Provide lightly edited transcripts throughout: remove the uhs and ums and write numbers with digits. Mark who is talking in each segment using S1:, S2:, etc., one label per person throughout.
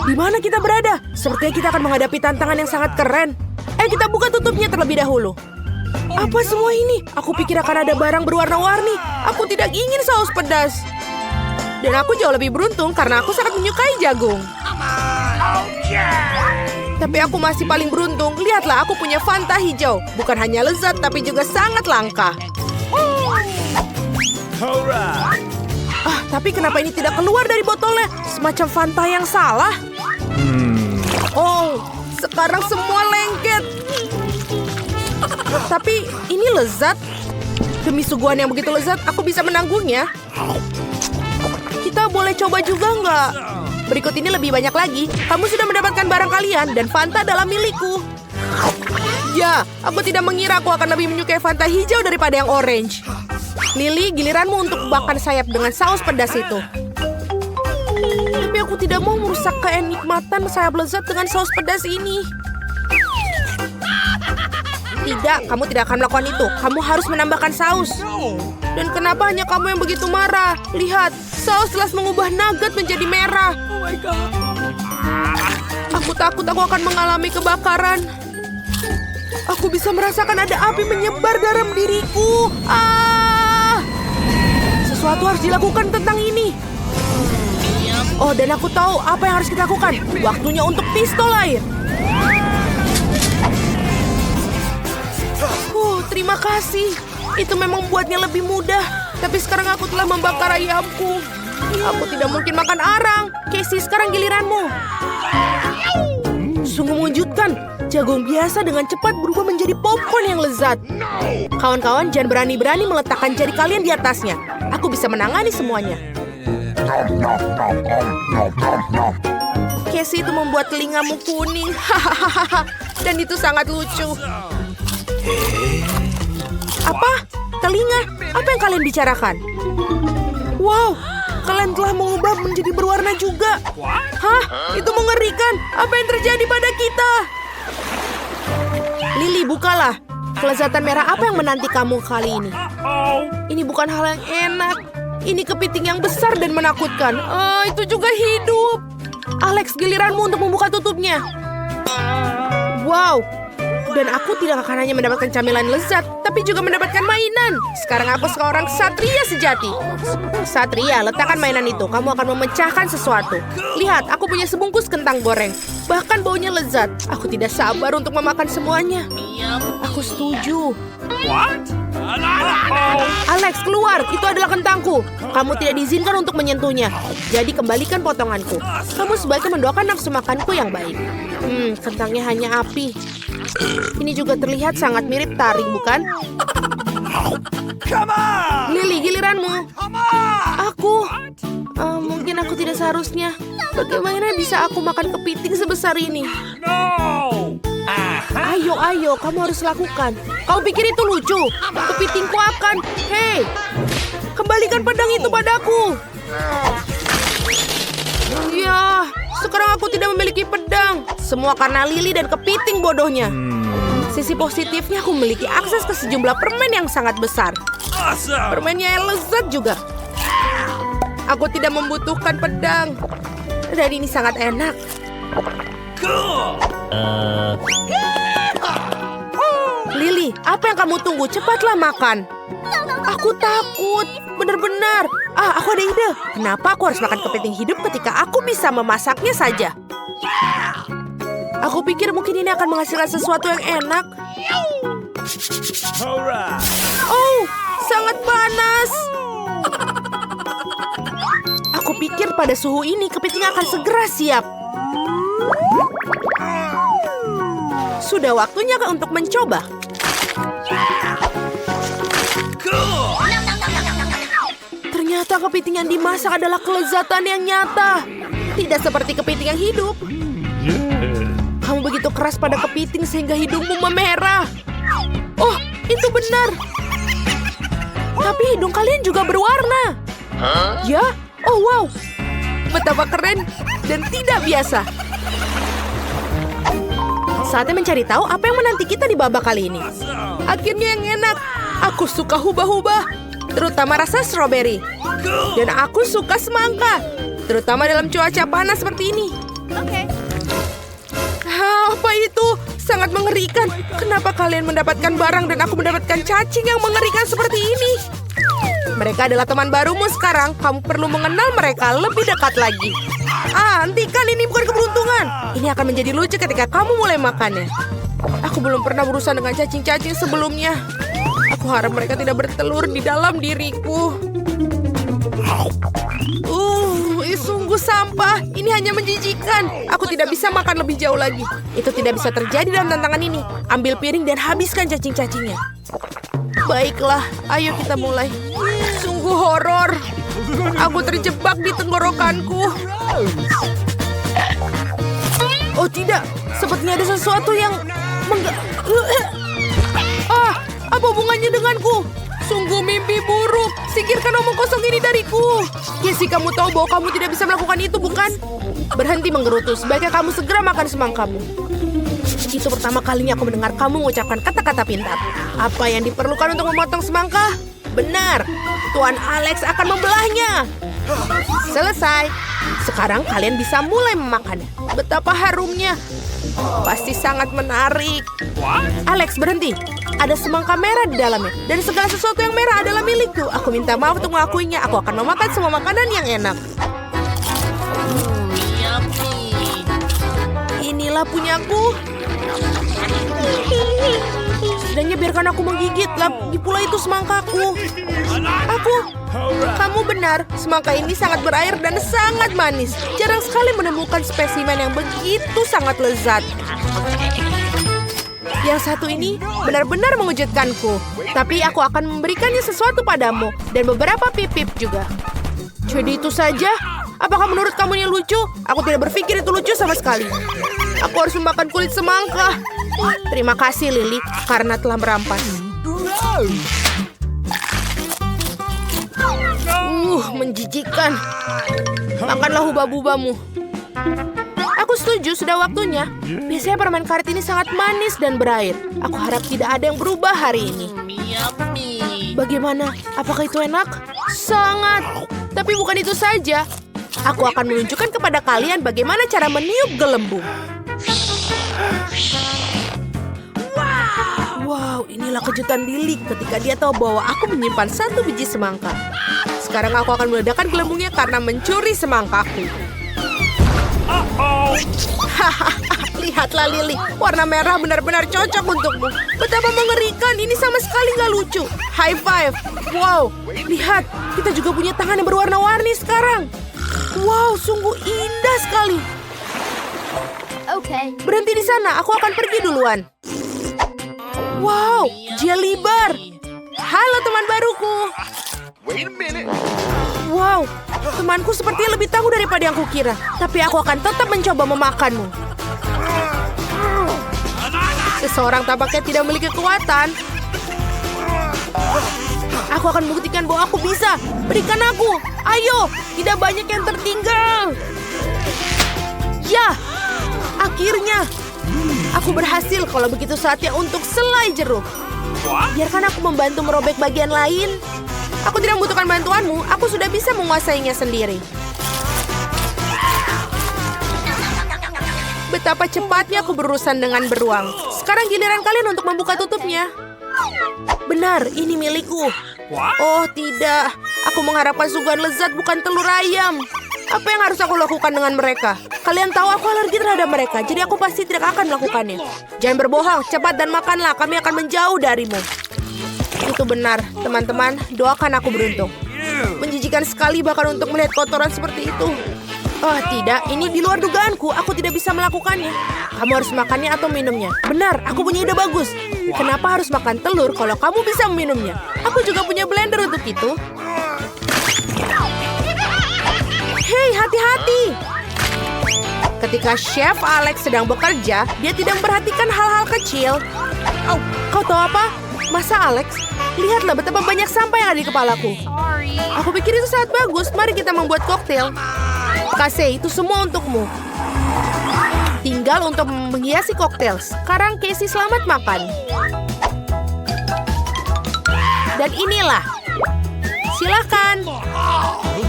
S1: Di mana kita berada? Sepertinya kita akan menghadapi tantangan yang sangat keren. Kita buka tutupnya terlebih dahulu. Apa semua ini? Aku pikir akan ada barang berwarna-warni. Aku tidak ingin saus pedas. Dan aku jauh lebih beruntung karena aku sangat menyukai jagung. Tapi aku masih paling beruntung. Lihatlah, aku punya Fanta hijau. Bukan hanya lezat, tapi juga sangat langka. Tapi kenapa ini tidak keluar dari botolnya? Semacam Fanta yang salah. Oh, sekarang semua lengket. Tapi ini lezat. Demi suguhan yang begitu lezat, aku bisa menanggungnya. Kita boleh coba juga nggak? Berikut ini lebih banyak lagi. Kamu sudah mendapatkan barang kalian dan Fanta adalah milikku. Ya, aku tidak mengira aku akan lebih menyukai Fanta hijau daripada yang orange. Lily, giliranmu untuk makan sayap dengan saus pedas itu. Tapi aku tidak mau merusak kenikmatan sayap lezat dengan saus pedas ini. Tidak, kamu tidak akan melakukan itu. Kamu harus menambahkan saus. Dan kenapa hanya kamu yang begitu marah? Lihat, saus telah mengubah nugget menjadi merah. Aku takut aku akan mengalami kebakaran. Aku bisa merasakan ada api menyebar dalam diriku. Sesuatu harus dilakukan tentang ini. Oh, dan aku tahu apa yang harus kita lakukan. Waktunya untuk pistol air. Terima kasih. Itu memang membuatnya lebih mudah. Tapi sekarang aku telah membakar ayamku. Aku tidak mungkin makan arang. Casey, sekarang giliranmu. Sungguh mengejutkan. Jagung biasa dengan cepat berubah menjadi popcorn yang lezat. Kawan-kawan, jangan berani-berani meletakkan jari kalian di atasnya. Aku bisa menangani semuanya. Casey, itu membuat telingamu kuning. Dan itu sangat lucu. Apa? Telinga? Apa yang kalian bicarakan? Wow, kalian telah mengubah menjadi berwarna juga. Hah? Itu mengerikan. Apa yang terjadi pada kita? Lily, bukalah. Kelezatan merah apa yang menanti kamu kali ini? Ini bukan hal yang enak. Ini kepiting yang besar dan menakutkan. Itu juga hidup. Alex, giliranmu untuk membuka tutupnya. Wow. Dan aku tidak akan hanya mendapatkan camilan lezat, tapi juga mendapatkan mainan. Sekarang aku seorang satria sejati. Satria, letakkan mainan itu. Kamu akan memecahkan sesuatu. Lihat, aku punya sebungkus kentang goreng. Bahkan baunya lezat. Aku tidak sabar untuk memakan semuanya. Aku setuju. Alex, keluar. Itu adalah kentangku. Kamu tidak diizinkan untuk menyentuhnya. Jadi kembalikan potonganku. Kamu sebaiknya mendoakan nafsu makanku yang baik. Kentangnya hanya api. Ini juga terlihat sangat mirip taring, bukan? Lily, giliranmu. Mungkin aku tidak seharusnya. Bagaimana bisa aku makan kepiting sebesar ini? Ayo, kamu harus lakukan. Kau pikir itu lucu? Kepitingku akan... Hei, kembalikan pedang itu padaku. Ya, sekarang aku tidak memiliki pedang. Semua karena Lily dan kepiting bodohnya. Sisi positifnya aku memiliki akses ke sejumlah permen yang sangat besar. Permennya yang lezat juga. Aku tidak membutuhkan pedang. Dan ini sangat enak. Lily, apa yang kamu tunggu? Cepatlah makan. Aku takut. Benar-benar. Aku ada ide. Kenapa aku harus makan kepiting hidup ketika aku bisa memasaknya saja? Aku pikir mungkin ini akan menghasilkan sesuatu yang enak. Oh, sangat panas. Aku pikir pada suhu ini kepiting akan segera siap. Sudah waktunya untuk mencoba. Ternyata kepiting yang dimasak adalah kelezatan yang nyata. Tidak seperti kepiting yang hidup. Kamu begitu keras pada kepiting sehingga hidungmu memerah. Oh, itu benar. Tapi hidung kalian juga berwarna. Ya? Oh, wow. Betapa keren dan tidak biasa. Saatnya mencari tahu apa yang menanti kita di babak kali ini. Akhirnya yang enak. Aku suka hubah-hubah, terutama rasa stroberi. Dan aku suka semangka, terutama dalam cuaca panas seperti ini. Apa itu? Sangat mengerikan. Kenapa kalian mendapatkan barang dan aku mendapatkan cacing yang mengerikan seperti ini? Mereka adalah teman barumu sekarang. Kamu perlu mengenal mereka lebih dekat lagi. Hentikan, ini bukan keberuntungan. Ini akan menjadi lucu ketika kamu mulai makannya. Aku belum pernah berurusan dengan cacing-cacing sebelumnya. Aku harap mereka tidak bertelur di dalam diriku. Sungguh sampah. Ini hanya menjijikan. Aku tidak bisa makan lebih jauh lagi. Itu tidak bisa terjadi dalam tantangan ini. Ambil piring dan habiskan cacing-cacingnya. Baiklah, ayo kita mulai. Sungguh horor. Aku terjebak di tenggorokanku. Oh tidak, sepertinya ada sesuatu yang apa hubungannya denganku? Sungguh mimpi buruk. Singkirkan omong kosong ini dariku. Casey, kamu tahu bahwa kamu tidak bisa melakukan itu, bukan? Berhenti menggerutu. Sebaiknya kamu segera makan semangkamu. Itu pertama kalinya aku mendengar kamu mengucapkan kata-kata pintar. Apa yang diperlukan untuk memotong semangka? Benar. Tuan Alex akan membelahnya. Selesai. Sekarang kalian bisa mulai memakannya. Betapa harumnya. Pasti sangat menarik. Alex, berhenti. Ada semangka merah di dalamnya. Dan segala sesuatu yang merah adalah milikku. Aku minta maaf untuk mengakuinya. Aku akan memakan semua makanan yang enak. Inilah punyaku. Setidaknya biarkan aku menggigit. Lagi pula itu semangkaku. Kamu benar. Semangka ini sangat berair dan sangat manis. Jarang sekali menemukan spesimen yang begitu sangat lezat. Yang satu ini benar-benar mengejutkanku. Tapi aku akan memberikannya sesuatu padamu. Dan beberapa pip-pip juga. Jadi itu saja? Apakah menurut kamu ini lucu? Aku tidak berpikir itu lucu sama sekali. Aku harus memakan kulit semangka. Terima kasih, Lily, karena telah merampas. Menjijikan. Makanlah hubah-bubamu. Aku setuju, sudah waktunya. Biasanya permen karet ini sangat manis dan berair. Aku harap tidak ada yang berubah hari ini. Bagaimana? Apakah itu enak? Sangat. Tapi bukan itu saja. Aku akan menunjukkan kepada kalian bagaimana cara meniup gelembung. Wow, inilah kejutan Lily ketika dia tahu bahwa aku menyimpan 1 biji semangka. Sekarang aku akan meledakkan gelembungnya karena mencuri semangkaku. Lihatlah, Lily. Warna merah benar-benar cocok untukmu. Betapa mengerikan. Ini sama sekali nggak lucu. High five. Wow, lihat. Kita juga punya tangan yang berwarna-warni sekarang. Wow, sungguh indah sekali.
S2: Okay.
S1: Berhenti di sana. Aku akan pergi duluan. Wow, jelly bar. Halo teman baruku. Wow, temanku sepertinya lebih tangguh daripada yang kukira. Tapi aku akan tetap mencoba memakanmu. Seseorang tampaknya tidak memiliki kekuatan. Aku akan membuktikan bahwa aku bisa. Berikan aku. Ayo, tidak banyak yang tertinggal. Ya, akhirnya. Aku berhasil. Kalau begitu saatnya untuk selai jeruk. Biarkan aku membantu merobek bagian lain. Aku tidak membutuhkan bantuanmu. Aku sudah bisa menguasainya sendiri. Betapa cepatnya aku berurusan dengan beruang. Sekarang giliran kalian untuk membuka tutupnya. Benar, ini milikku. Oh tidak, aku mengharapkan suguhan lezat bukan telur ayam. Apa yang harus aku lakukan dengan mereka? Kalian tahu aku alergi terhadap mereka, jadi aku pasti tidak akan melakukannya. Jangan berbohong, cepat dan makanlah, kami akan menjauh darimu. Itu benar, teman-teman, doakan aku beruntung. Menjijikan sekali bahkan untuk melihat kotoran seperti itu. Oh tidak, ini di luar dugaanku, aku tidak bisa melakukannya. Kamu harus makannya atau minumnya. Benar, aku punya ide bagus. Kenapa harus makan telur kalau kamu bisa meminumnya? Aku juga punya blender untuk itu. Hei, hati-hati! Ketika Chef Alex sedang bekerja, dia tidak memperhatikan hal-hal kecil. Kau tahu apa? Masa Alex? Lihatlah betapa banyak sampah yang ada di kepalaku. Aku pikir itu sangat bagus. Mari kita membuat koktail. Casey, itu semua untukmu. Tinggal untuk menghiasi koktail. Sekarang Casey selamat makan. Dan inilah. Silakan.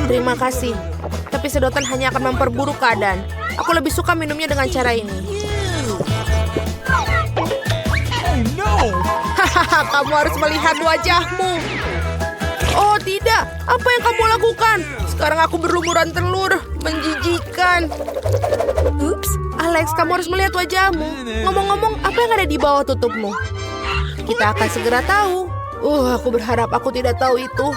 S1: Terima kasih. Tapi sedotan hanya akan memperburuk keadaan. Aku lebih suka minumnya dengan cara ini. Hahaha, kamu harus melihat wajahmu. Oh tidak, apa yang kamu lakukan? Sekarang aku berlumuran telur, menjijikan. Ups, Alex, kamu harus melihat wajahmu. Ngomong-ngomong, apa yang ada di bawah tutupmu? Kita akan segera tahu. Aku berharap aku tidak tahu itu.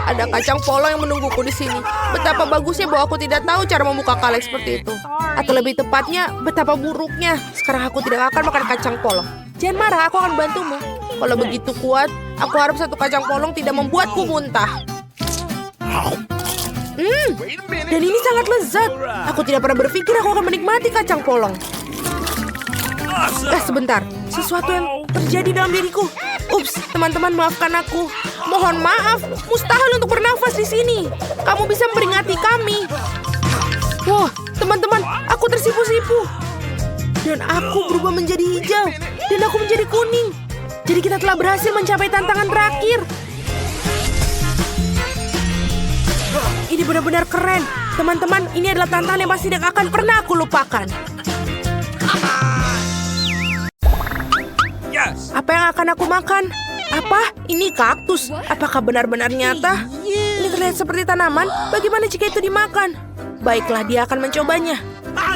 S1: Ada kacang polong yang menungguku di sini. Betapa bagusnya bahwa aku tidak tahu cara membuka kaleng seperti itu. Atau lebih tepatnya, betapa buruknya. Sekarang aku tidak akan makan kacang polong. Jangan marah, aku akan bantumu. Kalau begitu kuat, aku harap satu kacang polong tidak membuatku muntah. Dan ini sangat lezat. Aku tidak pernah berpikir aku akan menikmati kacang polong. Sebentar, sesuatu yang terjadi dalam diriku. Ups, teman-teman maafkan aku. Mohon maaf, mustahil untuk bernafas di sini. Kamu bisa memperingati kami. Wah, teman-teman, aku tersipu-sipu. Dan aku berubah menjadi hijau. Dan aku menjadi kuning. Jadi kita telah berhasil mencapai tantangan terakhir. Ini benar-benar keren. Teman-teman, ini adalah tantangan yang pasti tidak akan pernah aku lupakan. Apa yang akan aku makan? Apa? Ini kaktus. Apakah benar-benar nyata? Ini terlihat seperti tanaman. Bagaimana jika itu dimakan? Baiklah, dia akan mencobanya.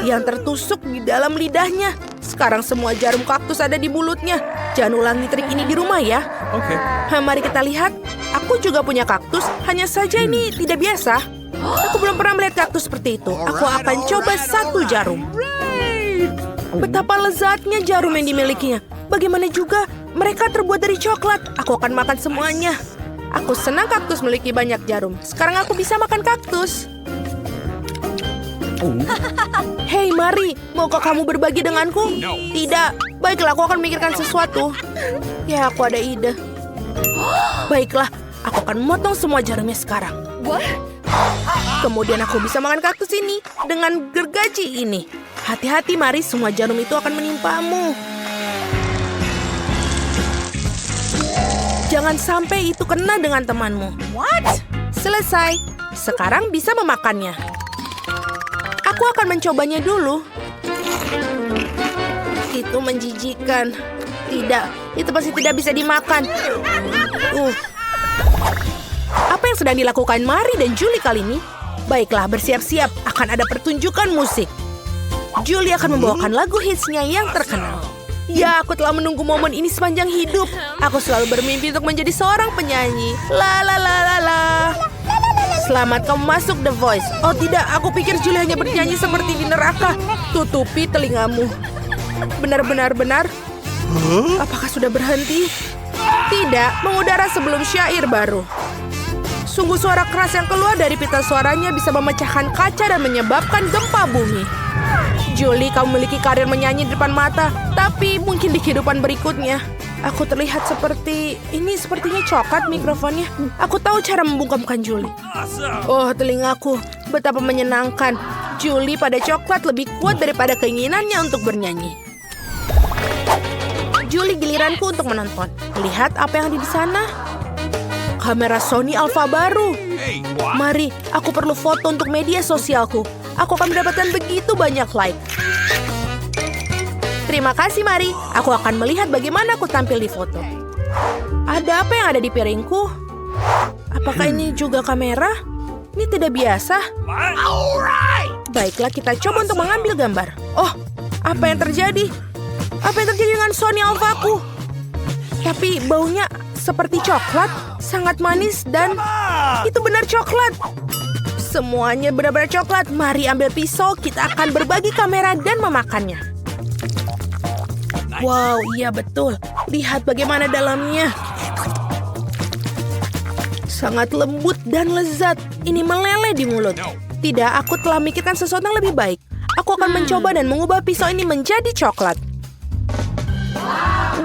S1: Yang tertusuk di dalam lidahnya. Sekarang semua jarum kaktus ada di mulutnya. Jangan ulangi trik ini di rumah ya.
S2: Oke.
S1: Mari kita lihat. Aku juga punya kaktus. Hanya saja ini tidak biasa. Aku belum pernah melihat kaktus seperti itu. Aku akan coba satu jarum. Betapa lezatnya jarum yang dimilikinya. Bagaimana juga mereka terbuat dari coklat. Aku akan makan semuanya. Aku senang kaktus memiliki banyak jarum. Sekarang aku bisa makan kaktus. Hei, mari. Maukah kamu berbagi denganku? Tidak. Baiklah, aku akan memikirkan sesuatu. Ya, aku ada ide. Baiklah, aku akan memotong semua jarumnya sekarang. Kemudian aku bisa makan kaktus ini dengan gergaji ini. Hati-hati, mari. Semua jarum itu akan menimpamu. Jangan sampai itu kena dengan temanmu. Selesai. Sekarang bisa memakannya. Aku akan mencobanya dulu. Itu menjijikan. Tidak, itu pasti tidak bisa dimakan. Apa yang sedang dilakukan Mari dan Julie kali ini? Baiklah, bersiap-siap. Akan ada pertunjukan musik. Julie akan membawakan lagu hitsnya yang terkenal. Ya, aku telah menunggu momen ini sepanjang hidup. Aku selalu bermimpi untuk menjadi seorang penyanyi. La la la la la. Selamat kamu masuk The Voice. Oh tidak, aku pikir Julie hanya bernyanyi seperti di neraka. Tutupi telingamu. Benar-benar benar. Apakah sudah berhenti? Tidak, mengudara sebelum syair baru. Sungguh suara keras yang keluar dari pita suaranya bisa memecahkan kaca dan menyebabkan gempa bumi. Julie, kamu memiliki karir menyanyi di depan mata, tapi mungkin di kehidupan berikutnya. Aku terlihat seperti... Ini sepertinya coklat mikrofonnya. Aku tahu cara membungkamkan Julie. Oh, telingaku. Betapa menyenangkan. Julie pada coklat lebih kuat daripada keinginannya untuk bernyanyi. Julie, giliranku untuk menonton. Lihat apa yang ada di sana. Kamera Sony Alpha baru. Mari, aku perlu foto untuk media sosialku. Aku akan mendapatkan begitu banyak like. Terima kasih, Mari. Aku akan melihat bagaimana aku tampil di foto. Ada apa yang ada di piringku? Apakah ini juga kamera? Ini tidak biasa. Baiklah, kita coba untuk mengambil gambar. Oh, apa yang terjadi? Apa yang terjadi dengan Sony Alpha-ku? Tapi baunya seperti coklat, sangat manis dan itu benar coklat. Semuanya benar-benar coklat. Mari ambil pisau, kita akan berbagi kamera dan memakannya. Wow, iya betul. Lihat bagaimana dalamnya. Sangat lembut dan lezat. Ini meleleh di mulut. Tidak, aku telah memikirkan sesuatu yang lebih baik. Aku akan mencoba dan mengubah pisau ini menjadi coklat.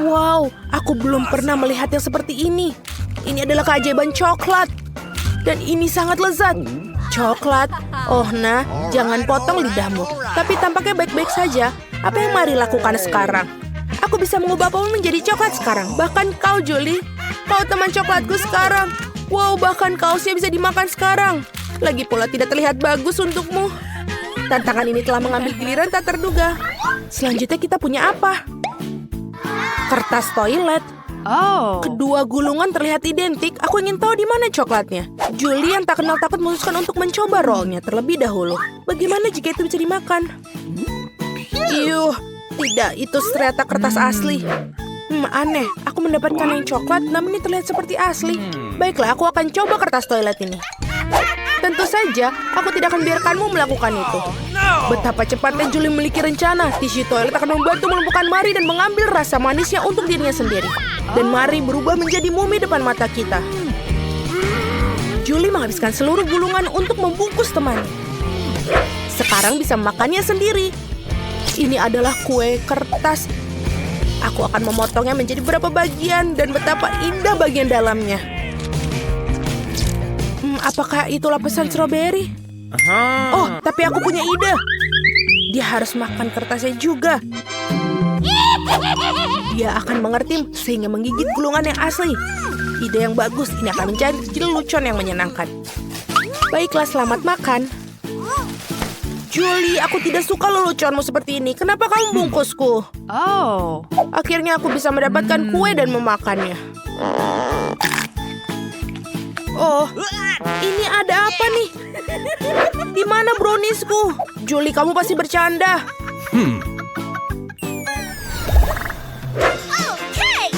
S1: Wow, aku belum pernah melihat yang seperti ini. Ini adalah keajaiban coklat. Dan ini sangat lezat. Coklat. Oh, nah, jangan potong lidahmu. Tapi tampaknya baik-baik saja. Apa yang Mari lakukan sekarang? Aku bisa mengubah apapun menjadi coklat sekarang. Bahkan kau, Julie. Kau teman coklatku sekarang. Wow, bahkan kaosnya bisa dimakan sekarang. Lagi pula tidak terlihat bagus untukmu. Tantangan ini telah mengambil giliran tak terduga. Selanjutnya kita punya apa? Kertas toilet. Kedua gulungan terlihat identik. Aku ingin tahu di mana coklatnya. Julie yang tak kenal takut memutuskan untuk mencoba rollnya terlebih dahulu. Bagaimana jika itu bisa dimakan? Iyuh, tidak. Itu ternyata kertas asli. Aneh. Aku mendapatkan yang coklat, namun ini terlihat seperti asli. Baiklah, aku akan coba kertas toilet ini. Tentu saja, aku tidak akan biarkanmu melakukan itu. Betapa cepatnya Julie memiliki rencana. Tisu toilet akan membantu melumpuhkan Mari dan mengambil rasa manisnya untuk dirinya sendiri. Dan Mari berubah menjadi mumi depan mata kita. Julie menghabiskan seluruh gulungan untuk membungkus teman. Sekarang bisa memakannya sendiri. Ini adalah kue kertas. Aku akan memotongnya menjadi beberapa bagian dan betapa indah bagian dalamnya. Apakah itu lapisan stroberi? Oh, tapi aku punya ide. Dia harus makan kertasnya juga. Dia akan mengerti sehingga menggigit gulungan yang asli. Ide yang bagus. Ini akan menjadi lelucon yang menyenangkan. Baiklah, selamat makan. Julie, aku tidak suka leluconmu seperti ini. Kenapa kamu bungkusku? Akhirnya aku bisa mendapatkan kue dan memakannya. Oh, ini ada apa nih? Di mana browniesku? Julie, kamu pasti bercanda.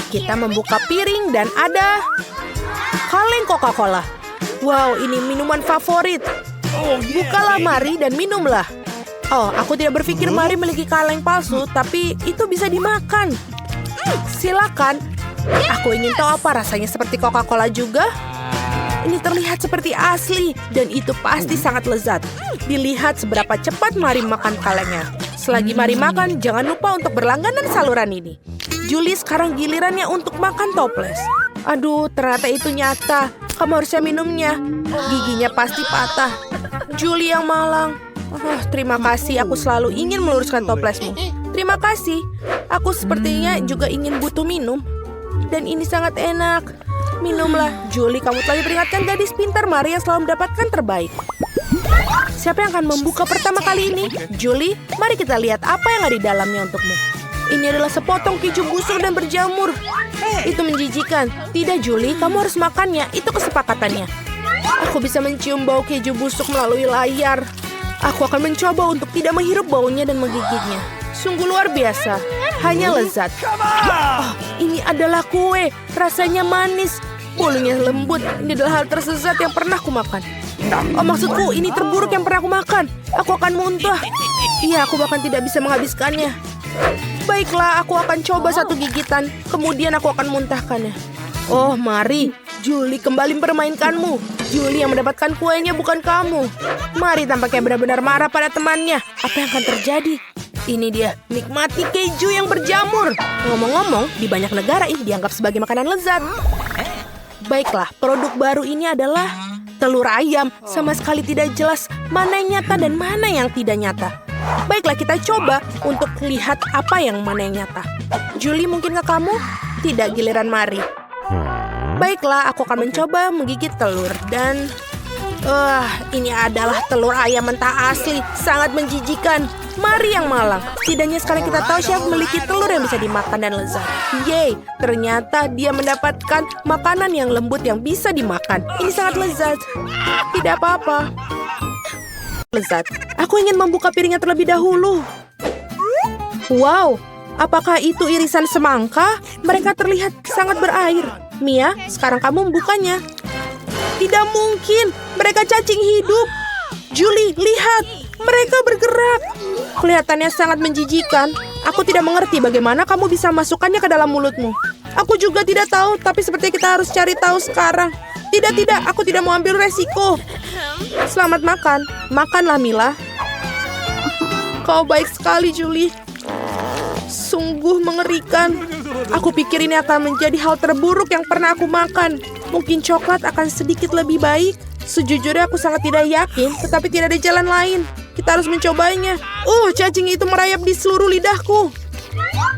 S1: Kita membuka piring dan ada kaleng Coca-Cola. Wow, ini minuman favorit. Bukalah Mari dan minumlah. Oh, aku tidak berpikir Mari memiliki kaleng palsu, tapi itu bisa dimakan. Silakan. Aku ingin tahu apa rasanya seperti Coca-Cola juga. Ini terlihat seperti asli dan itu pasti sangat lezat. Dilihat seberapa cepat Mari makan kalengnya. Selagi Mari makan, jangan lupa untuk berlangganan saluran ini. Julie sekarang gilirannya untuk makan toples. Aduh, ternyata itu nyata. Kamu harusnya minumnya. Giginya pasti patah. Julie yang malang. Terima kasih, aku selalu ingin meluruskan toplesmu. Terima kasih. Aku sepertinya juga ingin butuh minum. Dan ini sangat enak. Minumlah. Julie, kamu telah diperingatkan gadis pintar Mari yang selalu mendapatkan terbaik. Siapa yang akan membuka pertama kali ini? Julie, mari kita lihat apa yang ada di dalamnya untukmu. Ini adalah sepotong keju busuk dan berjamur. Itu menjijikan. Tidak, Julie, kamu harus makannya. Itu kesepakatannya. Aku bisa mencium bau keju busuk melalui layar. Aku akan mencoba untuk tidak menghirup baunya dan menggigitnya. Sungguh luar biasa. Hanya lezat. Oh, ini adalah kue. Rasanya manis. Bolunya lembut. Ini adalah hal tersesat yang pernah kumakan. Oh, maksudku ini terburuk yang pernah kumakan. Aku akan muntah. Iya, aku bahkan tidak bisa menghabiskannya. Baiklah, aku akan coba satu gigitan. Kemudian aku akan muntahkannya. Oh, Mari. Julie kembali mempermainkanmu. Julie yang mendapatkan kuenya, bukan kamu. Mari tampaknya benar-benar marah pada temannya. Apa yang akan terjadi? Ini dia, nikmati keju yang berjamur. Ngomong-ngomong, di banyak negara ini dianggap sebagai makanan lezat. Baiklah, produk baru ini adalah telur ayam. Sama sekali tidak jelas mana yang nyata dan mana yang tidak nyata. Baiklah, kita coba untuk lihat apa yang mana yang nyata. Julie, mungkinkah kamu? Tidak, giliran Mari. Baiklah, aku akan mencoba menggigit telur dan... ini adalah telur ayam mentah asli. Sangat menjijikan. Mari yang malang. Setidaknya sekarang kita tahu chef memiliki telur yang bisa dimakan dan lezat. Yeay, ternyata dia mendapatkan makanan yang lembut yang bisa dimakan. Ini sangat lezat. Tidak apa-apa. Lezat. Aku ingin membuka piringnya terlebih dahulu. Wow, apakah itu irisan semangka? Mereka terlihat sangat berair. Mia, sekarang kamu membukanya. Tidak mungkin, mereka cacing hidup. Julie, lihat, mereka bergerak. Kelihatannya sangat menjijikan. Aku tidak mengerti bagaimana kamu bisa masukkannya ke dalam mulutmu. Aku juga tidak tahu, tapi sepertinya kita harus cari tahu sekarang. Tidak, aku tidak mau ambil resiko. Selamat makan. Makanlah, Mila. Kau baik sekali, Julie. Sungguh mengerikan. Aku pikir ini akan menjadi hal terburuk yang pernah aku makan. Mungkin coklat akan sedikit lebih baik. Sejujurnya aku sangat tidak yakin, tetapi tidak ada jalan lain. Kita harus mencobanya. Cacing itu merayap di seluruh lidahku.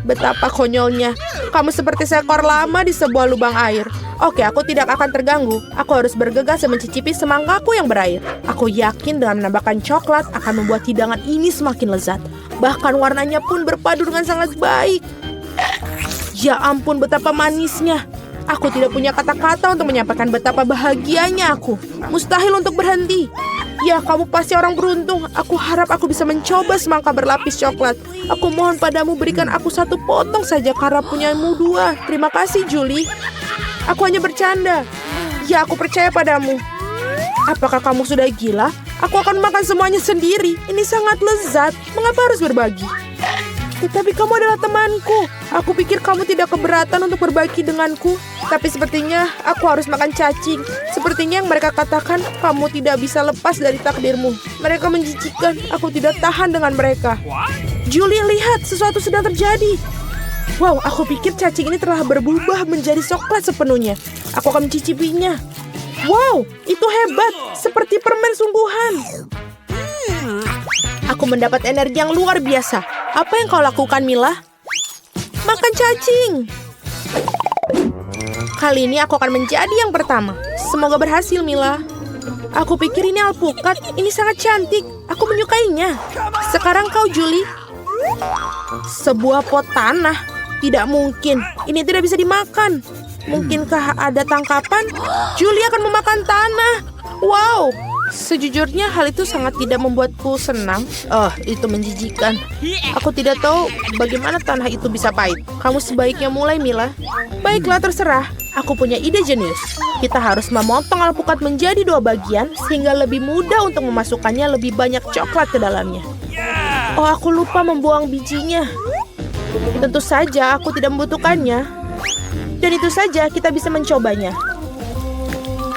S1: Betapa konyolnya. Kamu seperti seekor lama di sebuah lubang air. Oke, aku tidak akan terganggu. Aku harus bergegas dan mencicipi semangkaku yang berair. Aku yakin dengan menambahkan coklat akan membuat hidangan ini semakin lezat. Bahkan warnanya pun berpadu dengan sangat baik. Ya ampun, betapa manisnya. Aku tidak punya kata-kata untuk menyampaikan betapa bahagianya aku. Mustahil untuk berhenti. Ya, kamu pasti orang beruntung. Aku harap aku bisa mencoba semangka berlapis coklat. Aku mohon padamu berikan aku satu potong saja karena punyamu dua. Terima kasih, Julie. Aku hanya bercanda. Ya, aku percaya padamu. Apakah kamu sudah gila? Aku akan makan semuanya sendiri. Ini sangat lezat. Mengapa harus berbagi? Tetapi kamu adalah temanku. Aku pikir kamu tidak keberatan untuk berbagi denganku. Tapi sepertinya aku harus makan cacing. Sepertinya yang mereka katakan, kamu tidak bisa lepas dari takdirmu. Mereka menjijikkan. Aku tidak tahan dengan mereka. Julie, lihat, sesuatu sedang terjadi. Wow, aku pikir cacing ini telah berubah menjadi coklat sepenuhnya. Aku akan mencicipinya. Wow, itu hebat. Seperti permen sungguhan. Aku mendapat energi yang luar biasa. Apa yang kau lakukan, Mila? Makan cacing. Kali ini aku akan menjadi yang pertama. Semoga berhasil, Mila. Aku pikir ini alpukat. Ini sangat cantik. Aku menyukainya. Sekarang kau, Julie. Sebuah pot tanah. Tidak mungkin. Ini tidak bisa dimakan. Mungkinkah ada tangkapan? Julie akan memakan tanah. Wow. Sejujurnya hal itu sangat tidak membuatku senang. Itu menjijikan. Aku tidak tahu bagaimana tanah itu bisa pahit. Kamu sebaiknya mulai, Mila. Baiklah, terserah. Aku punya ide jenius. Kita harus memotong alpukat menjadi 2 bagian sehingga lebih mudah untuk memasukkannya lebih banyak coklat ke dalamnya. Oh, aku lupa membuang bijinya. Tentu saja aku tidak membutuhkannya. Dan itu saja kita bisa mencobanya.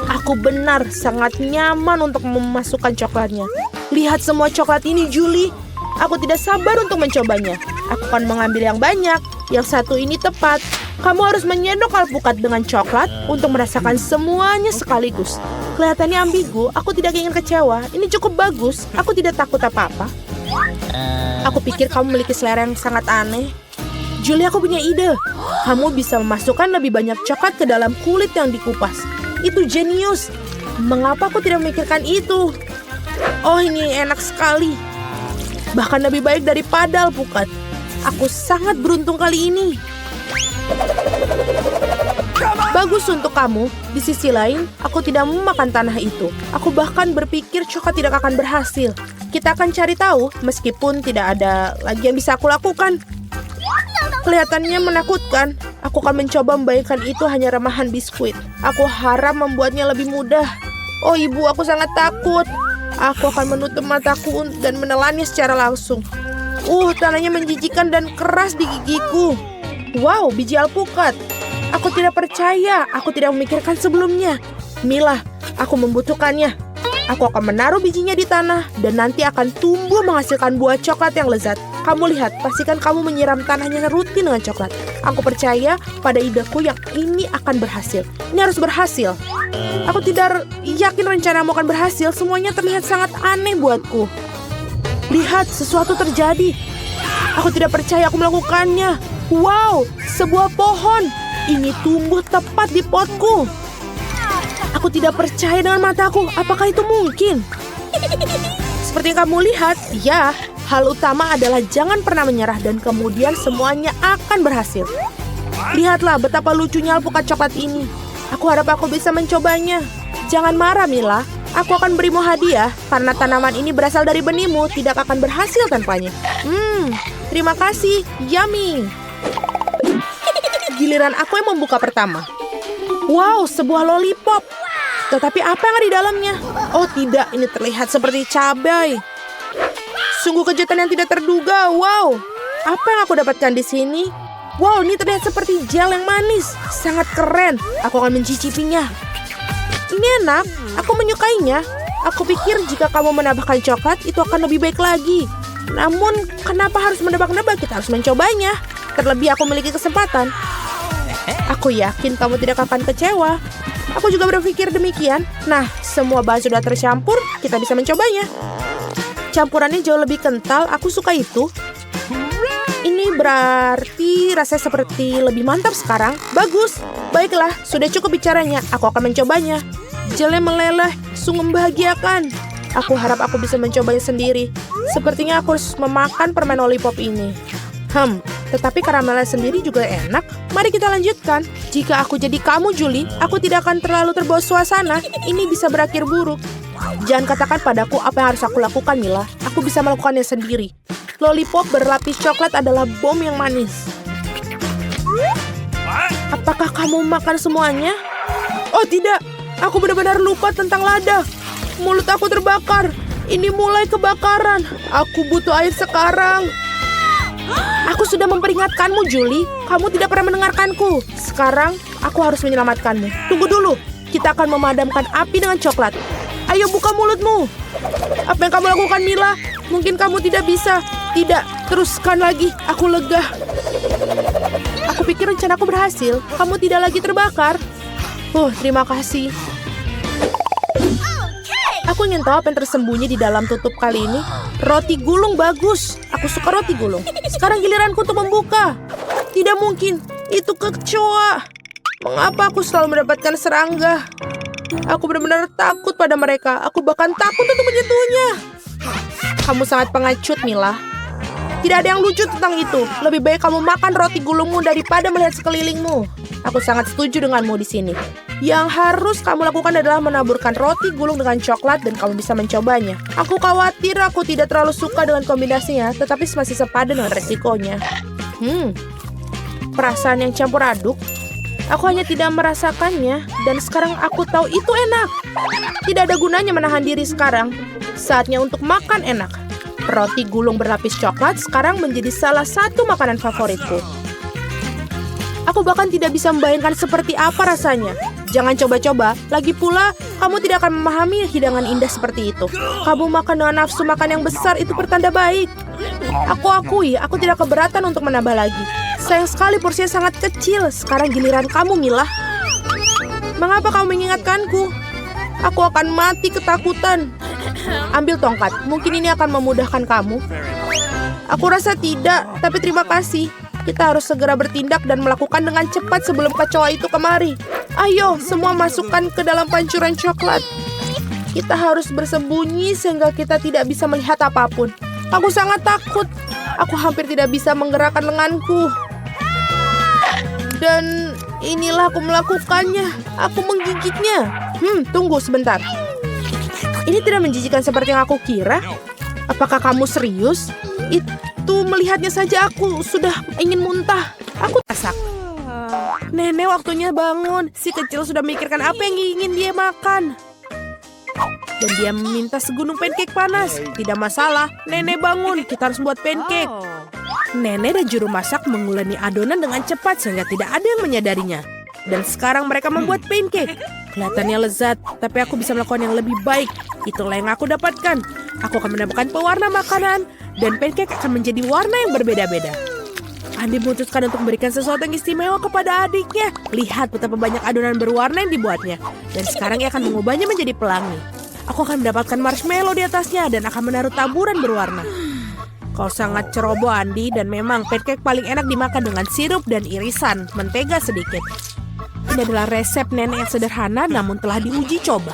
S1: Aku benar sangat nyaman untuk memasukkan coklatnya. Lihat semua coklat ini, Julie. Aku tidak sabar untuk mencobanya. Aku akan mengambil yang banyak. Yang satu ini tepat. Kamu harus menyendok alpukat dengan coklat untuk merasakan semuanya sekaligus. Kelihatannya ambigu. Aku tidak ingin kecewa. Ini cukup bagus. Aku tidak takut apa-apa. Aku pikir kamu memiliki selera yang sangat aneh. Julie, aku punya ide. Kamu bisa memasukkan lebih banyak coklat ke dalam kulit yang dikupas. Itu jenius. Mengapa aku tidak memikirkan itu? Oh, ini enak sekali. Bahkan lebih baik daripada alpukat. Aku sangat beruntung kali ini. Bagus untuk kamu. Di sisi lain, aku tidak mau makan tanah itu. Aku bahkan berpikir coklat tidak akan berhasil. Kita akan cari tahu, meskipun tidak ada lagi yang bisa aku lakukan. Kelihatannya menakutkan. Aku akan mencoba membayangkan itu hanya remahan biskuit. Aku harap membuatnya lebih mudah. Oh, ibu, aku sangat takut. Aku akan menutup mataku dan menelannya secara langsung. Tanahnya menjijikan dan keras di gigiku. Wow, biji alpukat. Aku tidak percaya. Aku tidak memikirkan sebelumnya. Mila, aku membutuhkannya. Aku akan menaruh bijinya di tanah dan nanti akan tumbuh menghasilkan buah coklat yang lezat. Kamu lihat, pastikan kamu menyiram tanahnya rutin dengan coklat. Aku percaya pada ideku yang ini akan berhasil. Ini harus berhasil. Aku tidak yakin rencanamu akan berhasil. Semuanya terlihat sangat aneh buatku. Lihat, sesuatu terjadi. Aku tidak percaya aku melakukannya. Wow, sebuah pohon. Ini tumbuh tepat di potku. Aku tidak percaya dengan mataku. Apakah itu mungkin? Seperti yang kamu lihat, ya, hal utama adalah jangan pernah menyerah dan kemudian semuanya akan berhasil. Lihatlah betapa lucunya alpukat coklat ini. Aku harap aku bisa mencobanya. Jangan marah, Mila. Aku akan berimu hadiah karena tanaman ini berasal dari benihmu, tidak akan berhasil tanpanya. Terima kasih. Yummy. Giliran aku yang membuka pertama. Wow, sebuah lollipop. Tetapi apa yang ada di dalamnya? Oh tidak, ini terlihat seperti cabai. Sungguh kejutan yang tidak terduga. Wow, apa yang aku dapatkan di sini? Wow, ini terlihat seperti gel yang manis. Sangat keren. Aku akan mencicipinya. Ini enak. Aku menyukainya. Aku pikir jika kamu menambahkan coklat, itu akan lebih baik lagi. Namun, kenapa harus menebak-nebak? Kita harus mencobanya. Terlebih aku memiliki kesempatan. Aku yakin kamu tidak akan kecewa. Aku juga berpikir demikian. Nah, semua bahan sudah tercampur, kita bisa mencobanya. Campurannya jauh lebih kental, aku suka itu. Ini berarti rasanya seperti lebih mantap sekarang. Bagus. Baiklah, sudah cukup bicaranya. Aku akan mencobanya. Jelly meleleh, sungguh membahagiakan. Aku harap aku bisa mencobanya sendiri. Sepertinya aku harus memakan permen lollipop ini. Tetapi karamelnya sendiri juga enak. Mari kita lanjutkan. Jika aku jadi kamu, Julie, aku tidak akan terlalu terbawa suasana. Ini bisa berakhir buruk. Jangan katakan padaku apa yang harus aku lakukan, Mila. Aku bisa melakukannya sendiri. Lollipop berlapis coklat adalah bom yang manis. Apakah kamu makan semuanya? Oh tidak, aku benar-benar lupa tentang lada. Mulut aku terbakar. Ini mulai kebakaran. Aku butuh air sekarang. Aku sudah memperingatkanmu, Julie. Kamu tidak pernah mendengarkanku. Sekarang, aku harus menyelamatkanmu. Tunggu dulu. Kita akan memadamkan api dengan coklat. Ayo buka mulutmu. Apa yang kamu lakukan, Mila? Mungkin kamu tidak bisa. Tidak, teruskan lagi. Aku lega. Aku pikir rencanaku berhasil. Kamu tidak lagi terbakar. Terima kasih. Aku ingin tahu apa yang tersembunyi di dalam tutup kali ini. Roti gulung bagus. Aku suka roti gulung. Sekarang giliranku untuk membuka. Tidak mungkin. Itu kecoa. Mengapa aku selalu mendapatkan serangga? Aku benar-benar takut pada mereka. Aku bahkan takut untuk menyentuhnya. Kamu sangat pengecut, Mila. Tidak ada yang lucu tentang itu. Lebih baik kamu makan roti gulungmu daripada melihat sekelilingmu. Aku sangat setuju denganmu di sini. Yang harus kamu lakukan adalah menaburkan roti gulung dengan coklat dan kamu bisa mencobanya. Aku khawatir aku tidak terlalu suka dengan kombinasinya, tetapi masih sepadan dengan resikonya. Perasaan yang campur aduk. Aku hanya tidak merasakannya, dan sekarang aku tahu itu enak. Tidak ada gunanya menahan diri sekarang. Saatnya untuk makan enak. Roti gulung berlapis coklat sekarang menjadi salah satu makanan favoritku. Aku bahkan tidak bisa membayangkan seperti apa rasanya. Jangan coba-coba, lagi pula kamu tidak akan memahami hidangan indah seperti itu. Kamu makan dengan nafsu makan yang besar, itu pertanda baik. Aku akui, aku tidak keberatan untuk menambah lagi. Sayang sekali porsinya sangat kecil. Sekarang giliran kamu, Mila. Mengapa kamu mengingatkanku? Aku akan mati ketakutan. Ambil tongkat, mungkin ini akan memudahkan kamu. Aku rasa tidak, tapi terima kasih. Kita harus segera bertindak dan melakukan dengan cepat sebelum kecoa itu kemari. Ayo, semua masukkan ke dalam pancuran coklat. Kita harus bersembunyi sehingga kita tidak bisa melihat apapun. Aku sangat takut. Aku hampir tidak bisa menggerakkan lenganku. Dan inilah aku melakukannya. Aku menggigitnya. Tunggu sebentar. Ini tidak menjijikan seperti yang aku kira. Apakah kamu serius? Itu melihatnya saja aku sudah ingin muntah. Aku tasak. Nenek waktunya bangun. Si kecil sudah memikirkan apa yang ingin dia makan. Dan dia meminta segunung pancake panas. Tidak masalah, nenek bangun. Kita harus buat pancake. Nenek dan juru masak menguleni adonan dengan cepat sehingga tidak ada yang menyadarinya. Dan sekarang mereka membuat pancake. Kelihatannya lezat, tapi aku bisa melakukan yang lebih baik. Itulah yang aku dapatkan. Aku akan menambahkan pewarna makanan, dan pancake akan menjadi warna yang berbeda-beda. Andi memutuskan untuk memberikan sesuatu yang istimewa kepada adiknya. Lihat betapa banyak adonan berwarna yang dibuatnya. Dan sekarang ia akan mengubahnya menjadi pelangi. Aku akan mendapatkan marshmallow di atasnya dan akan menaruh taburan berwarna. Kau sangat ceroboh, Andi, dan memang pancake paling enak dimakan dengan sirup dan irisan mentega sedikit. Ini adalah resep nenek yang sederhana namun telah diuji coba.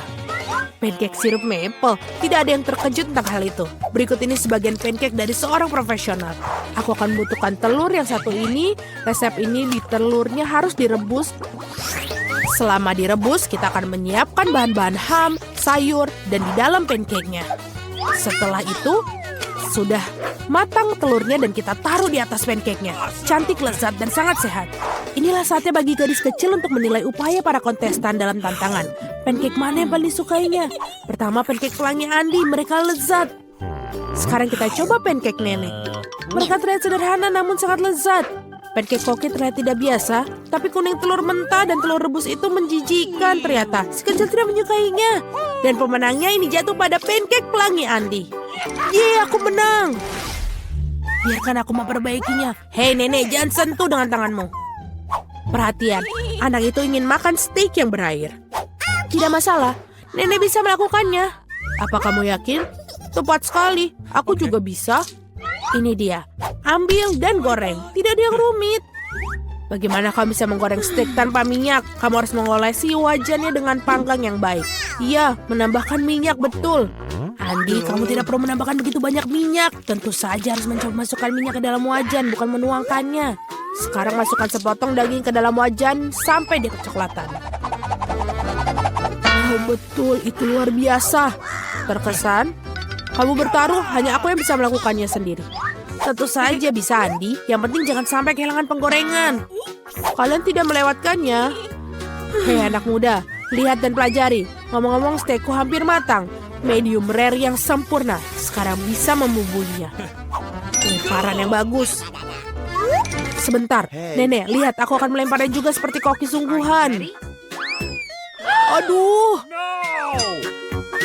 S1: Pancake sirup maple. Tidak ada yang terkejut tentang hal itu. Berikut ini sebagian pancake dari seorang profesional. Aku akan membutuhkan telur yang satu ini. Resep ini di telurnya harus direbus. Selama direbus, kita akan menyiapkan bahan-bahan ham, sayur, dan di dalam pancake-nya. Setelah itu, sudah matang telurnya dan kita taruh di atas pancake-nya. Cantik, lezat, dan sangat sehat. Inilah saatnya bagi gadis kecil untuk menilai upaya para kontestan dalam tantangan. Pancake mana yang paling disukainya? Pertama, pancake pelangi Andi. Mereka lezat. Sekarang kita coba pancake nenek. Mereka terlihat sederhana namun sangat lezat. Pancake koki terlihat tidak biasa, tapi kuning telur mentah dan telur rebus itu menjijikan ternyata. Si kecil tidak menyukainya. Dan pemenangnya ini jatuh pada pancake pelangi Andi. Yeay, aku menang. Biarkan aku memperbaikinya. Hei nenek, jangan sentuh dengan tanganmu. Perhatian, anak itu ingin makan steak yang berair. Tidak masalah, nenek bisa melakukannya. Apa kamu yakin? Tepat sekali, aku juga bisa. Ini dia. Ambil dan goreng. Tidak ada yang rumit. Bagaimana kamu bisa menggoreng steak tanpa minyak? Kamu harus mengolesi wajannya dengan panggang yang baik. Iya, menambahkan minyak betul. Andi, kamu tidak perlu menambahkan begitu banyak minyak. Tentu saja harus masukkan minyak ke dalam wajan, bukan menuangkannya. Sekarang masukkan sepotong daging ke dalam wajan sampai dia kecoklatan. Oh, betul, itu luar biasa. Terkesan, kamu bertaruh, hanya aku yang bisa melakukannya sendiri. Tentu saja bisa, Andi. Yang penting jangan sampai kehilangan penggorengan. Kalian tidak melewatkannya. Hei anak muda, lihat dan pelajari. Ngomong-ngomong, steakku hampir matang. Medium rare yang sempurna. Sekarang bisa membubuhinya. Lemparan yang bagus. Sebentar, Nenek, lihat aku akan melemparnya juga seperti koki sungguhan. Aduh.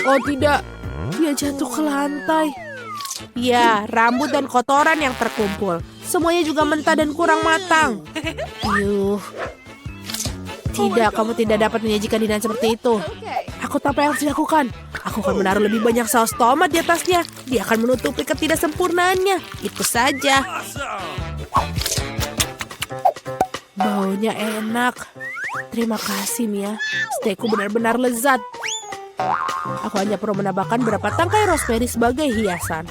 S1: Oh tidak, dia jatuh ke lantai. Ya, rambut dan kotoran yang terkumpul. Semuanya juga mentah dan kurang matang. Yuh. Tidak, kamu tidak dapat menyajikan hidangan seperti itu. Aku tahu apa yang harus dilakukan. Aku akan menaruh lebih banyak saus tomat di atasnya. Dia akan menutupi ketidaksempurnaannya. Itu saja. Baunya enak. Terima kasih, Mia. Steakku benar-benar lezat. Aku hanya perlu menambahkan beberapa tangkai rosemary sebagai hiasan.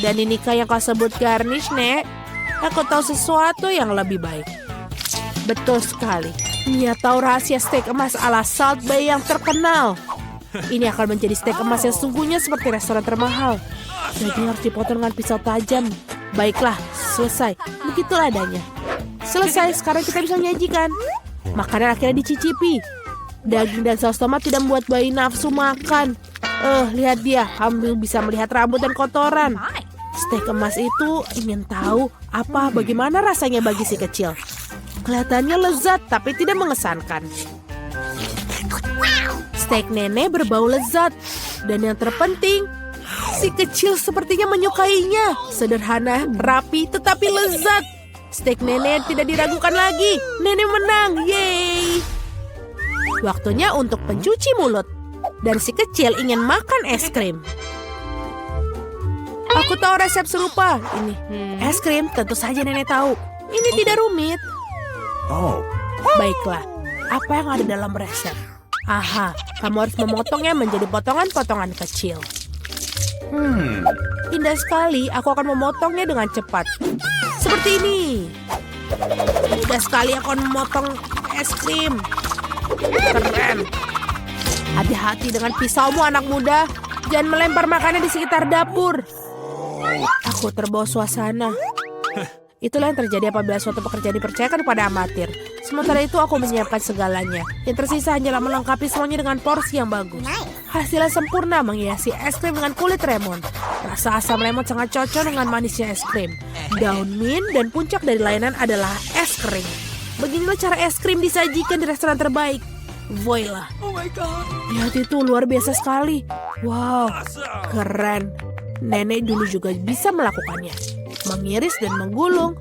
S1: Dan inikah yang kau sebut garnish, Nek? Aku tahu sesuatu yang lebih baik. Betul sekali. Mia tahu rahasia steak emas ala Salt Bae yang terkenal. Ini akan menjadi steak emas yang sungguhnya seperti restoran termahal. Daging harus dipotong dengan pisau tajam. Baiklah, selesai. Begitulah adanya. Selesai, sekarang kita bisa menyajikan. Makanan akhirnya dicicipi. Daging dan saus tomat tidak membuat bayi nafsu makan. Lihat dia, kamu bisa melihat rambut dan kotoran. Steak emas itu ingin tahu bagaimana rasanya bagi si kecil. Kelihatannya lezat tapi tidak mengesankan. Steak nenek berbau lezat. Dan yang terpenting, si kecil sepertinya menyukainya. Sederhana, rapi, tetapi lezat. Steak nenek tidak diragukan lagi. Nenek menang, yeay. Waktunya untuk pencuci mulut. Dan si kecil ingin makan es krim. Aku tahu resep serupa. Ini es krim, tentu saja nenek tahu. Ini tidak rumit. Baiklah, apa yang ada dalam resep? Aha, kamu harus memotongnya menjadi potongan-potongan kecil. Indah sekali, aku akan memotongnya dengan cepat. Seperti ini. Mudah sekali aku akan memotong es krim. Keren. Hati-hati dengan pisaumu anak muda. Jangan melempar makanan di sekitar dapur. Aku terbawa suasana. Itulah yang terjadi apabila suatu pekerjaan dipercayakan kepada amatir. Sementara itu aku menyiapkan segalanya. Yang tersisa hanyalah melengkapi semuanya dengan porsi yang bagus. Hasilnya sempurna menghiasi es krim dengan kulit lemon. Rasa asam lemon sangat cocok dengan manisnya es krim. Daun mint dan puncak dari layanan adalah es krim. Beginilah cara es krim disajikan di restoran terbaik. Voila. Oh my god. Lihat itu luar biasa sekali. Wow, keren. Nenek dulu juga bisa melakukannya. Mengiris dan menggulung.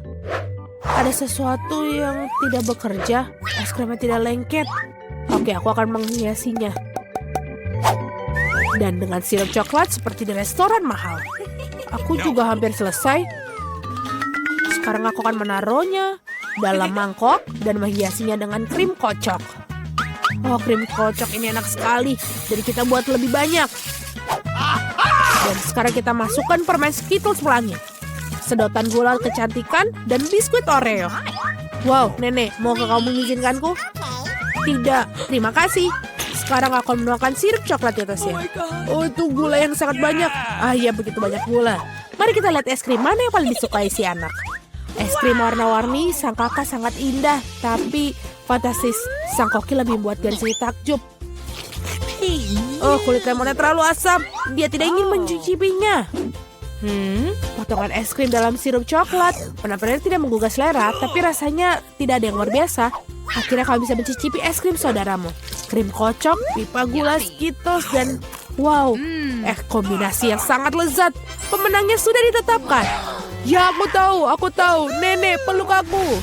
S1: Ada sesuatu yang tidak bekerja. Es krimnya tidak lengket. Oke, aku akan menghiasinya. Dan dengan sirup coklat seperti di restoran mahal. Aku juga hampir selesai. Sekarang aku akan menaruhnya dalam mangkok dan menghiasinya dengan krim kocok. Oh, krim kocok ini enak sekali. Jadi kita buat lebih banyak. Dan sekarang kita masukkan permen Skittles pelangi. Sedotan gula kecantikan dan biskuit Oreo. Wow, nenek, mau kamu mengizinkanku? Tidak, terima kasih. Sekarang aku akan menuangkan sirup coklat di atasnya. Oh, itu gula yang sangat banyak. Ah iya, begitu banyak gula. Mari kita lihat es krim mana yang paling disukai si anak. Es krim warna-warni, sang kakak sangat indah. Tapi fantastis, sang koki lebih membuat garis takjub. Oh, kulit lemonnya terlalu asam. Dia tidak ingin mencicipinya. Potongan es krim dalam sirup coklat. Benar-benar tidak menggugah selera, tapi rasanya tidak ada yang luar biasa. Akhirnya kamu bisa mencicipi es krim saudaramu. Krim kocok, pipa gula, Skittles, dan wow, kombinasi yang sangat lezat. Pemenangnya sudah ditetapkan. Ya, aku tahu. Nenek, peluk aku.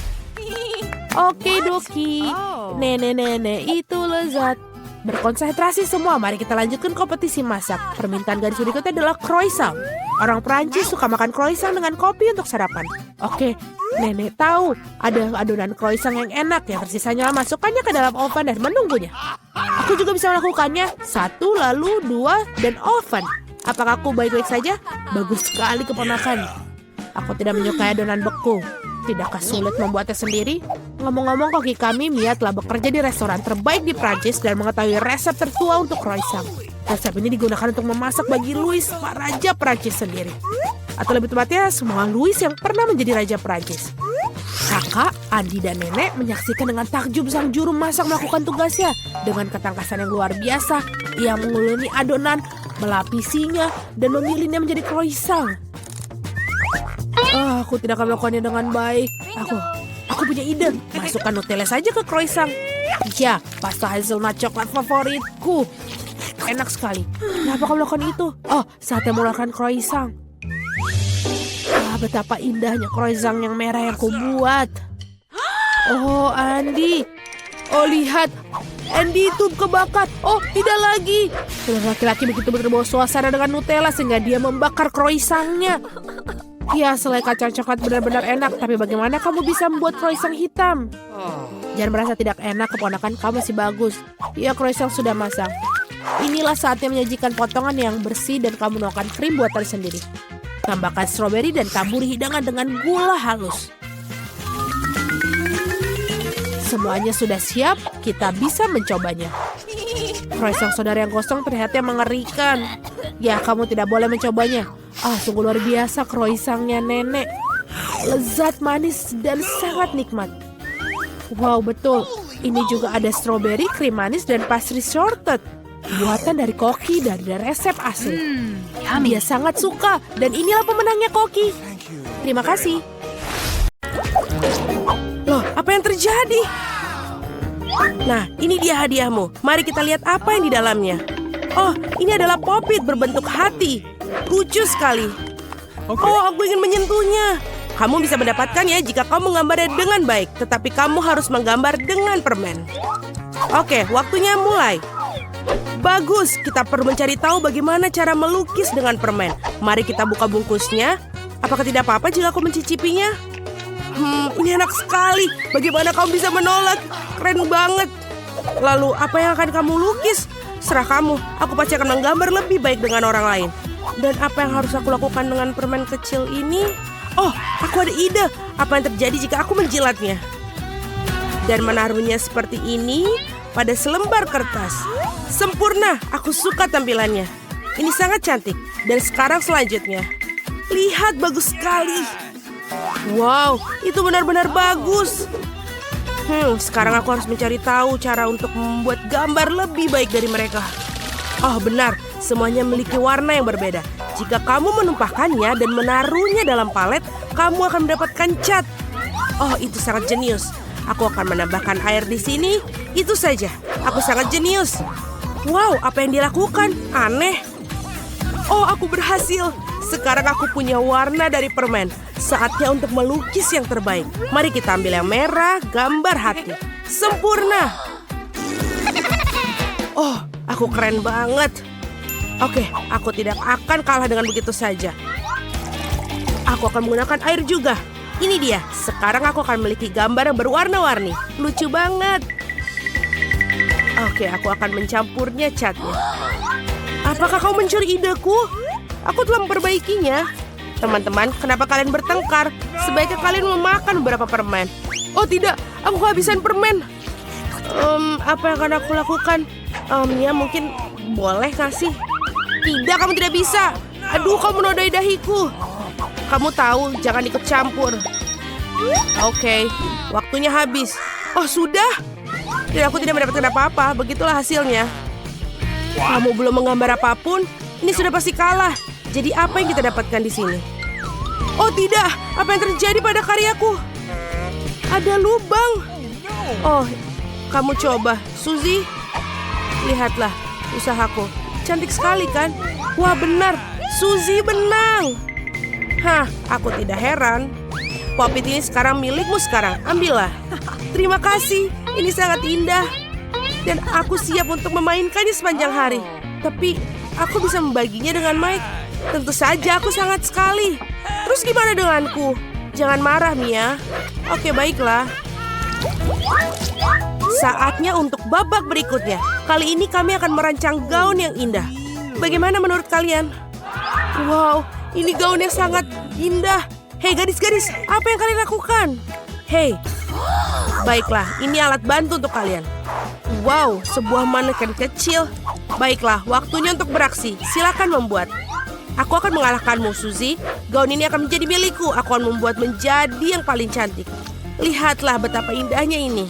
S1: Oke, Doki. Nenek, itu lezat. Berkonsentrasi semua, mari kita lanjutkan kompetisi masak. Permintaan gadis berikutnya adalah croissant. Orang Perancis suka makan croissant dengan kopi untuk sarapan. Oke, nenek tahu ada adonan croissant yang enak yang tersisanya masukkannya ke dalam oven dan menunggunya. Aku juga bisa melakukannya. 1, lalu 2, dan oven. Apakah aku baik-baik saja? Bagus sekali keponakan. Aku tidak menyukai adonan beku. Tidakkah sulit membuatnya sendiri? Ngomong-ngomong, koki kami Mia telah bekerja di restoran terbaik di Prancis dan mengetahui resep tertua untuk croissant. Resep ini digunakan untuk memasak bagi Louis, Pak Raja Prancis sendiri. Atau lebih tepatnya, semua Louis yang pernah menjadi Raja Prancis. Kakak, Andi, dan nenek menyaksikan dengan takjub sang juru masak melakukan tugasnya. Dengan ketangkasan yang luar biasa, ia menguleni adonan, melapisinya, dan memilihnya menjadi croissant. Aku tidak akan melakukannya dengan baik. Aku punya ide. Masukkan Nutella saja ke croissant. Ya, pasta hazelnut coklat favoritku. Enak sekali. Kenapa kamu melakukan itu? Oh, saatnya melakukan croissant. Betapa indahnya croissant yang merah yang kubuat. Oh, Andi. Oh, lihat. Andy itu kebakar. Oh, tidak lagi. Laki-laki begitu berbawa suasana dengan Nutella sehingga dia membakar croissantnya. Ya, selai kacang coklat benar-benar enak. Tapi bagaimana kamu bisa membuat croissant hitam? Jangan merasa tidak enak, keponakan kamu masih bagus. Ya, croissant sudah masak. Inilah saatnya menyajikan potongan yang bersih dan kamu menuangkan krim buatan sendiri. Tambahkan stroberi dan taburi hidangan dengan gula halus. Semuanya sudah siap, kita bisa mencobanya. Croissant saudara yang kosong terlihatnya mengerikan. Ya, kamu tidak boleh mencobanya. Sungguh luar biasa croissantnya nenek. Lezat, manis, dan sangat nikmat. Wow, betul. Ini juga ada stroberi, krim manis, dan pastry shortbread. Buatan dari Koki dari resep asli. Dia sangat suka. Dan inilah pemenangnya Koki. Terima kasih. Loh, apa yang terjadi? Nah, ini dia hadiahmu. Mari kita lihat apa yang di dalamnya. Oh, ini adalah popit berbentuk hati. Lucu sekali. Oh, aku ingin menyentuhnya. Kamu bisa mendapatkannya jika kamu menggambarnya dengan baik. Tetapi kamu harus menggambar dengan permen. Oke, waktunya mulai. Bagus, kita perlu mencari tahu bagaimana cara melukis dengan permen. Mari kita buka bungkusnya. Apakah tidak apa-apa jika aku mencicipinya? Ini enak sekali. Bagaimana kamu bisa menolak? Keren banget. Lalu, apa yang akan kamu lukis? Serah kamu, aku pasti akan menggambar lebih baik dengan orang lain. Dan apa yang harus aku lakukan dengan permen kecil ini? Oh, aku ada ide. Apa yang terjadi jika aku menjilatnya? Dan menaruhnya seperti ini pada selembar kertas. Sempurna, aku suka tampilannya. Ini sangat cantik. Dan sekarang selanjutnya. Lihat, bagus sekali. Wow, itu benar-benar bagus. Sekarang aku harus mencari tahu cara untuk membuat gambar lebih baik dari mereka. Oh, benar. Semuanya memiliki warna yang berbeda. Jika kamu menumpahkannya dan menaruhnya dalam palet, kamu akan mendapatkan cat. Oh, itu sangat jenius. Aku akan menambahkan air di sini. Itu saja. Aku sangat jenius. Wow, apa yang dilakukan? Aneh. Oh, aku berhasil. Sekarang aku punya warna dari permen. Saatnya untuk melukis yang terbaik. Mari kita ambil yang merah, gambar hati. Sempurna. Oh, aku keren banget. Oke, aku tidak akan kalah dengan begitu saja. Aku akan menggunakan air juga. Ini dia. Sekarang aku akan memiliki gambar yang berwarna-warni. Lucu banget. Oke, aku akan mencampurnya catnya. Apakah kau mencuri ideku? Aku telah memperbaikinya. Teman-teman, kenapa kalian bertengkar? Sebaiknya kalian memakan beberapa permen. Oh tidak, aku kehabisan permen. Apa yang akan aku lakukan? Ya mungkin boleh kasih. Tidak, kamu tidak bisa. Aduh, kamu menodai dahiku. Kamu tahu, jangan ikut campur. Oke, waktunya habis. Oh, sudah? Dan aku tidak mendapatkan apa-apa. Begitulah hasilnya. Kamu belum menggambar apapun. Ini sudah pasti kalah. Jadi apa yang kita dapatkan di sini? Oh tidak, apa yang terjadi pada karyaku? Ada lubang. Oh, kamu coba, Suzy. Lihatlah usahaku. Cantik sekali kan? Wah benar, Suzy menang. Hah, aku tidak heran. Popit ini sekarang milikmu sekarang. Ambillah. Terima kasih, ini sangat indah. dan aku siap untuk memainkannya sepanjang hari. Tapi aku bisa membaginya dengan Mike. Tentu saja aku sangat sekali. Terus gimana denganku? Jangan marah, Mia. Oke, baiklah. Saatnya untuk babak berikutnya. Kali ini kami akan merancang gaun yang indah. Bagaimana menurut kalian? Wow, ini gaun yang sangat indah. Hei gadis-gadis, apa yang kalian lakukan? Hei, baiklah, ini alat bantu untuk kalian. Wow, sebuah maneken kecil. Baiklah, waktunya untuk beraksi. Silakan membuat. Aku akan mengalahkanmu, Suzy. Gaun ini akan menjadi milikku. Aku akan membuat menjadi yang paling cantik. Lihatlah betapa indahnya ini.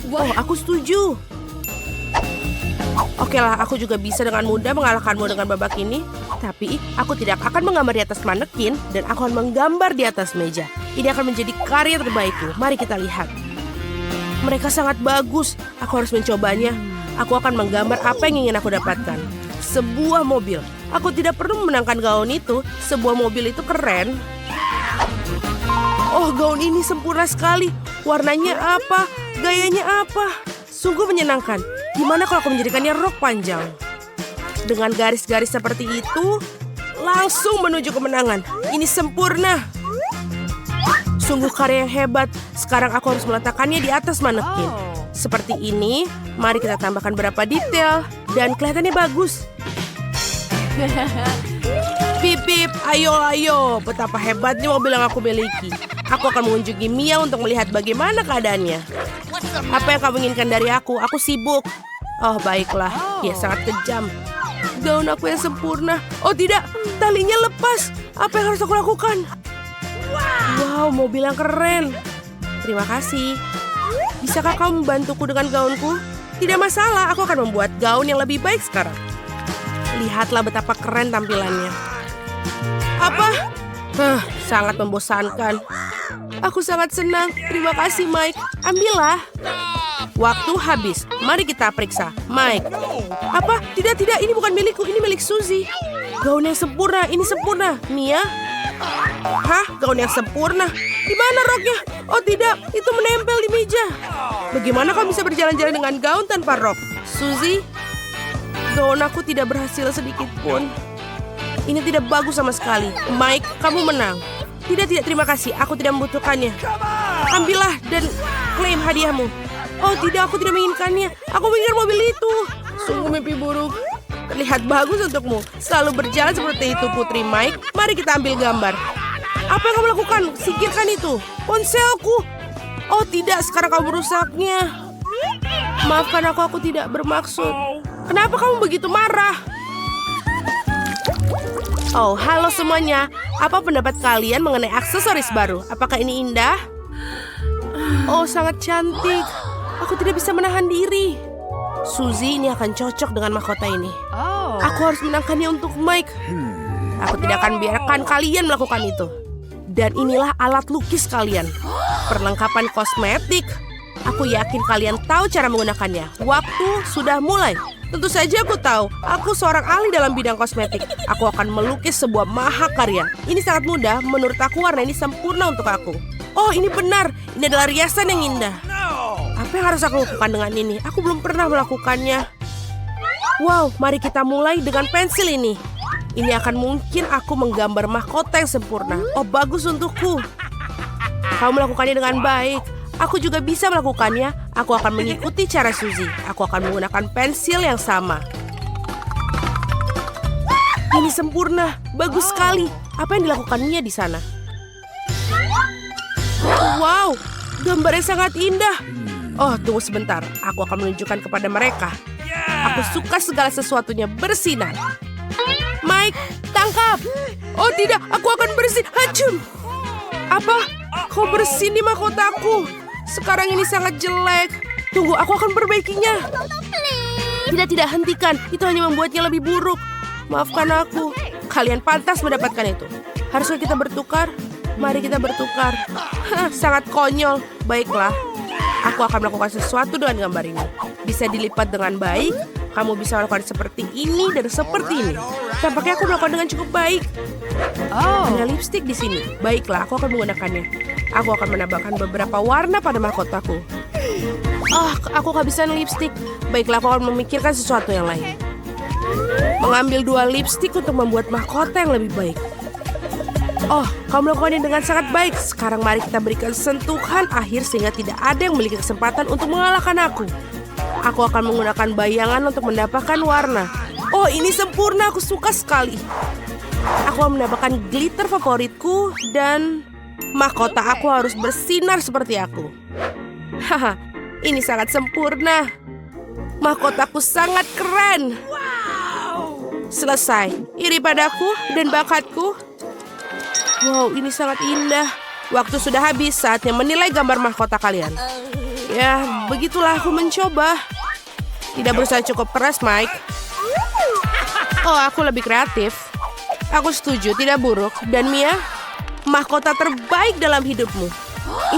S1: Oh, aku setuju. Oke lah, aku juga bisa dengan mudah mengalahkanmu dengan babak ini. Tapi, aku tidak akan menggambar di atas manekin dan aku akan menggambar di atas meja. Ini akan menjadi karya terbaikku. Mari kita lihat. Mereka sangat bagus. Aku harus mencobanya. Aku akan menggambar apa yang ingin aku dapatkan. Sebuah mobil. Aku tidak perlu memenangkan gaun itu. Sebuah mobil itu keren. Oh, gaun ini sempurna sekali. Warnanya apa? Gayanya apa? Sungguh menyenangkan. Gimana kalau aku menjadikannya rok panjang? Dengan garis-garis seperti itu, langsung menuju kemenangan. Ini sempurna. Sungguh karya yang hebat. Sekarang aku harus meletakkannya di atas manekin. Seperti ini, mari kita tambahkan beberapa detail. Dan kelihatannya bagus. Pip, pip, ayo. Betapa hebatnya mobil yang aku miliki. Aku akan mengunjungi Mia untuk melihat bagaimana keadaannya. Apa yang kamu inginkan dari aku? Aku sibuk. Oh, baiklah. Dia sangat kejam. Gaun aku yang sempurna. Oh tidak, talinya lepas. Apa yang harus aku lakukan? Wow, mobil yang keren. Terima kasih. Bisakah kamu membantuku dengan gaunku? Tidak masalah, aku akan membuat gaun yang lebih baik sekarang. Lihatlah betapa keren tampilannya. Apa? Sangat membosankan. Aku sangat senang. Terima kasih, Mike. Ambillah. Waktu habis. Mari kita periksa. Mike. Apa? Tidak. Ini bukan milikku. Ini milik Suzy. Gaun yang sempurna. Ini sempurna. Mia? Hah? Gaun yang sempurna? Di mana roknya? Oh tidak. Itu menempel di meja. Bagaimana kamu bisa berjalan-jalan dengan gaun tanpa rok? Suzy? Gaun aku tidak berhasil sedikit pun. Ini tidak bagus sama sekali. Mike, kamu menang. Tidak. Terima kasih. Aku tidak membutuhkannya. Ambillah dan klaim hadiahmu. Oh tidak, aku tidak menginginkannya. Aku menginginkan mobil itu. Sungguh mimpi buruk. Terlihat bagus untukmu. Selalu berjalan seperti itu, Putri Mike. Mari kita ambil gambar. Apa yang kamu lakukan? Singkirkan itu. Ponselku. Oh tidak, sekarang kamu merusaknya. Maafkan aku tidak bermaksud. Kenapa kamu begitu marah? Oh, halo semuanya. Apa pendapat kalian mengenai aksesoris baru? Apakah ini indah? Oh, sangat cantik. Aku tidak bisa menahan diri. Suzy ini akan cocok dengan mahkota ini. Aku harus menangkannya untuk Mike. Aku tidak akan biarkan kalian melakukan itu. Dan inilah alat lukis kalian. Perlengkapan kosmetik. Aku yakin kalian tahu cara menggunakannya. Waktu sudah mulai. Tentu saja aku tahu. Aku seorang ahli dalam bidang kosmetik. Aku akan melukis sebuah mahakarya. Ini sangat mudah. Menurut aku warna ini sempurna untuk aku. Oh, ini benar. Ini adalah riasan yang indah. Apa yang harus aku lakukan dengan ini? Aku belum pernah melakukannya. Wow, mari kita mulai dengan pensil ini. Ini akan mungkin aku menggambar mahkota yang sempurna. Oh, bagus untukku. Kamu melakukannya dengan baik. Aku juga bisa melakukannya. Aku akan mengikuti cara Suzy. Aku akan menggunakan pensil yang sama. Ini sempurna. Bagus sekali. Apa yang dilakukannya di sana? Wow, gambarnya sangat indah. Oh, tunggu sebentar. Aku akan menunjukkan kepada mereka. Aku suka segala sesuatunya bersinar. Mike, tangkap. Oh tidak, aku akan bersin. Hacum. Apa? Kau bersin di mahkotaku. Sekarang ini sangat jelek. Tunggu, aku akan perbaikinya. Tidak, hentikan. Itu hanya membuatnya lebih buruk. Maafkan aku. Kalian pantas mendapatkan itu. Haruskah kita bertukar? Mari kita bertukar. Sangat konyol. Baiklah. Aku akan melakukan sesuatu dengan gambar ini. Bisa dilipat dengan baik. Kamu bisa melakukan seperti ini dan seperti ini. Tampaknya aku melakukan dengan cukup baik. Ada lipstik di sini. Baiklah, aku akan menggunakannya. Aku akan menambahkan beberapa warna pada mahkotaku. Aku kehabisan lipstik. Baiklah, aku akan memikirkan sesuatu yang lain. Mengambil 2 lipstik untuk membuat mahkota yang lebih baik. Kamu melakukannya dengan sangat baik. Sekarang mari kita berikan sentuhan akhir sehingga tidak ada yang memiliki kesempatan untuk mengalahkan aku. Aku akan menggunakan bayangan untuk mendapatkan warna. Ini sempurna, aku suka sekali. Aku akan mendapatkan glitter favoritku dan mahkota aku harus bersinar seperti aku. Haha, ini sangat sempurna. Mahkotaku sangat keren. Selesai. Iri padaku dan bakatku. Wow, ini sangat indah. Waktu sudah habis, saatnya menilai gambar mahkota kalian. Ya, begitulah aku mencoba. Tidak berusaha cukup keras, Mike. Aku lebih kreatif. Aku setuju, tidak buruk. Dan Mia, mahkota terbaik dalam hidupmu.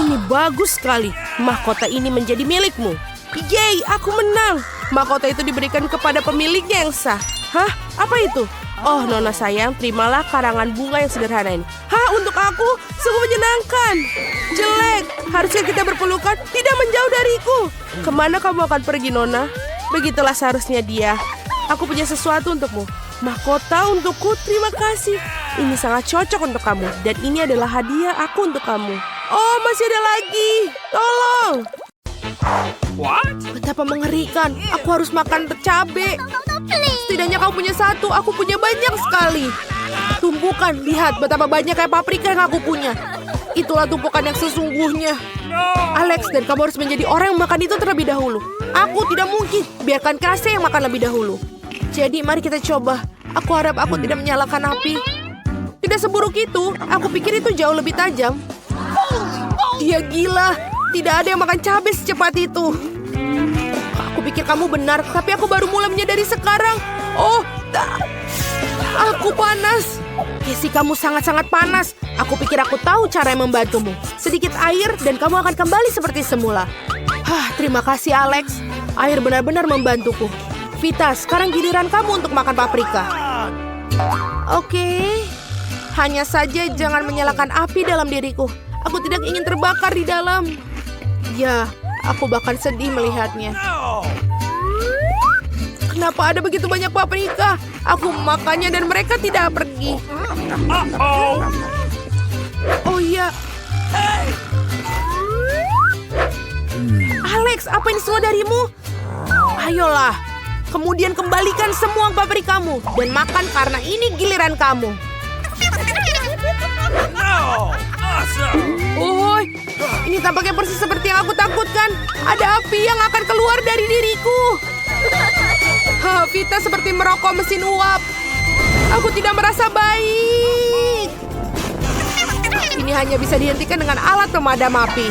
S1: Ini bagus sekali. Mahkota ini menjadi milikmu. Yeay, aku menang. Mahkota itu diberikan kepada pemiliknya yang sah. Hah? Apa itu? Nona sayang, terimalah karangan bunga yang sederhana ini. Untuk aku? Sungguh menyenangkan. Jelek. Harusnya kita berpelukan, tidak menjauh dariku. Kemana kamu akan pergi, Nona? Begitulah seharusnya dia. Aku punya sesuatu untukmu. Mahkota untukku, terima kasih. Ini sangat cocok untuk kamu. Dan ini adalah hadiah aku untuk kamu. Masih ada lagi. Tolong.
S2: What?
S1: Betapa mengerikan. Aku harus makan cabai. Setidaknya kamu punya 1, aku punya banyak sekali. Tumpukan, lihat betapa banyak kayak paprika yang aku punya. Itulah tumpukan yang sesungguhnya. Alex, dan kamu harus menjadi orang yang makan itu terlebih dahulu. Aku tidak mungkin, biarkan Casey yang makan lebih dahulu. Jadi mari kita coba. Aku harap aku tidak menyalakan api. Tidak seburuk itu, aku pikir itu jauh lebih tajam. Dia gila, tidak ada yang makan cabai secepat itu. Aku pikir kamu benar, tapi aku baru mulai menyadari sekarang. Aku panas. Casey, kamu sangat-sangat panas. Aku pikir aku tahu cara yang membantumu. Sedikit air dan kamu akan kembali seperti semula. Terima kasih, Alex. Air benar-benar membantuku. Vita, sekarang giliran kamu untuk makan paprika. Oke. Hanya saja jangan menyalakan api dalam diriku. Aku tidak ingin terbakar di dalam. Ya, aku bahkan sedih melihatnya. Kenapa ada begitu banyak paprika? Aku memakannya dan mereka tidak pergi. Oh iya. Alex, apa ini semua darimu? Ayolah. Kemudian kembalikan semua paprikamu dan makan karena ini giliran kamu. Ini tampaknya persis seperti yang aku takutkan. Ada api yang akan keluar dari diriku. Vita seperti merokok mesin uap. Aku tidak merasa baik. Ini hanya bisa dihentikan dengan alat pemadam api.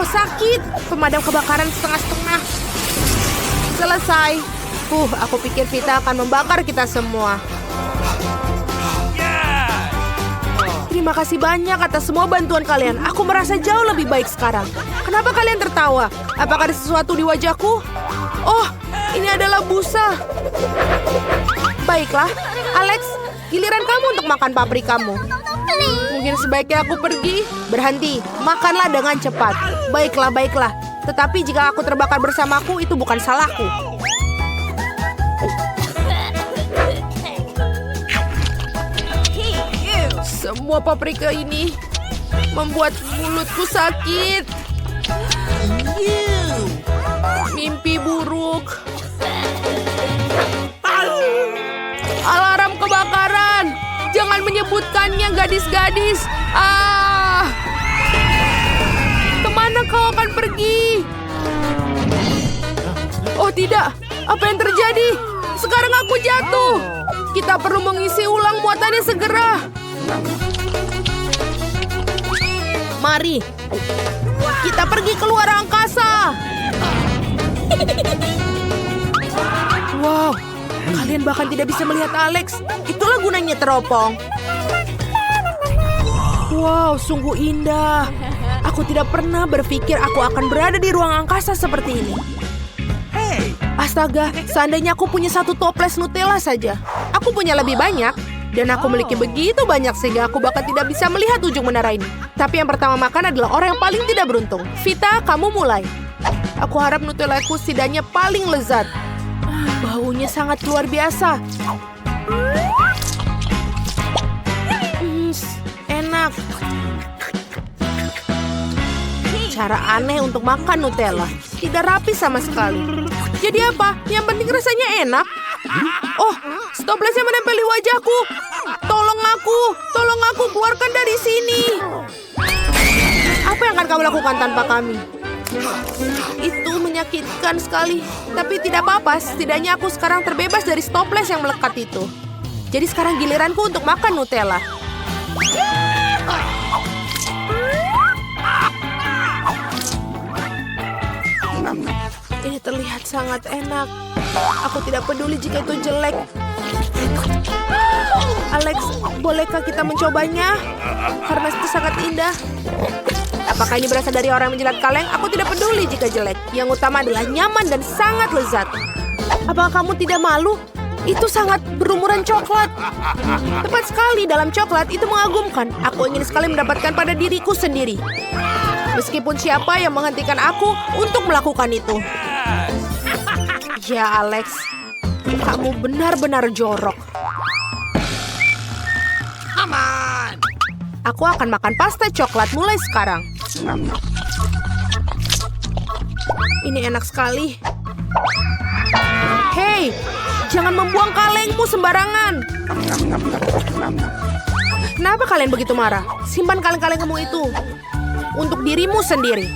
S1: Sakit. Pemadam kebakaran setengah-setengah. Selesai. Aku pikir Vita akan membakar kita semua. Terima kasih banyak atas semua bantuan kalian. Aku merasa jauh lebih baik sekarang. Kenapa kalian tertawa? Apakah ada sesuatu di wajahku? Ini adalah busa. Baiklah, Alex, giliran kamu untuk makan paprikamu. Mungkin sebaiknya aku pergi. Berhenti, makanlah dengan cepat. Baiklah, baiklah. Tetapi jika aku terbakar bersamaku, itu bukan salahku. Semua paprika ini membuat mulutku sakit. Mimpi buruk. Alarm kebakaran. Jangan menyebutkannya, gadis-gadis. Kemana kau akan pergi? Oh tidak, apa yang terjadi? Sekarang aku jatuh. Kita perlu mengisi ulang muatannya segera. Mari, kita pergi keluar angkasa. Wow, kalian bahkan tidak bisa melihat Alex. Itulah gunanya teropong. Wow, sungguh indah. Aku tidak pernah berpikir aku akan berada di ruang angkasa seperti ini. Astaga, seandainya aku punya 1 toples Nutella saja. Aku punya lebih banyak. Dan aku memiliki begitu banyak sehingga aku bahkan tidak bisa melihat ujung menara ini. Tapi yang pertama makan adalah orang yang paling tidak beruntung. Vita, kamu mulai. Aku harap Nutellaku setidaknya paling lezat. Baunya sangat luar biasa. Enak. Cara aneh untuk makan Nutella. Tidak rapi sama sekali. Jadi apa? Yang penting rasanya enak. Oh, stoplesnya menempel di wajahku. Tolong aku keluarkan dari sini. Apa yang akan kamu lakukan tanpa kami? Itu menyakitkan sekali. Tapi tidak apa-apa, setidaknya aku sekarang terbebas dari stoples yang melekat itu. Jadi sekarang giliranku untuk makan Nutella. Ini terlihat sangat enak. Aku tidak peduli jika itu jelek. Alex, bolehkah kita mencobanya? Karena itu sangat indah. Apakah ini berasal dari orang yang menjilat kaleng? Aku tidak peduli jika jelek. Yang utama adalah nyaman dan sangat lezat. Apakah kamu tidak malu? Itu sangat berumuran coklat. Tepat sekali, dalam coklat itu mengagumkan. Aku ingin sekali mendapatkan pada diriku sendiri. Meskipun siapa yang menghentikan aku untuk melakukan itu. Ya, Alex. Kamu benar-benar jorok.
S2: Aman.
S1: Aku akan makan pasta coklat mulai sekarang. Ini enak sekali. Hei, jangan membuang kalengmu sembarangan. Kenapa kalian begitu marah? Simpan kaleng-kaleng kamu itu untuk dirimu sendiri.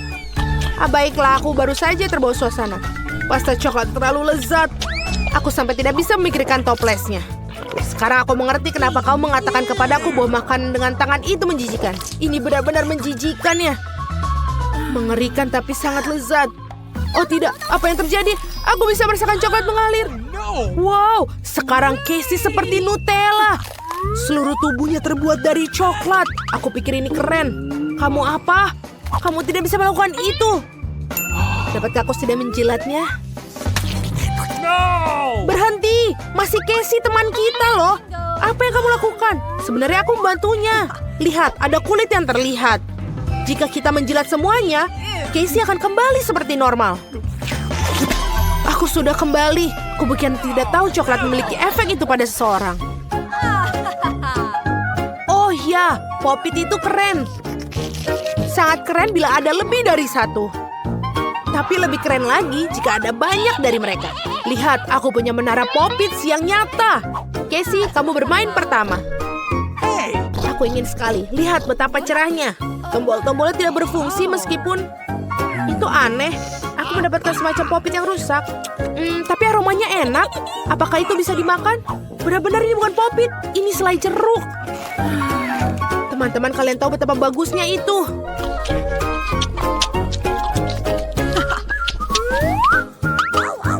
S1: Baiklah, aku baru saja terbawa suasana. Pasta coklat terlalu lezat. Aku sampai tidak bisa memikirkan toplesnya. Sekarang aku mengerti kenapa kau mengatakan kepadaku bahwa makan dengan tangan itu menjijikan. Ini benar-benar menjijikan ya. Mengerikan tapi sangat lezat. Oh tidak, apa yang terjadi? Aku bisa merasakan coklat mengalir. Wow, sekarang Casey seperti Nutella. Seluruh tubuhnya terbuat dari coklat. Aku pikir ini keren. Kamu apa? Kamu tidak bisa melakukan itu. Dapatkah aku sudah menjilatnya? Berhenti, masih Casey teman kita loh. Apa yang kamu lakukan? Sebenarnya aku membantunya. Lihat, ada kulit yang terlihat. Jika kita menjilat semuanya, Casey akan kembali seperti normal. Aku sudah kembali. Aku bukan tidak tahu coklat memiliki efek itu pada seseorang. Oh ya, Pop-It itu keren. Sangat keren bila ada lebih dari satu. Tapi lebih keren lagi jika ada banyak dari mereka. Lihat, aku punya menara Pop-Its yang nyata. Casey, kamu bermain pertama. Aku ingin sekali. Lihat betapa cerahnya. Tombol-tombolnya tidak berfungsi meskipun itu aneh. Aku mendapatkan semacam Pop-It yang rusak. Tapi aromanya enak. Apakah itu bisa dimakan? Benar-benar ini bukan Pop-It. Ini selai jeruk. Teman-teman, kalian tahu betapa bagusnya itu.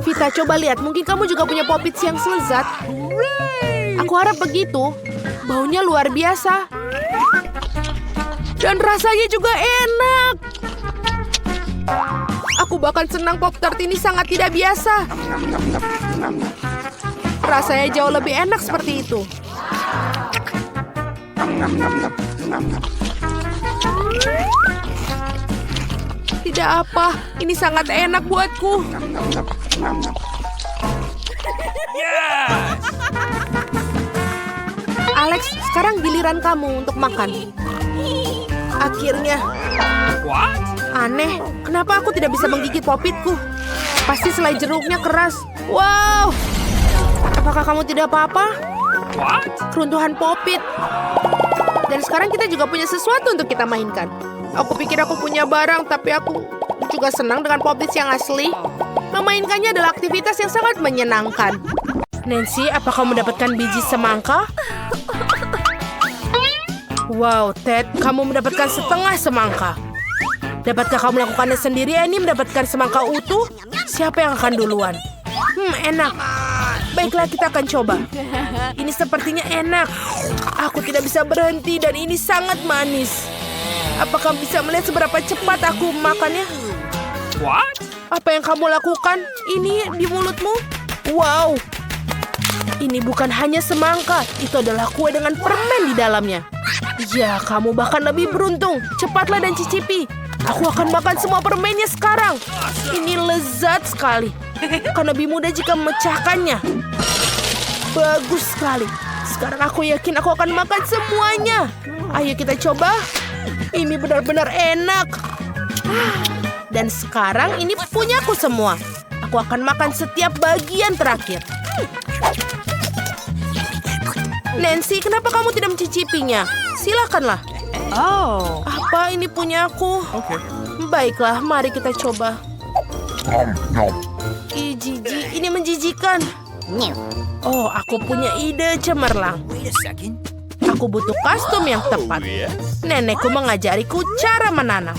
S1: Vita, coba lihat. Mungkin kamu juga punya Pop-Its yang selezat. Aku harap begitu. Baunya luar biasa. Dan rasanya juga enak. Aku bahkan senang Pop-Tart ini sangat tidak biasa. Rasanya jauh lebih enak seperti itu. Tidak apa, ini sangat enak buatku.
S2: Yes.
S1: Alex, sekarang giliran kamu untuk makan. Akhirnya.
S2: What?
S1: Aneh, kenapa aku tidak bisa menggigit Pop-Itku? Pasti selai jeruknya keras. Wow! Apakah kamu tidak apa-apa?
S2: What?
S1: Keruntuhan Pop-It. Dan sekarang kita juga punya sesuatu untuk kita mainkan. Aku pikir aku punya barang, tapi aku juga senang dengan Pop-It yang asli. Memainkannya adalah aktivitas yang sangat menyenangkan. Nancy, apa kamu mendapatkan biji semangka? Wow, Ted, kamu mendapatkan setengah semangka. Dapatkah kamu melakukannya sendiri? Ini mendapatkan semangka utuh? Siapa yang akan duluan? Enak. Baiklah, kita akan coba. Ini sepertinya enak. Aku tidak bisa berhenti dan ini sangat manis. Apakah bisa melihat seberapa cepat aku memakannya?
S2: What?
S1: Apa yang kamu lakukan? Ini di mulutmu? Wow. Ini bukan hanya semangka. Itu adalah kue dengan permen di dalamnya. Ya, kamu bahkan lebih beruntung. Cepatlah dan cicipi. Aku akan makan semua permennya sekarang. Ini lezat sekali. Akan lebih mudah jika memecahkannya. Bagus sekali. Sekarang aku yakin aku akan makan semuanya. Ayo kita coba. Ini benar-benar enak. Dan sekarang ini punyaku semua. Aku akan makan setiap bagian terakhir. Nancy, kenapa kamu tidak mencicipinya? Silakanlah.
S3: Oh.
S1: Apa ini punyaku? Baiklah, mari kita coba. Ih, jijik. Ini menjijikan. Oh, aku punya ide cemerlang.
S2: Wait a second.
S1: Aku butuh kostum yang tepat. Nenekku mengajariku cara menanam.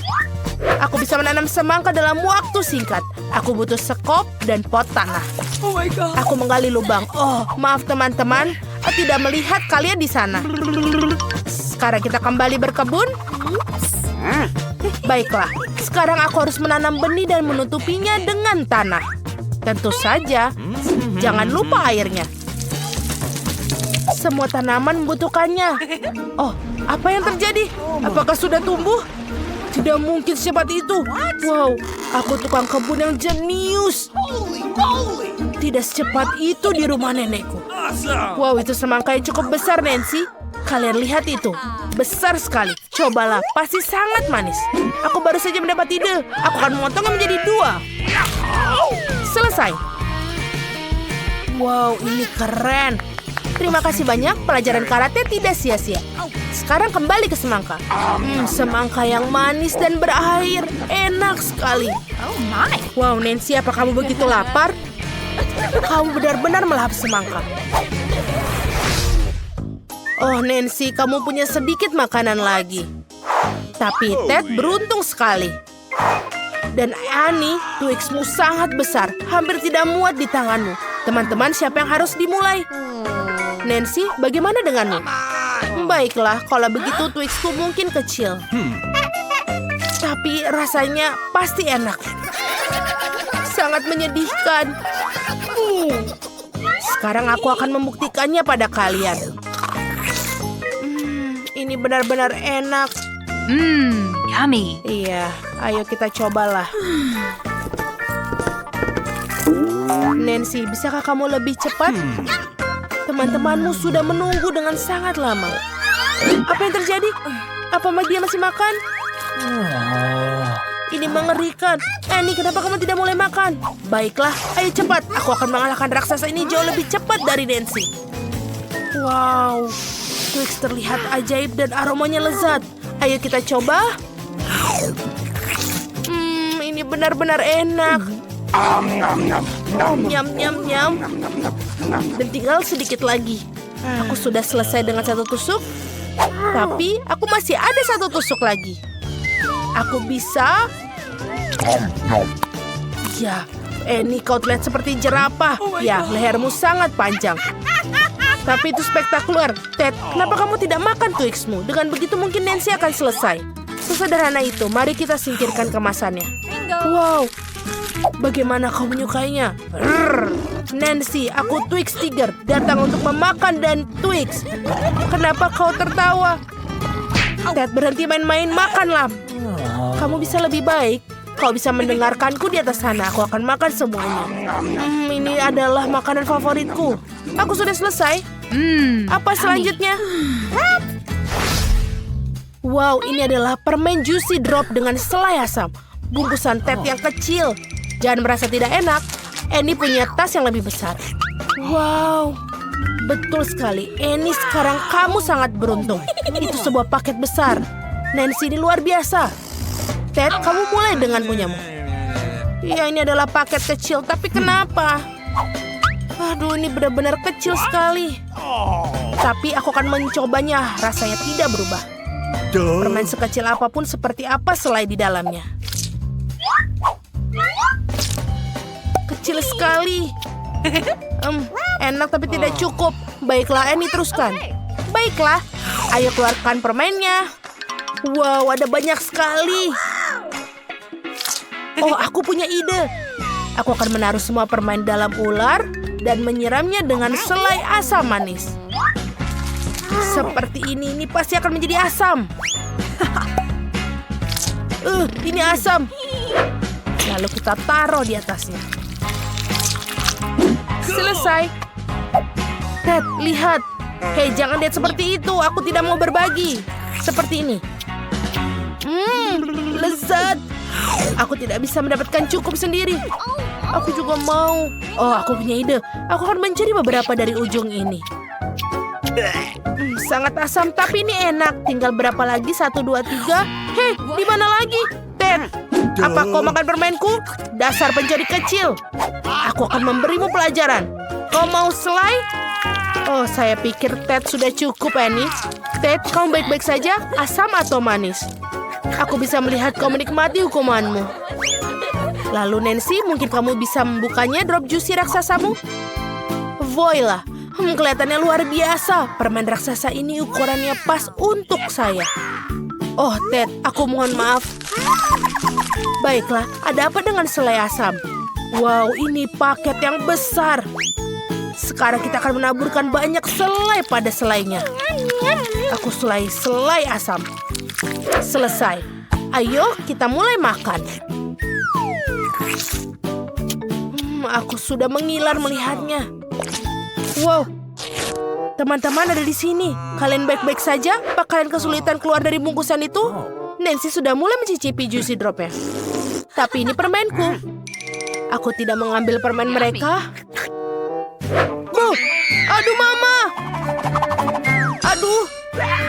S1: Aku bisa menanam semangka dalam waktu singkat. Aku butuh sekop dan pot tanah.
S2: Oh my god.
S1: Aku menggali lubang. Oh, maaf teman-teman. Tidak melihat kalian di sana. Sekarang kita kembali berkebun. Baiklah. Sekarang aku harus menanam benih dan menutupinya dengan tanah. Tentu saja, jangan lupa airnya. Semua tanaman membutuhkannya. Oh, apa yang terjadi? Apakah sudah tumbuh? Tidak mungkin secepat itu. Wow, aku tukang kebun yang jenius. Tidak secepat itu di rumah nenekku.
S2: Awesome.
S1: Wow, itu semangka yang cukup besar, Nancy. Kalian lihat itu. Besar sekali. Cobalah, pasti sangat manis. Aku baru saja mendapat ide. Aku akan memotongnya menjadi 2. Selesai. Wow, ini keren. Terima kasih banyak, pelajaran karate tidak sia-sia. Sekarang kembali ke semangka. Semangka yang manis dan berair. Enak sekali.
S3: Oh my.
S1: Wow, Nancy, apa kamu begitu lapar? Kamu benar-benar melahap semangka. Oh, Nancy, kamu punya sedikit makanan lagi. Tapi Ted beruntung sekali. Dan Annie, Twixmu sangat besar. Hampir tidak muat di tanganmu. Teman-teman, siapa yang harus dimulai? Nancy, bagaimana denganmu? Baiklah, kalau begitu Twixku mungkin kecil. Tapi rasanya pasti enak. Sangat menyedihkan. Sekarang aku akan membuktikannya pada kalian. Ini benar-benar enak.
S3: Yummy.
S1: Iya, ayo kita cobalah. Nancy, bisakah kamu lebih cepat? Teman-temanmu sudah menunggu dengan sangat lama. Apa yang terjadi? Apa dia masih makan? Ini mengerikan. Annie, kenapa kamu tidak mulai makan? Baiklah, ayo cepat. Aku akan mengalahkan raksasa ini jauh lebih cepat dari Nancy. Wow, Twix terlihat ajaib dan aromanya lezat. Ayo kita coba. Ini benar-benar enak. Nyam, nyam, nyam. Dan tinggal sedikit lagi. Aku sudah selesai dengan 1 tusuk. Tapi aku masih ada 1 tusuk lagi. Aku bisa. Ya, Annie, kau terlihat seperti jerapah. Ya, lehermu sangat panjang. Tapi itu spektakuler. Ted, kenapa kamu tidak makan Twixmu? Dengan begitu mungkin Nancy akan selesai. Sesederhana itu, mari kita singkirkan kemasannya. Wow, bagaimana kau menyukainya? Nancy, aku Twix Tiger, datang untuk memakan dan Twix. Kenapa kau tertawa? Ted, berhenti main-main, makanlah. Kamu bisa lebih baik. Kau bisa mendengarkanku di atas sana. Aku akan makan semuanya. Ini adalah makanan favoritku. Aku sudah selesai. Apa selanjutnya? Wow, ini adalah permen Juicy Drop dengan selai asam. Bungkusan Ted yang kecil. Jangan merasa tidak enak. Annie punya tas yang lebih besar. Wow, betul sekali. Annie, sekarang kamu sangat beruntung. Itu sebuah paket besar. Nancy, ini luar biasa. Ted, kamu mulai dengan punyamu. Iya, ini adalah paket kecil. Tapi kenapa? Aduh, ini benar-benar kecil sekali. Tapi aku akan mencobanya. Rasanya tidak berubah. Permen sekecil apapun seperti apa selai di dalamnya. Kecil sekali. Enak tapi tidak cukup. Baiklah, Annie, teruskan. Baiklah, ayo keluarkan permennya. Wow, ada banyak sekali. Oh, aku punya ide. Aku akan menaruh semua permen dalam ular dan menyiramnya dengan selai asam manis. Seperti ini pasti akan menjadi asam. Ini asam. Lalu kita taruh di atasnya. Selesai. Ted, lihat. Hei, jangan lihat seperti itu. Aku tidak mau berbagi. Seperti ini. Lezat. Aku tidak bisa mendapatkan cukup sendiri. Aku juga mau. Oh, aku punya ide. Aku akan mencari beberapa dari ujung ini. Sangat asam, tapi ini enak. Tinggal berapa lagi? 1, 2, 3. Hei, di mana lagi? Ted, apa kau makan permenku? Dasar pencuri kecil. Aku akan memberimu pelajaran. Kau mau selai? Oh, saya pikir Ted sudah cukup, Annie. Ted, kamu baik-baik saja? Asam atau manis? Aku bisa melihat kau menikmati hukumanmu. Lalu Nancy, mungkin kamu bisa membukanya drop juicy raksasamu? Voila. Kelihatannya luar biasa. Permen raksasa ini ukurannya pas untuk saya. Oh, Ted, aku mohon maaf. Baiklah, ada apa dengan selai asam? Wow, ini paket yang besar. Sekarang kita akan menaburkan banyak selai pada selainya. Aku selai asam. Selesai. Ayo, kita mulai makan. Aku sudah mengiler melihatnya. Wow, teman-teman ada di sini. Kalian baik-baik saja? Apa kalian kesulitan keluar dari bungkusan itu? Nancy sudah mulai mencicipi juicy dropnya. Tapi ini permenku. Aku tidak mengambil permen mereka. Aduh, Mama. Aduh.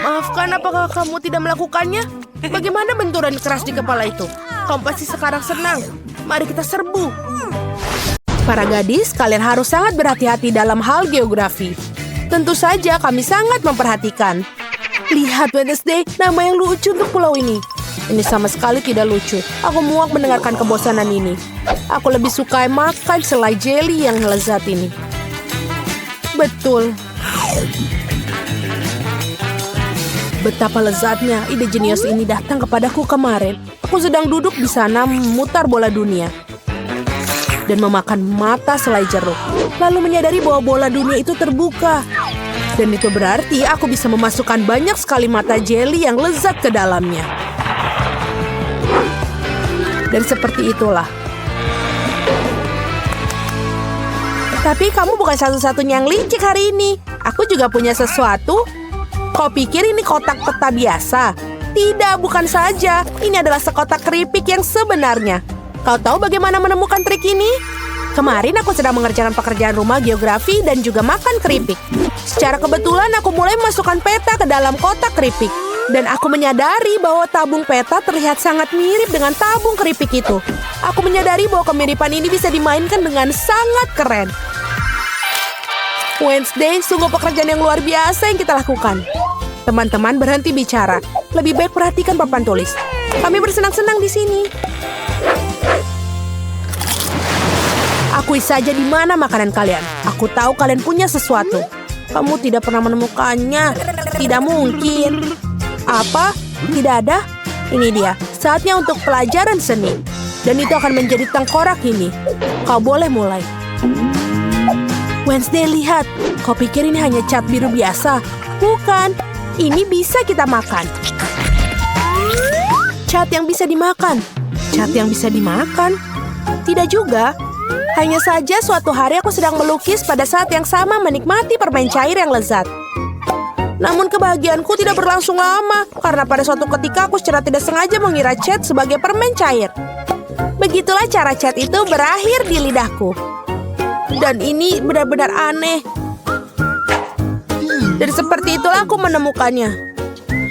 S1: Maafkan, apakah kamu tidak melakukannya? Bagaimana benturan keras di kepala itu? Kamu pasti sekarang senang. Mari kita serbu. Para gadis, kalian harus sangat berhati-hati dalam hal geografi. Tentu saja kami sangat memperhatikan. Lihat Wednesday, nama yang lucu untuk pulau ini. Ini sama sekali tidak lucu. Aku muak mendengarkan kebosanan ini. Aku lebih suka makan selai jelly yang lezat ini. Betul. Betapa lezatnya ide jenius ini datang kepadaku kemarin. Aku sedang duduk di sana memutar bola dunia dan memakan mata selai jeruk. Lalu menyadari bahwa bola dunia itu terbuka. Dan itu berarti aku bisa memasukkan banyak sekali mata jelly yang lezat ke dalamnya. Dan seperti itulah. Tapi kamu bukan satu-satunya yang licik hari ini. Aku juga punya sesuatu. Kau pikir ini kotak peta biasa? Tidak, bukan saja. Ini adalah sekotak keripik yang sebenarnya. Kau tahu bagaimana menemukan trik ini? Kemarin aku sedang mengerjakan pekerjaan rumah geografi dan juga makan keripik. Secara kebetulan aku mulai memasukkan peta ke dalam kotak keripik. Dan aku menyadari bahwa tabung peta terlihat sangat mirip dengan tabung keripik itu. Aku menyadari bahwa kemiripan ini bisa dimainkan dengan sangat keren. Wednesday, sungguh pekerjaan yang luar biasa yang kita lakukan. Teman-teman berhenti bicara. Lebih baik perhatikan papan tulis. Kami bersenang-senang di sini. Akui saja di mana makanan kalian. Aku tahu kalian punya sesuatu. Kamu tidak pernah menemukannya. Tidak mungkin. Apa? Tidak ada? Ini dia. Saatnya untuk pelajaran seni. Dan itu akan menjadi tengkorak ini. Kau boleh mulai. Wednesday, lihat. Kau pikir ini hanya cat biru biasa? Bukan. Ini bisa kita makan. Cat yang bisa dimakan. Cat yang bisa dimakan? Tidak juga. Hanya saja suatu hari aku sedang melukis pada saat yang sama menikmati permen cair yang lezat. Namun kebahagiaanku tidak berlangsung lama. Karena pada suatu ketika aku secara tidak sengaja mengira cat sebagai permen cair. Begitulah cara cat itu berakhir di lidahku. Dan ini benar-benar aneh. Dan seperti itulah aku menemukannya.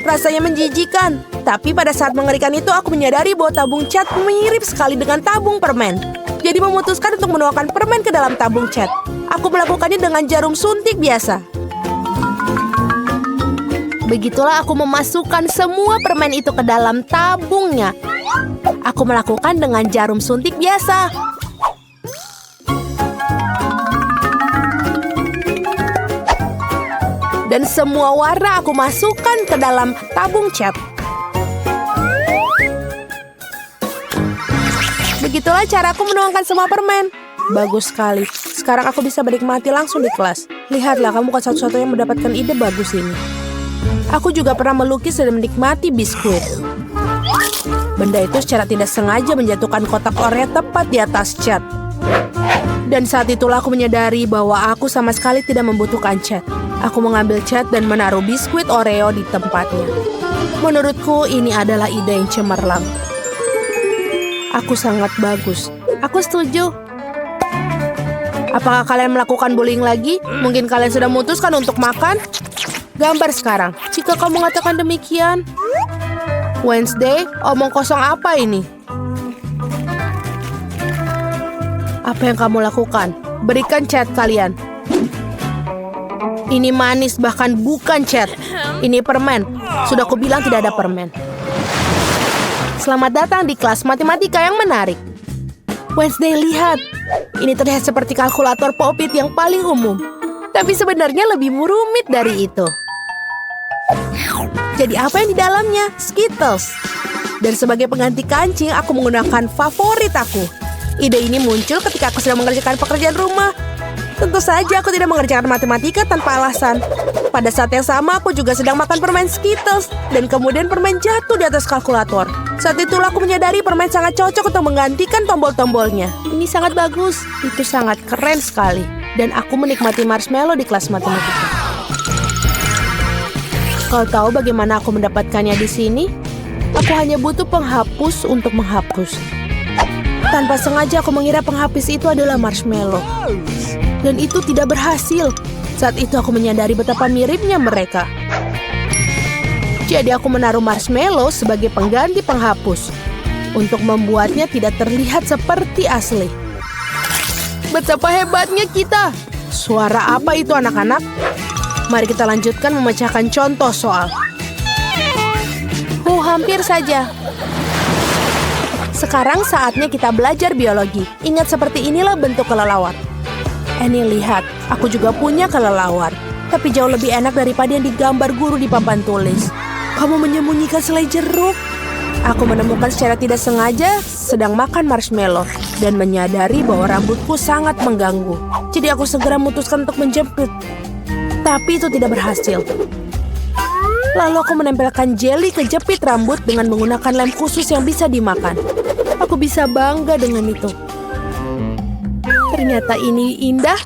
S1: Rasanya menjijikan. Tapi pada saat mengerikan itu aku menyadari bahwa tabung cat mirip sekali dengan tabung permen. Jadi memutuskan untuk menuangkan permen ke dalam tabung cat. Aku melakukannya dengan jarum suntik biasa. Begitulah aku memasukkan semua permen itu ke dalam tabungnya. Aku melakukan dengan jarum suntik biasa. Dan semua warna aku masukkan ke dalam tabung cat. Begitulah caraku menuangkan semua permen. Bagus sekali. Sekarang aku bisa menikmati langsung di kelas. Lihatlah, kamu bukan satu-satunya yang mendapatkan ide bagus ini. Aku juga pernah melukis dan menikmati biskuit. Benda itu secara tidak sengaja menjatuhkan kotak Oreo tepat di atas cat. Dan saat itulah aku menyadari bahwa aku sama sekali tidak membutuhkan cat. Aku mengambil cat dan menaruh biskuit Oreo di tempatnya. Menurutku ini adalah ide yang cemerlang. Aku sangat bagus. Aku setuju. Apakah kalian melakukan bullying lagi? Mungkin kalian sudah memutuskan untuk makan? Gambar sekarang. Jika kamu mengatakan demikian. Wednesday, omong kosong apa ini? Apa yang kamu lakukan? Berikan chat kalian. Ini manis, bahkan bukan chat. Ini permen. Sudah kubilang tidak ada permen. Selamat datang di kelas matematika yang menarik. Wednesday, lihat. Ini terlihat seperti kalkulator Pop-it yang paling umum. Tapi sebenarnya lebih rumit dari itu. Jadi apa yang di dalamnya? Skittles. Dan sebagai pengganti kancing, aku menggunakan favorit aku. Ide ini muncul ketika aku sedang mengerjakan pekerjaan rumah. Tentu saja aku tidak mengerjakan matematika tanpa alasan. Pada saat yang sama, aku juga sedang makan permen Skittles. Dan kemudian permen jatuh di atas kalkulator. Saat itulah aku menyadari permen sangat cocok untuk menggantikan tombol-tombolnya. Ini sangat bagus. Itu sangat keren sekali. Dan aku menikmati marshmallow di kelas matematika. Kau tahu bagaimana aku mendapatkannya di sini? Aku hanya butuh penghapus untuk menghapus. Tanpa sengaja aku mengira penghapus itu adalah marshmallow. Dan itu tidak berhasil. Saat itu aku menyadari betapa miripnya mereka. Jadi aku menaruh marshmallow sebagai pengganti penghapus. Untuk membuatnya tidak terlihat seperti asli. Betapa hebatnya kita. Suara apa itu anak-anak? Mari kita lanjutkan memecahkan contoh soal. Hampir saja. Sekarang saatnya kita belajar biologi. Ingat seperti inilah bentuk kelelawar. Annie, lihat, aku juga punya kelelawar. Tapi jauh lebih enak daripada yang digambar guru di papan tulis. Kamu menyembunyikan selai jeruk. Aku menemukan secara tidak sengaja sedang makan marshmallow. Dan menyadari bahwa rambutku sangat mengganggu. Jadi aku segera memutuskan untuk menjepit. Tapi itu tidak berhasil. Lalu aku menempelkan jeli ke jepit rambut dengan menggunakan lem khusus yang bisa dimakan. Aku bisa bangga dengan itu. Ternyata ini indah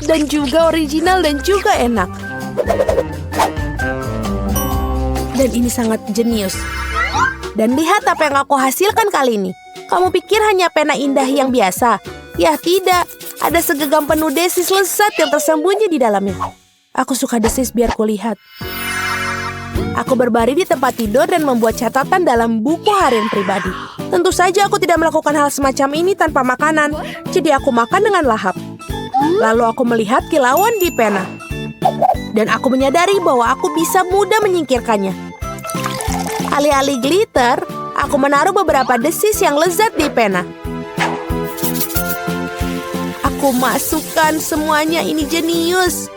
S1: dan juga original dan juga enak. Dan ini sangat jenius. Dan lihat apa yang aku hasilkan kali ini. Kamu pikir hanya pena indah yang biasa? Ya tidak, ada segenggam penuh desis lezat yang tersembunyi di dalamnya. Aku suka desis biar kulihat. Aku berbaring di tempat tidur dan membuat catatan dalam buku harian pribadi. Tentu saja aku tidak melakukan hal semacam ini tanpa makanan. Jadi aku makan dengan lahap. Lalu aku melihat kilauan di pena. Dan aku menyadari bahwa aku bisa mudah menyingkirkannya. Alih-alih glitter, aku menaruh beberapa desis yang lezat di pena. Aku masukkan semuanya, ini jenius.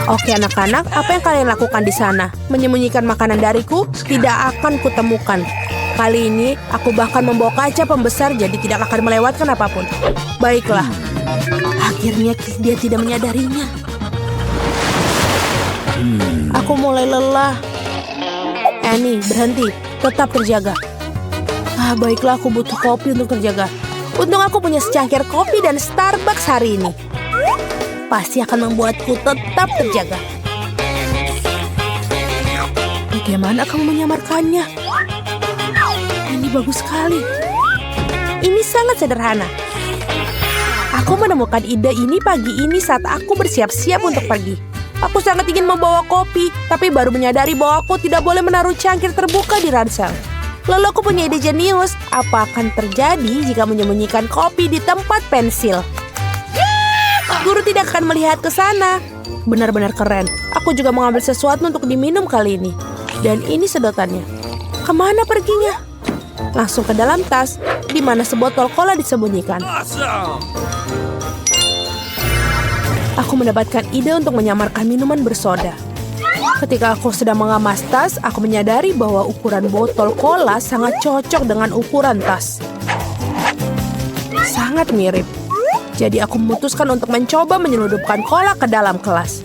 S1: Oke anak-anak, apa yang kalian lakukan di sana? Menyembunyikan makanan dariku? Tidak akan kutemukan. Kali ini, aku bahkan membawa kaca pembesar jadi tidak akan melewatkan apapun. Baiklah. Akhirnya dia tidak menyadarinya. Aku mulai lelah. Annie, berhenti. Tetap terjaga. Baiklah, aku butuh kopi untuk terjaga. Untung aku punya secangkir kopi dan Starbucks hari ini. Pasti akan membuatku tetap terjaga. Bagaimana kamu menyamarkannya? Ini bagus sekali. Ini sangat sederhana. Aku menemukan ide ini pagi ini saat aku bersiap-siap untuk pergi. Aku sangat ingin membawa kopi, tapi baru menyadari bahwa aku tidak boleh menaruh cangkir terbuka di ransel. Lalu aku punya ide jenius. Apa akan terjadi jika menyembunyikan kopi di tempat pensil? Guru tidak akan melihat ke sana. Benar-benar keren. Aku juga mengambil sesuatu untuk diminum kali ini. Dan ini sedotannya. Kemana perginya? Langsung ke dalam tas, di mana sebotol cola disembunyikan. Aku mendapatkan ide untuk menyamarkan minuman bersoda. Ketika aku sedang mengemas tas, aku menyadari bahwa ukuran botol cola sangat cocok dengan ukuran tas. Sangat mirip. Jadi aku memutuskan untuk mencoba menyelundupkan cola ke dalam kelas.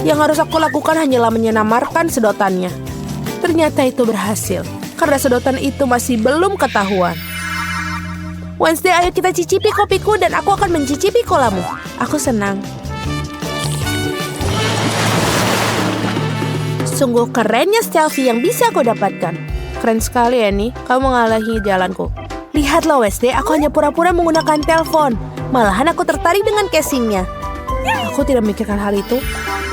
S1: Yang harus aku lakukan hanyalah menyamarkan sedotannya. Ternyata itu berhasil, karena sedotan itu masih belum ketahuan. Wednesday, ayo kita cicipi kopiku dan aku akan mencicipi kolamu. Aku senang. Sungguh kerennya selfie yang bisa aku dapatkan. Keren sekali, Annie. Kamu mengalahi jalanku. Lihatlah, Wednesday, aku hanya pura-pura menggunakan telepon. Malahan aku tertarik dengan casingnya. Aku tidak memikirkan hal itu.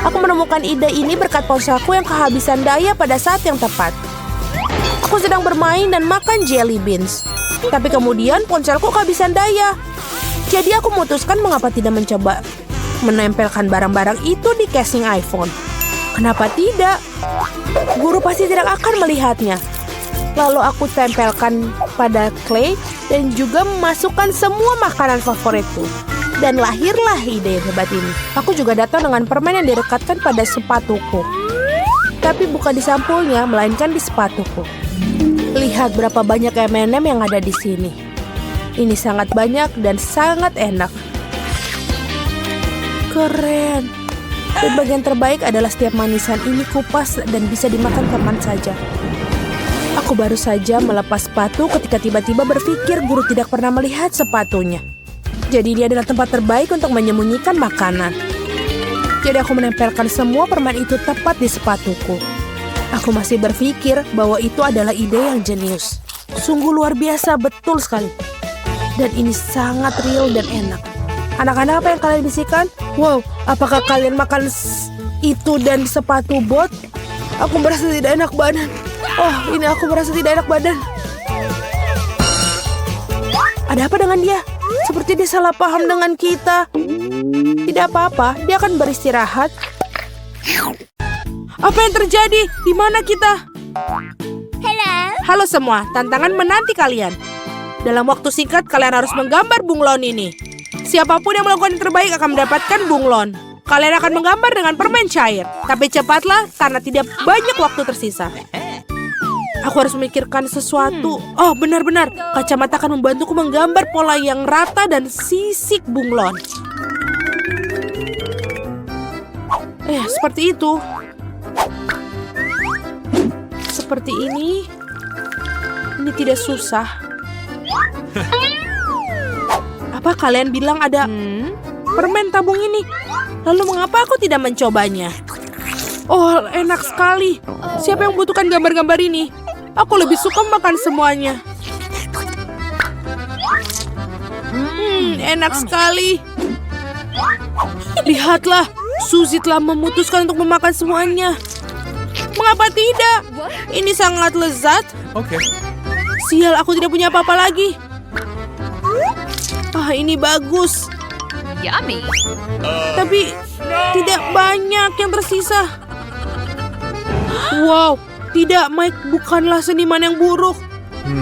S1: Aku menemukan ide ini berkat ponselku yang kehabisan daya pada saat yang tepat. Aku sedang bermain dan makan jelly beans. Tapi kemudian ponselku kehabisan daya. Jadi aku memutuskan mengapa tidak mencoba menempelkan barang-barang itu di casing iPhone. Kenapa tidak? Guru pasti tidak akan melihatnya. Lalu aku tempelkan pada clay dan juga memasukkan semua makanan favoritku. Dan lahirlah ide yang hebat ini. Aku juga datang dengan permen yang direkatkan pada sepatuku. Tapi bukan di sampulnya, melainkan di sepatuku. Lihat berapa banyak M&M yang ada di sini. Ini sangat banyak dan sangat enak. Keren. Dan bagian terbaik adalah setiap manisan ini kupas dan bisa dimakan kapan saja. Aku baru saja melepas sepatu ketika tiba-tiba berpikir guru tidak pernah melihat sepatunya. Jadi ini adalah tempat terbaik untuk menyembunyikan makanan. Jadi aku menempelkan semua permen itu tepat di sepatuku. Aku masih berpikir bahwa itu adalah ide yang jenius. Sungguh luar biasa, betul sekali. Dan ini sangat real dan enak. Anak-anak, apa yang kalian bisikan? Wow, apakah kalian makan itu dan sepatu bot? Aku merasa tidak enak badan. Oh, ini aku merasa tidak enak badan. Ada apa dengan dia? Seperti dia salah paham dengan kita. Tidak apa-apa, dia akan beristirahat. Apa yang terjadi? Di mana kita? Halo semua, tantangan menanti kalian. Dalam waktu singkat, kalian harus menggambar bunglon ini. Siapapun yang melakukan yang terbaik akan mendapatkan bunglon. Kalian akan menggambar dengan permen cair. Tapi cepatlah, karena tidak banyak waktu tersisa. Aku harus memikirkan sesuatu. Oh, benar-benar. Kacamata akan membantuku menggambar pola yang rata dan sisik bunglon. Seperti itu. Seperti ini. Ini tidak susah. Apa kalian bilang ada permen tabung ini? Lalu mengapa aku tidak mencobanya? Oh, enak sekali. Siapa yang membutuhkan gambar-gambar ini? Aku lebih suka makan semuanya. Enak sekali. Lihatlah, Suzy telah memutuskan untuk memakan semuanya. Mengapa tidak? Ini sangat lezat.
S2: Oke.
S1: Sial, aku tidak punya apa-apa lagi. Ini bagus.
S3: Yummy.
S1: Tapi tidak banyak yang tersisa. Wow, tidak, Mike bukanlah seniman yang buruk.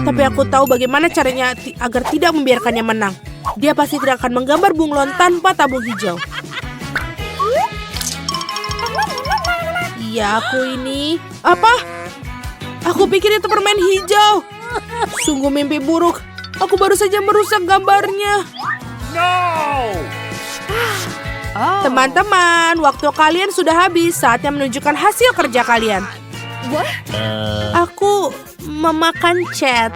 S1: Tapi aku tahu bagaimana caranya agar tidak membiarkannya menang. Dia pasti tidak akan menggambar bunglon tanpa tabung hijau. Iya, aku ini. Apa? Aku pikir itu permen hijau. Sungguh mimpi buruk. Aku baru saja merusak gambarnya. Teman-teman, waktu kalian sudah habis. Saatnya menunjukkan hasil kerja kalian. Aku memakan cat.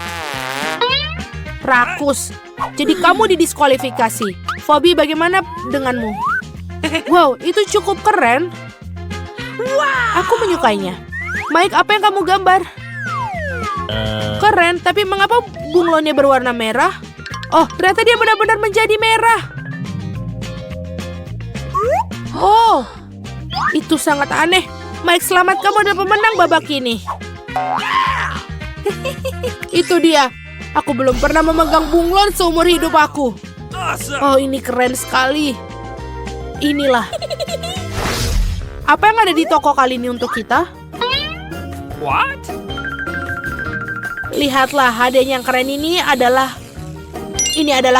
S1: Rakus. Jadi kamu didiskualifikasi. Phoebe, bagaimana denganmu? Wow, itu cukup keren. Aku menyukainya. Mike, apa yang kamu gambar? Keren, tapi mengapa bunglonnya berwarna merah? Oh, ternyata dia benar-benar menjadi merah. Oh, itu sangat aneh. Mike, selamat, kamu adalah pemenang babak ini. Itu dia. Aku belum pernah memegang bunglon seumur hidup aku. Oh, ini keren sekali. Inilah. Apa yang ada di toko kali ini untuk kita?
S2: What?
S1: Lihatlah, hadiah yang keren ini adalah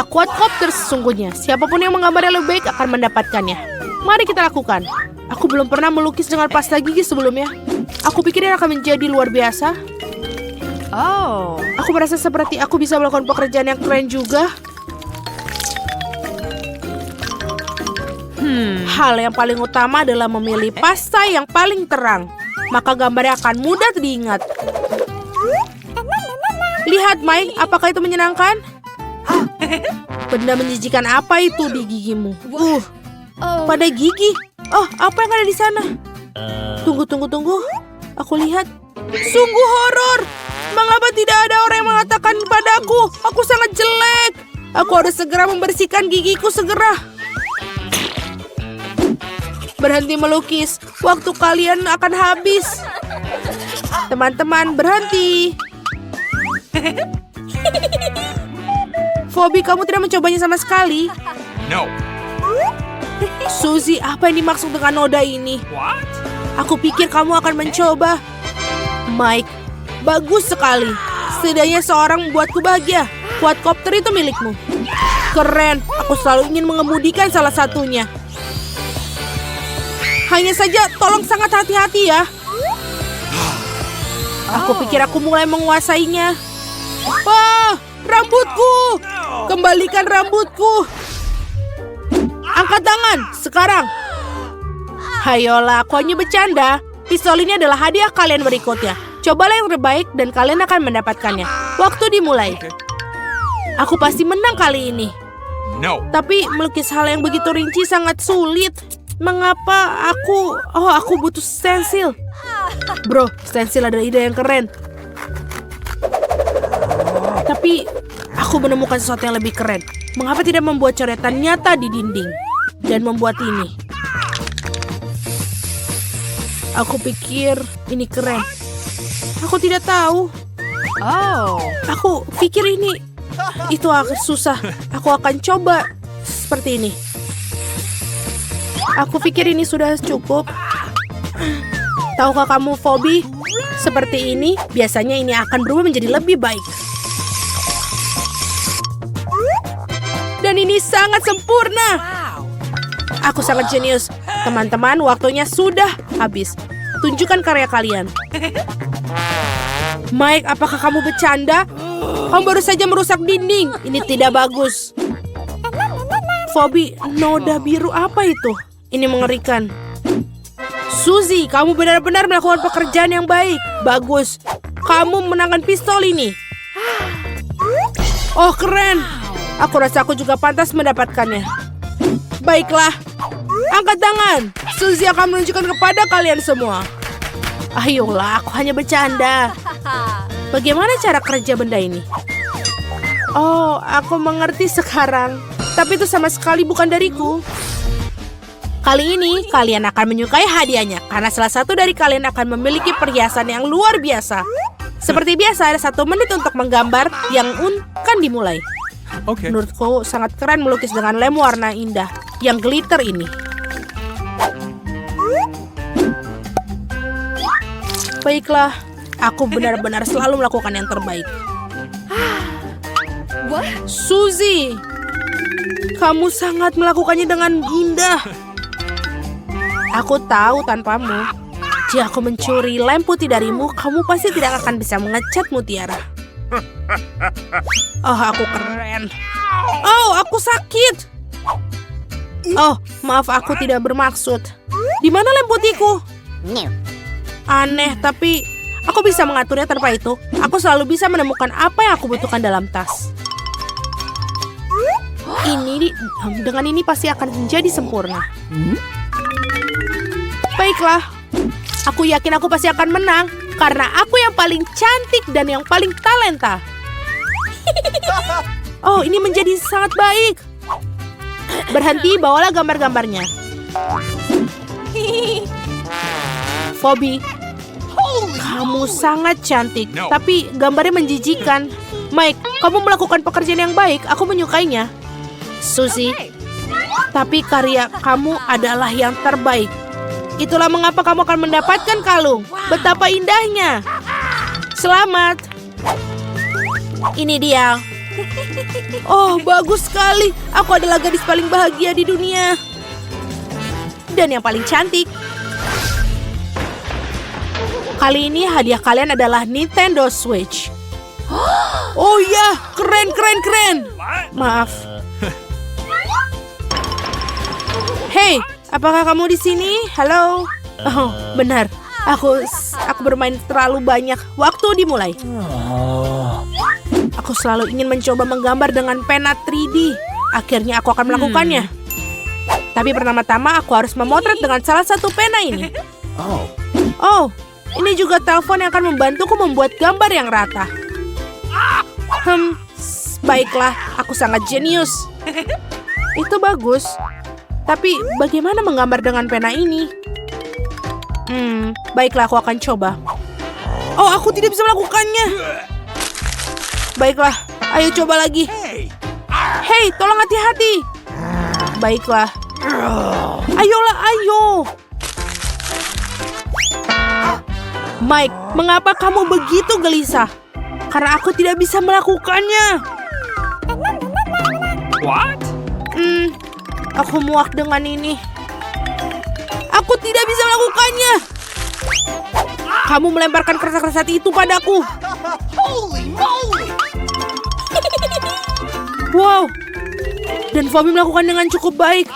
S1: quadcopter sesungguhnya. Siapapun yang menggambarnya lebih baik akan mendapatkannya. Mari kita lakukan. Aku belum pernah melukis dengan pasta gigi sebelumnya. Aku pikir ini akan menjadi luar biasa.
S3: Oh.
S1: Aku merasa seperti aku bisa melakukan pekerjaan yang keren juga. Hal yang paling utama adalah memilih pasta yang paling terang. Maka gambarnya akan mudah diingat. Lihat, Mike, apakah itu menyenangkan? Benda menjijikan apa itu di gigimu? Pada gigi. Oh, apa yang ada di sana? Tunggu. Aku lihat. Sungguh horor. Mengapa tidak ada orang yang mengatakan padaku? Aku sangat jelek. Aku harus segera membersihkan gigiku segera. Berhenti melukis. Waktu kalian akan habis. Teman-teman, berhenti. Phoebe, kamu tidak mencobanya sama sekali.
S2: No.
S1: Suzy, apa yang dimaksud dengan noda ini?
S2: What?
S1: Aku pikir kamu akan mencoba. Mike, bagus sekali. Setidaknya seorang membuatku bahagia. Quadcopter itu milikmu. Keren, aku selalu ingin mengemudikan salah satunya. Hanya saja, tolong sangat hati-hati ya. Aku pikir aku mulai menguasainya. Wah, rambutku! Kembalikan rambutku! Angkat tangan, sekarang! Hayolah, aku hanya bercanda. Pistol ini adalah hadiah kalian berikutnya. Cobalah yang terbaik dan kalian akan mendapatkannya. Waktu dimulai. Aku pasti menang kali ini.
S2: No.
S1: Tapi melukis hal yang begitu rinci sangat sulit. Mengapa aku butuh stensil? Bro, stensil adalah ide yang keren. Tapi aku menemukan sesuatu yang lebih keren. Mengapa tidak membuat coretan nyata di dinding? Dan membuat ini. Aku pikir ini keren. Aku tidak tahu.
S3: Oh.
S1: Aku pikir ini. Itu akan susah. Aku akan coba seperti ini. Aku pikir ini sudah cukup. Tahukah kamu, Phoebe? Seperti ini, biasanya ini akan berubah menjadi lebih baik. Dan ini sangat sempurna. Aku sangat jenius. Teman-teman, waktunya sudah habis. Tunjukkan karya kalian. Mike, apakah kamu bercanda? Kamu baru saja merusak dinding. Ini tidak bagus. Phoebe, noda biru apa itu? Ini mengerikan. Suzy, kamu benar-benar melakukan pekerjaan yang baik. Bagus. Kamu menangkan pistol ini. Oh, keren. Aku rasa aku juga pantas mendapatkannya. Baiklah. Angkat tangan. Suzy akan menunjukkan kepada kalian semua. Ayolah, aku hanya bercanda. Bagaimana cara kerja benda ini? Oh, aku mengerti sekarang. Tapi itu sama sekali bukan dariku. Kali ini, kalian akan menyukai hadiahnya. Karena salah satu dari kalian akan memiliki perhiasan yang luar biasa. Seperti biasa, ada 1 menit untuk menggambar yang kan dimulai.
S2: Okay.
S1: Menurutku sangat keren melukis dengan lem warna indah yang glitter ini. Baiklah, aku benar-benar selalu melakukan yang terbaik. Suzy, kamu sangat melakukannya dengan indah. Aku tahu tanpamu. Jika aku mencuri lem putih darimu, kamu pasti tidak akan bisa mengecat mutiara. Oh, aku keren. Oh, aku sakit. Oh, maaf, aku tidak bermaksud. Di mana lem putihku? Aneh, tapi aku bisa mengaturnya tanpa itu. Aku selalu bisa menemukan apa yang aku butuhkan dalam tas. Dengan ini pasti akan menjadi sempurna. Baiklah, aku yakin aku pasti akan menang. Karena aku yang paling cantik dan yang paling talenta. Oh, ini menjadi sangat baik. Berhenti, bawalah gambar-gambarnya. Phoebe, kamu sangat cantik, tapi gambarnya menjijikan. Mike, kamu melakukan pekerjaan yang baik, aku menyukainya. Suzy, tapi karya kamu adalah yang terbaik. Itulah mengapa kamu akan mendapatkan kalung. Betapa indahnya. Selamat. Ini dia. Oh, bagus sekali. Aku adalah gadis paling bahagia di dunia. dan yang paling cantik. Kali ini hadiah kalian adalah Nintendo Switch. Oh ya, keren, keren, keren. Maaf. Hey, apakah kamu di sini? Halo. Oh, benar. Aku bermain terlalu banyak. Waktu dimulai. Aku selalu ingin mencoba menggambar dengan pena 3D. Akhirnya aku akan melakukannya. Tapi pertama-tama aku harus memotret dengan salah satu pena ini. Oh, ini juga telepon yang akan membantuku membuat gambar yang rata. Baiklah, aku sangat jenius. Itu bagus. Tapi bagaimana menggambar dengan pena ini? Baiklah, aku akan coba. Oh, aku tidak bisa melakukannya. Baiklah, ayo coba lagi. Hei, tolong hati-hati. Baiklah. Ayolah, ayo. Mike, mengapa kamu begitu gelisah? Karena aku tidak bisa melakukannya.
S2: What?
S1: Aku muak dengan ini. Aku tidak bisa melakukannya. Kamu melemparkan kertas-kertas itu padaku. Wow. Dan Fobi melakukan dengan cukup baik.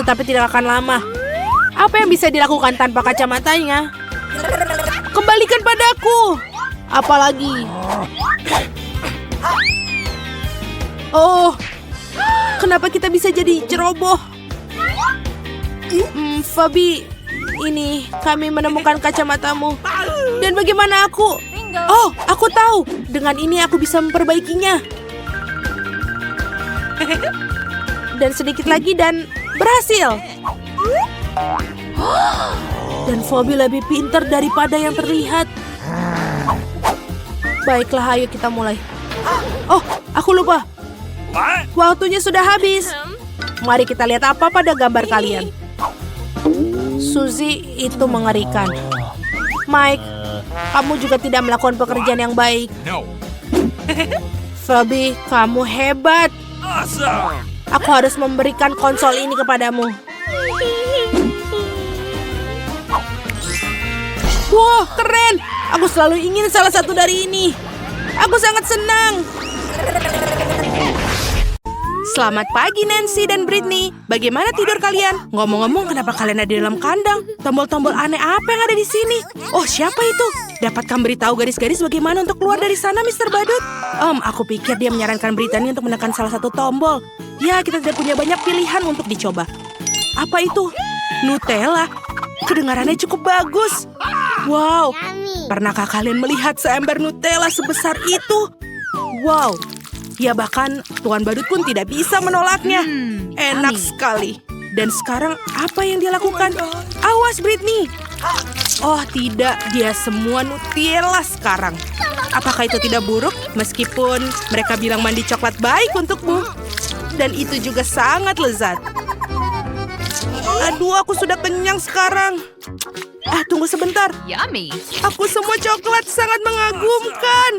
S1: Tetapi tidak akan lama. Apa yang bisa dilakukan tanpa kacamatanya? Kembalikan padaku. Apalagi. Oh. Kenapa kita bisa jadi ceroboh? Fabi, ini kami menemukan kacamatamu. Dan bagaimana aku? Oh, aku tahu. Dengan ini aku bisa memperbaikinya. Dan sedikit lagi dan berhasil. Dan Fabi lebih pintar daripada yang terlihat. Baiklah, ayo kita mulai. Oh, aku lupa.
S2: What?
S1: Waktunya sudah habis. Mari kita lihat apa pada gambar kalian. Suzy, itu mengerikan. Mike, kamu juga tidak melakukan pekerjaan yang baik.
S2: No.
S1: Fabi, kamu hebat.
S2: Awesome.
S1: Aku harus memberikan konsol ini kepadamu. Wah, keren. Aku selalu ingin salah satu dari ini. Aku sangat senang. Selamat pagi Nancy dan Britney. Bagaimana tidur kalian? Ngomong-ngomong, kenapa kalian ada di dalam kandang? Tombol-tombol aneh apa yang ada di sini? Oh, siapa itu? Dapatkah beritahu garis-garis bagaimana untuk keluar dari sana, Mr. Badut? Aku pikir dia menyarankan Brittany untuk menekan salah satu tombol. Ya, kita tidak punya banyak pilihan untuk dicoba. Apa itu? Nutella. Kedengarannya cukup bagus. Wow, pernahkah kalian melihat seember Nutella sebesar itu? Wow. Ya bahkan Tuan Badut pun tidak bisa menolaknya. Enak sekali. Dan sekarang apa yang dia lakukan? Awas Britney. Oh tidak, dia semua Nutella sekarang. Apakah itu tidak buruk? Meskipun mereka bilang mandi coklat baik untukmu. Dan itu juga sangat lezat. Aduh, aku sudah kenyang sekarang. Tunggu sebentar.
S3: Yummy.
S1: Aku semua coklat sangat mengagumkan.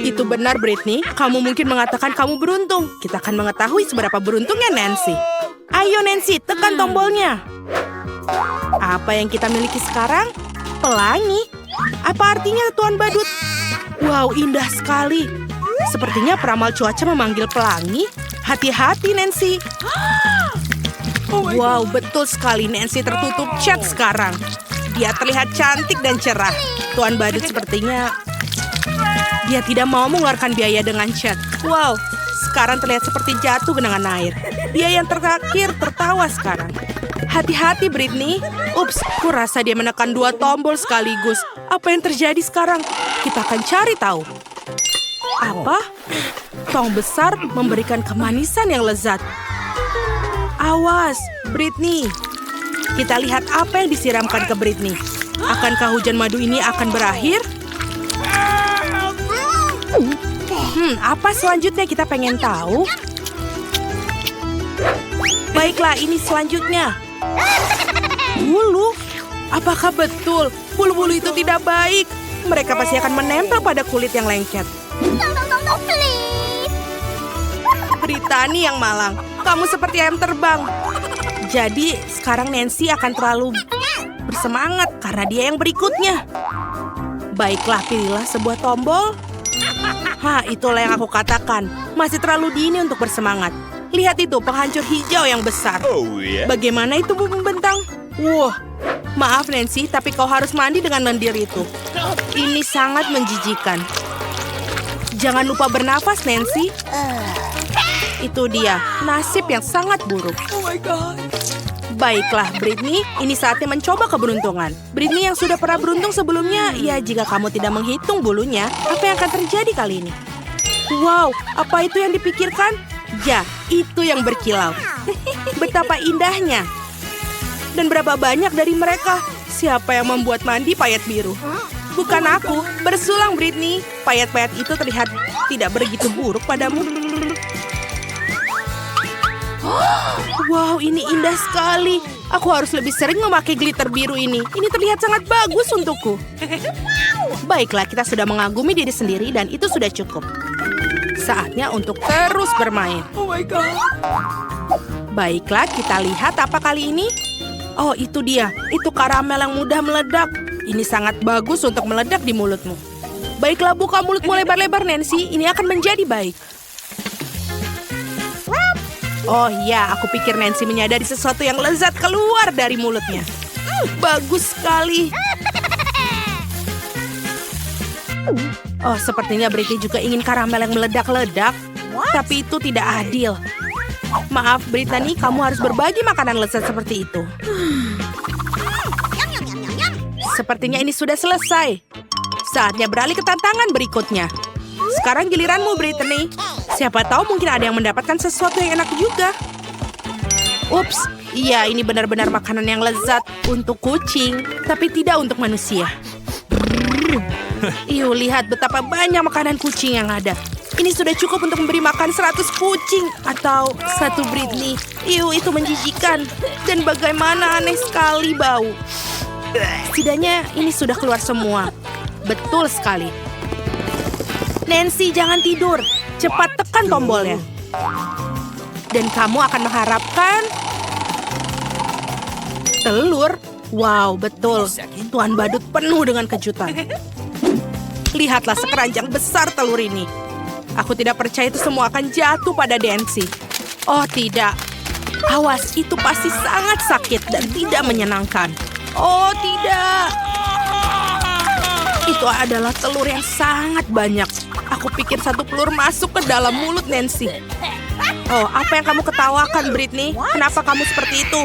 S1: Itu benar, Britney. Kamu mungkin mengatakan kamu beruntung. Kita akan mengetahui seberapa beruntungnya Nancy. Ayo Nancy, tekan tombolnya. Apa yang kita miliki sekarang? Pelangi. Apa artinya Tuan Badut? Wow, indah sekali. Sepertinya peramal cuaca memanggil pelangi. Hati-hati Nancy. Wow, betul sekali. Nancy tertutup cat sekarang. Dia terlihat cantik dan cerah. Tuan Badut sepertinya dia tidak mau mengeluarkan biaya dengan cat. Wow, sekarang terlihat seperti jatuh genangan air. Dia yang terakhir tertawa sekarang. Hati-hati Britney. Ups, kurasa dia menekan 2 tombol sekaligus. Apa yang terjadi sekarang? Kita akan cari tahu. Apa? Tong besar memberikan kemanisan yang lezat. Awas, Britney. Kita lihat apa yang disiramkan ke Britney. Akankah hujan madu ini akan berakhir? Apa selanjutnya kita pengen tahu? Baiklah, ini selanjutnya. Bulu? Apakah betul bulu-bulu itu tidak baik? Mereka pasti akan menempel pada kulit yang lengket. Brittany yang malang. Kamu seperti ayam terbang. Jadi sekarang Nancy akan terlalu bersemangat karena dia yang berikutnya. Baiklah, pilihlah sebuah tombol. Itulah yang aku katakan. Masih terlalu dini untuk bersemangat. Lihat itu, penghancur hijau yang besar.
S2: Oh ya.
S1: Bagaimana itu, Bu Pembentang? Wah, maaf Nancy, tapi kau harus mandi dengan lendir itu. Ini sangat menjijikan. Jangan lupa bernafas, Nancy. Itu dia, nasib yang sangat buruk. Oh my God. Baiklah, Britney, ini saatnya mencoba keberuntungan. Britney yang sudah pernah beruntung sebelumnya, ya jika kamu tidak menghitung bulunya, apa yang akan terjadi kali ini? Wow, apa itu yang dipikirkan? Ya, itu yang berkilau. Betapa indahnya. Dan berapa banyak dari mereka? Siapa yang membuat mandi payet biru? Bukan aku, bersulang Britney. Payet-payet itu terlihat tidak begitu buruk padamu. Wow, ini indah sekali. Aku harus lebih sering memakai glitter biru ini. Ini terlihat sangat bagus untukku. Baiklah, kita sudah mengagumi diri sendiri dan itu sudah cukup. Saatnya untuk terus bermain. Oh my God. Baiklah, kita lihat apa kali ini. Oh, itu dia. Itu karamel yang mudah meledak. Ini sangat bagus untuk meledak di mulutmu. Baiklah, buka mulutmu lebar-lebar, Nancy. Ini akan menjadi baik. Oh iya, aku pikir Nancy menyadari sesuatu yang lezat keluar dari mulutnya. Bagus sekali. Oh, sepertinya Britney juga ingin karamel yang meledak-ledak. Tapi itu tidak adil. Maaf, Britney, kamu harus berbagi makanan lezat seperti itu. Sepertinya ini sudah selesai. Saatnya beralih ke tantangan berikutnya. Sekarang giliranmu, Britney. Siapa tahu mungkin ada yang mendapatkan sesuatu yang enak juga. Ups, iya ini benar-benar makanan yang lezat untuk kucing, tapi tidak untuk manusia. Lihat betapa banyak makanan kucing yang ada. Ini sudah cukup untuk memberi makan 100 kucing atau 1 Britney. Itu menjijikan. Dan bagaimana aneh sekali bau. Setidaknya ini sudah keluar semua. Betul sekali. Nancy, jangan tidur. Cepat tekan tombolnya. Dan kamu akan mengharapkan telur. Wow, betul. Tuan Badut penuh dengan kejutan. Lihatlah sekeranjang besar telur ini. Aku tidak percaya itu semua akan jatuh pada Nancy. Oh, tidak. Awas, itu pasti sangat sakit dan tidak menyenangkan. Oh, tidak. Itu adalah telur yang sangat banyak. Aku pikir 1 telur masuk ke dalam mulut Nancy. Oh, apa yang kamu ketawakan, Britney? Kenapa kamu seperti itu?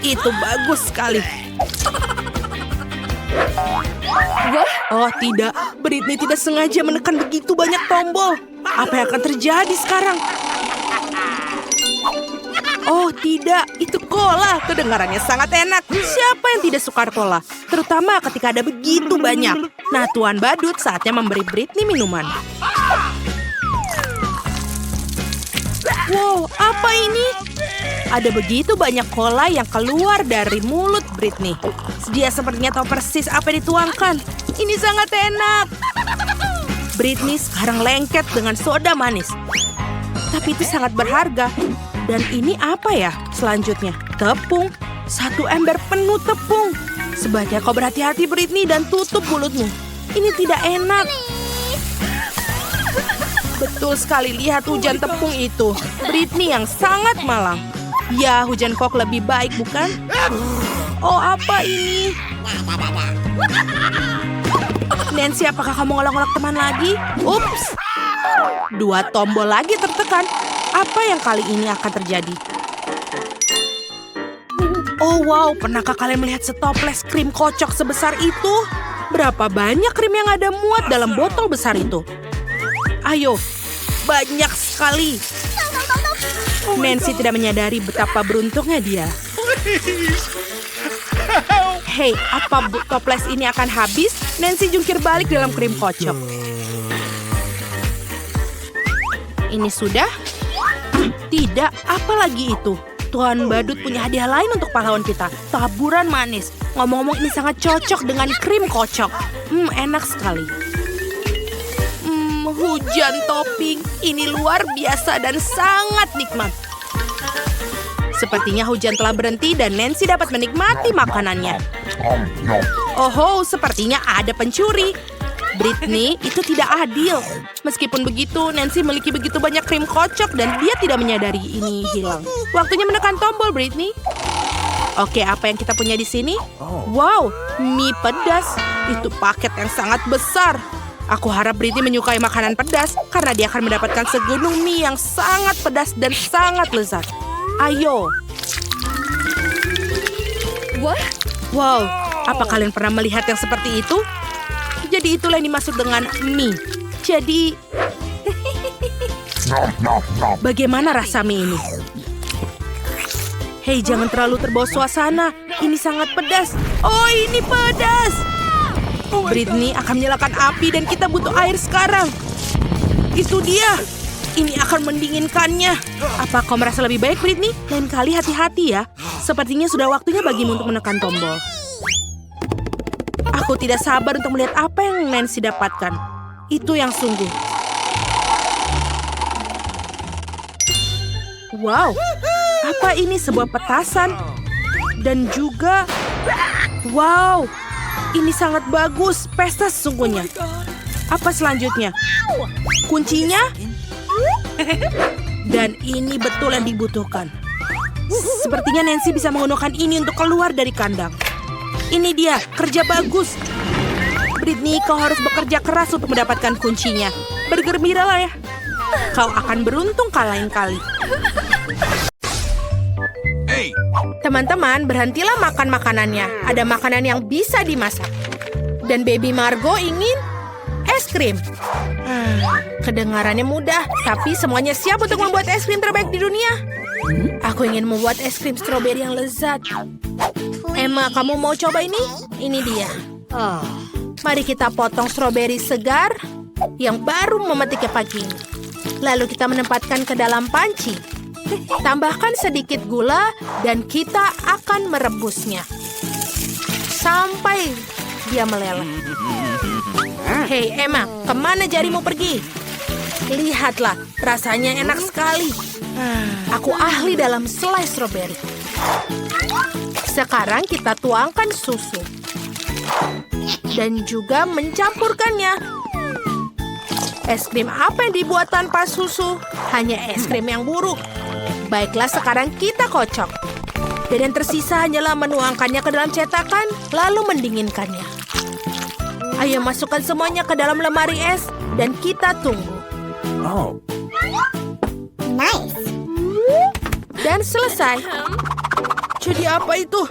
S1: Itu bagus sekali. Oh, tidak. Britney tidak sengaja menekan begitu banyak tombol. Apa yang akan terjadi sekarang? Oh, tidak. Itu cola. Kedengarannya sangat enak. Siapa yang tidak suka cola? Terutama ketika ada begitu banyak. Nah, Tuan Badut saatnya memberi Britney minuman. Wow, apa ini? Ada begitu banyak cola yang keluar dari mulut Britney. Dia sepertinya tahu persis apa yang dituangkan. Ini sangat enak. Britney sekarang lengket dengan soda manis. Tapi itu sangat berharga. Dan ini apa ya selanjutnya? Tepung. 1 ember penuh tepung. Sebaiknya kau berhati-hati, Britney, dan tutup mulutmu. Ini tidak enak. Betul sekali, lihat hujan tepung itu. Britney yang sangat malang. Ya, hujan kok lebih baik, bukan? Oh, apa ini? Nancy, apakah kamu ngolok-ngolok teman lagi? Ups. 2 tombol lagi tertekan. Apa yang kali ini akan terjadi? Oh, wow. Pernahkah kalian melihat setoples krim kocok sebesar itu? Berapa banyak krim yang ada muat dalam botol besar itu? Ayo, banyak sekali. Nancy tidak menyadari betapa beruntungnya dia. Hei, apa toples ini akan habis? Nancy jungkir balik dalam krim kocok. Ini sudah? Tidak, apa lagi itu? Tuan Badut punya hadiah lain untuk pahlawan kita. Taburan manis. Ngomong-ngomong ini sangat cocok dengan krim kocok. Enak sekali. Hujan topping. Ini luar biasa dan sangat nikmat. Sepertinya hujan telah berhenti dan Nancy dapat menikmati makanannya. Oh, sepertinya ada pencuri. Britney, itu tidak adil. Meskipun begitu, Nancy memiliki begitu banyak krim kocok dan dia tidak menyadari ini hilang. Waktunya menekan tombol, Britney. Oke, apa yang kita punya di sini? Wow, mie pedas. Itu paket yang sangat besar. Aku harap Britney menyukai makanan pedas karena dia akan mendapatkan segunung mie yang sangat pedas dan sangat lezat. Ayo. Wow, apa kalian pernah melihat yang seperti itu? Jadi itulah yang dimaksud dengan mie. Jadi, bagaimana rasa mie ini? Hei, jangan terlalu terbawa suasana. Ini sangat pedas. Oh, ini pedas. Britney akan menyalakan api dan kita butuh air sekarang. Itu dia. Ini akan mendinginkannya. Apa kau merasa lebih baik, Britney? Lain kali hati-hati ya. Sepertinya sudah waktunya bagimu untuk menekan tombol. Aku tidak sabar untuk melihat apa yang Nancy dapatkan. Itu yang sungguh. Wow, apa ini sebuah petasan? Dan juga, wow, ini sangat bagus. Pesta sesungguhnya. Apa selanjutnya? Kuncinya? Dan ini betul yang dibutuhkan. Sepertinya Nancy bisa menggunakan ini untuk keluar dari kandang. Ini dia, kerja bagus. Britney, kau harus bekerja keras untuk mendapatkan kuncinya. Bergembiralah ya. Kau akan beruntung lain kali. Teman-teman, berhentilah makan makanannya. Ada makanan yang bisa dimasak. Dan Baby Margo ingin es krim. Kedengarannya mudah, tapi semuanya siap untuk membuat es krim terbaik di dunia. Aku ingin membuat es krim stroberi yang lezat. Emma, kamu mau coba ini? Ini dia. Mari kita potong stroberi segar yang baru memetiknya pagi ini. Lalu kita menempatkan ke dalam panci. Tambahkan sedikit gula dan kita akan merebusnya sampai dia meleleh. Hei Emma, kemana jarimu pergi? Lihatlah, rasanya enak sekali. Aku ahli dalam selai stroberi. Sekarang kita tuangkan susu. Dan juga mencampurkannya. Es krim apa yang dibuat tanpa susu? Hanya es krim yang buruk. Baiklah, sekarang kita kocok. Dan yang tersisa hanyalah menuangkannya ke dalam cetakan, lalu mendinginkannya. Ayo masukkan semuanya ke dalam lemari es, dan kita tunggu.
S4: Nice.
S1: Dan selesai. Jadi apa itu?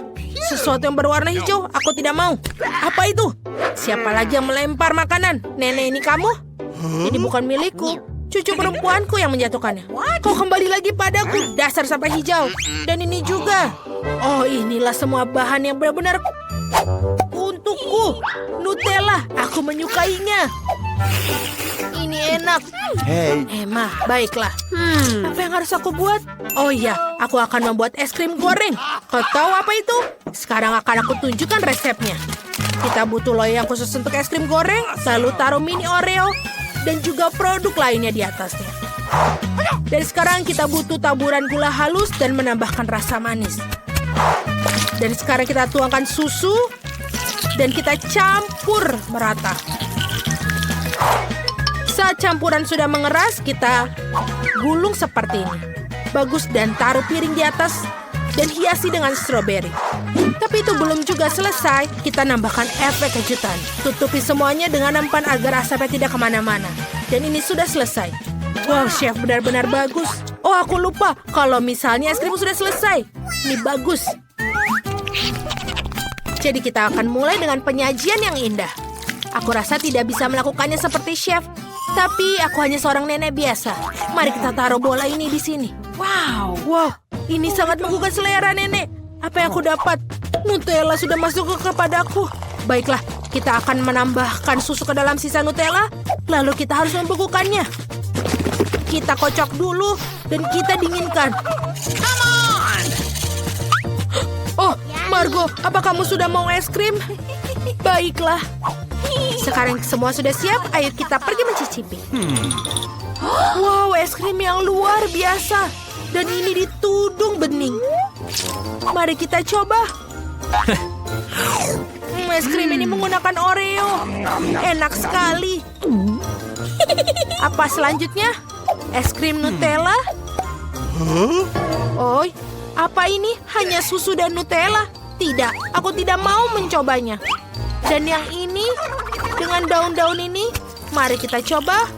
S1: Sesuatu yang berwarna hijau, aku tidak mau. Apa itu? Siapa lagi yang melempar makanan? Nenek ini kamu? Ini bukan milikku. Cucu perempuanku yang menjatuhkannya. Kau kembali lagi padaku, dasar sampah hijau. Dan ini juga. Oh, inilah semua bahan yang benar-benar untukku. Nutella, aku menyukainya. Ini enak.
S2: Hey.
S1: Emma, baiklah. Apa yang harus aku buat? Oh iya, aku akan membuat es krim goreng. Kau tahu apa itu? Sekarang akan aku tunjukkan resepnya. Kita butuh loyang khusus untuk es krim goreng, lalu taruh mini Oreo, dan juga produk lainnya di atasnya. Dan sekarang kita butuh taburan gula halus dan menambahkan rasa manis. Dan sekarang kita tuangkan susu, dan kita campur merata. Saat campuran sudah mengeras, kita gulung seperti ini. Bagus, dan taruh piring di atas dan hiasi dengan stroberi. Tapi itu belum juga selesai. Kita nambahkan efek kejutan. Tutupi semuanya dengan nampan agar asapnya tidak kemana-mana. Dan ini sudah selesai. Wow, chef benar-benar bagus. Oh, aku lupa. Kalau misalnya es krim sudah selesai. Ini bagus. Jadi kita akan mulai dengan penyajian yang indah. Aku rasa tidak bisa melakukannya seperti chef. Tapi aku hanya seorang nenek biasa. Mari kita taruh bola ini di sini. Wow, ini sangat menggugah selera nenek. Apa yang aku dapat? Nutella sudah masuk kepadaku. Baiklah, kita akan menambahkan susu ke dalam sisa Nutella. Lalu kita harus membekukannya. Kita kocok dulu dan kita dinginkan. Come on! Oh, Margo, apa kamu sudah mau es krim? Baiklah. Sekarang semua sudah siap, ayo kita pergi mencicipi. Wow, es krim yang luar biasa. Dan ini ditudung bening. Mari kita coba. Es krim ini menggunakan Oreo. Enak sekali. Apa selanjutnya? Es krim Nutella? Oh, apa ini? Hanya susu dan Nutella? Tidak, aku tidak mau mencobanya. Dan yang ini, dengan daun-daun ini, mari kita coba.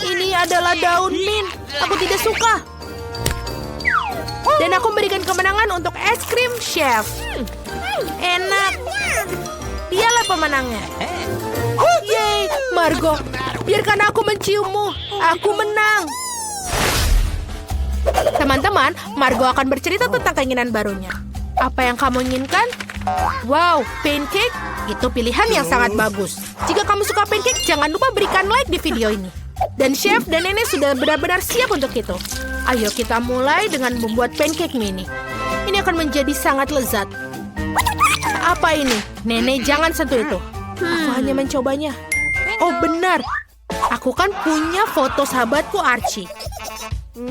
S1: Ini adalah daun mint. Aku tidak suka. Dan aku memberikan kemenangan untuk es krim chef. Enak. Dialah pemenangnya. Yeay, Margo, biarkan aku menciummu. Aku menang. Teman-teman, Margo akan bercerita tentang keinginan barunya. Apa yang kamu inginkan? Wow, pancake? Itu pilihan yang sangat bagus. Jika kamu suka pancake, jangan lupa berikan like di video ini. Dan chef dan nenek sudah benar-benar siap untuk itu. Ayo kita mulai dengan membuat pancake mini. Ini akan menjadi sangat lezat. Apa ini? Nenek, jangan sentuh itu. Aku hanya mencobanya. Oh benar, aku kan punya foto sahabatku Archie.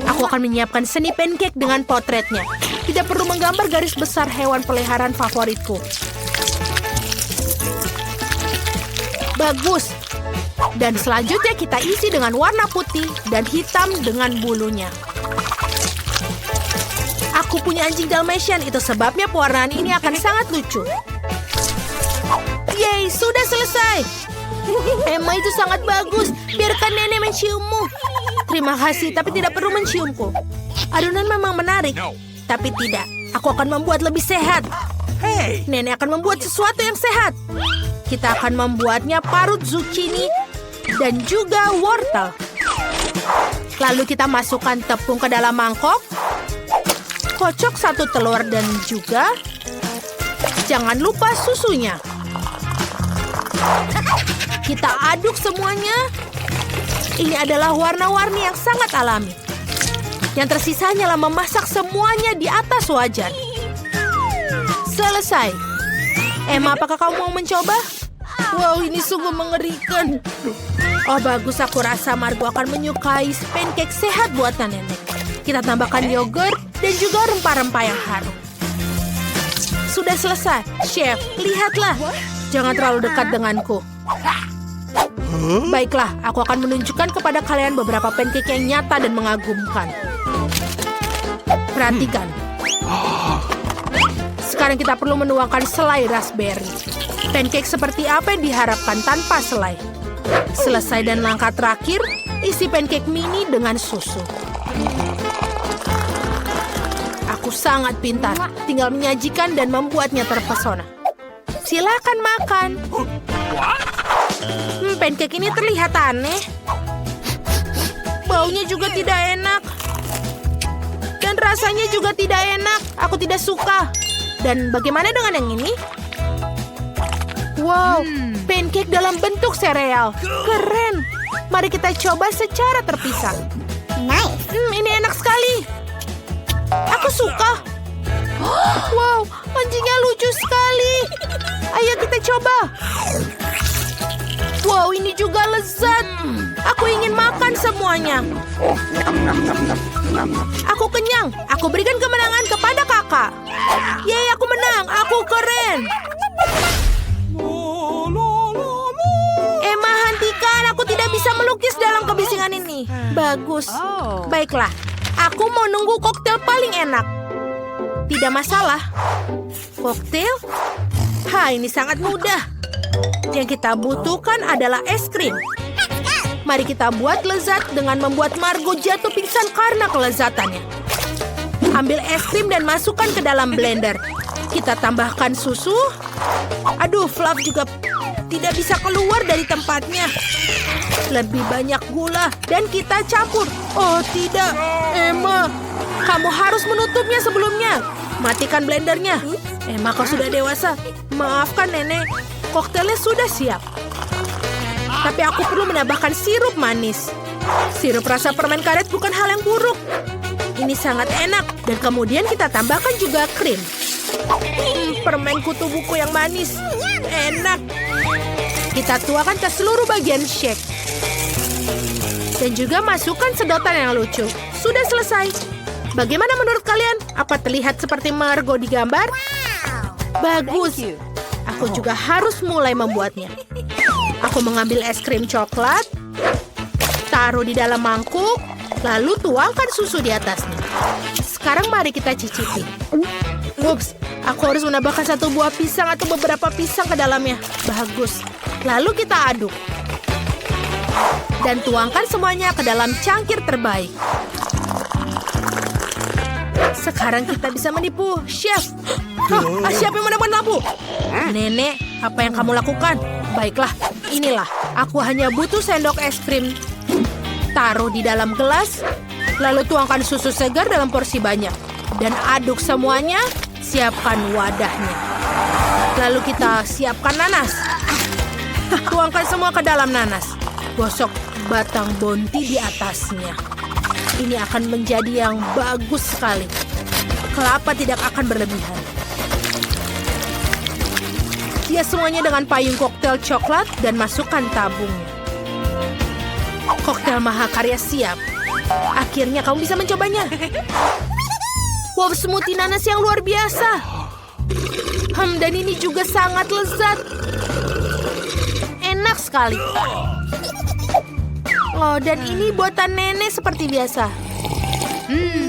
S1: Aku akan menyiapkan seni pancake dengan potretnya. Tidak perlu menggambar garis besar hewan peliharaan favoritku. Bagus. Dan selanjutnya kita isi dengan warna putih dan hitam dengan bulunya. Aku punya anjing Dalmatian, itu sebabnya pewarnaan ini akan sangat lucu. Yeay, sudah selesai. Emma, itu sangat bagus. Biarkan nenek menciummu. Terima kasih, tapi tidak perlu menciumku. Adonan memang menarik, tapi tidak. Aku akan membuat lebih sehat. Nenek akan membuat sesuatu yang sehat. Kita akan membuatnya parut zucchini dan juga wortel. Lalu kita masukkan tepung ke dalam mangkok. Kocok 1 telur dan juga jangan lupa susunya. Kita aduk semuanya. Ini adalah warna-warni yang sangat alami. Yang tersisa hanyalah memasak semuanya di atas wajan. Selesai. Emma, apakah kamu mau mencoba? Wow, ini sungguh mengerikan. Oh, bagus. Aku rasa Margo akan menyukai pancake sehat buatan nenek. Kita tambahkan yogurt dan juga rempah-rempah yang harum. Sudah selesai. Chef, lihatlah. Jangan terlalu dekat denganku. Baiklah, aku akan menunjukkan kepada kalian beberapa pancake yang nyata dan mengagumkan. Perhatikan. Sekarang kita perlu menuangkan selai raspberry. Pancake seperti apa yang diharapkan tanpa selai? Selesai dan langkah terakhir, isi pancake mini dengan susu. Aku sangat pintar, tinggal menyajikan dan membuatnya terpesona. Silakan makan. Pancake ini terlihat aneh. Baunya juga tidak enak. Dan rasanya juga tidak enak. Aku tidak suka. Dan bagaimana dengan yang ini? Wow, pancake dalam bentuk sereal. Keren. Mari kita coba secara terpisah.
S4: Nice.
S1: Ini enak sekali. Aku suka. Wow, anjingnya lucu sekali. Ayo kita coba. Wow, ini juga lezat. Aku ingin makan semuanya. Aku kenyang. Aku berikan kemenangan kepada kakak. Yeay, aku menang. Aku keren. Emma, hentikan. Aku tidak bisa melukis dalam kebisingan ini. Bagus. Baiklah. Aku mau nunggu koktail paling enak. Tidak masalah. Koktail? Ini sangat mudah. Yang kita butuhkan adalah es krim. Mari kita buat lezat dengan membuat Margo jatuh pingsan karena kelezatannya. Ambil es krim dan masukkan ke dalam blender. Kita tambahkan susu. Aduh, Fluff juga tidak bisa keluar dari tempatnya. Lebih banyak gula dan kita campur. Oh tidak, Emma, kamu harus menutupnya sebelumnya. Matikan blendernya. Emma, kau sudah dewasa. Maafkan nenek, koktailnya sudah siap. Tapi aku perlu menambahkan sirup manis. Sirup rasa permen karet bukan hal yang buruk. Ini sangat enak. Dan kemudian kita tambahkan juga krim. Permen kutu buku yang manis. Enak. Kita tuangkan ke seluruh bagian shake. Dan juga masukkan sedotan yang lucu. Sudah selesai. Bagaimana menurut kalian? Apa terlihat seperti Margo di gambar? Bagus. Aku juga harus mulai membuatnya. Aku mengambil es krim coklat, taruh di dalam mangkuk, lalu tuangkan susu di atasnya. Sekarang mari kita cicipi. Ups, aku harus menambahkan satu buah pisang atau beberapa pisang ke dalamnya. Bagus. Lalu kita aduk. Dan tuangkan semuanya ke dalam cangkir terbaik. Sekarang kita bisa menipu chef. Siapa yang menemukan lampu? Nenek, apa yang kamu lakukan? Baiklah, inilah. Aku hanya butuh sendok es krim. Taruh di dalam gelas, lalu tuangkan susu segar dalam porsi banyak. Dan aduk semuanya, siapkan wadahnya. Lalu kita siapkan nanas. Tuangkan semua ke dalam nanas. Gosok batang bonti di atasnya. Ini akan menjadi yang bagus sekali. Kelapa tidak akan berlebihan. Hias semuanya dengan payung koktail coklat dan masukkan tabungnya. Koktail mahakarya siap. Akhirnya kamu bisa mencobanya. Wow, smoothie nanas yang luar biasa. Dan ini juga sangat lezat. Enak sekali. Oh, dan ini buatan nenek seperti biasa.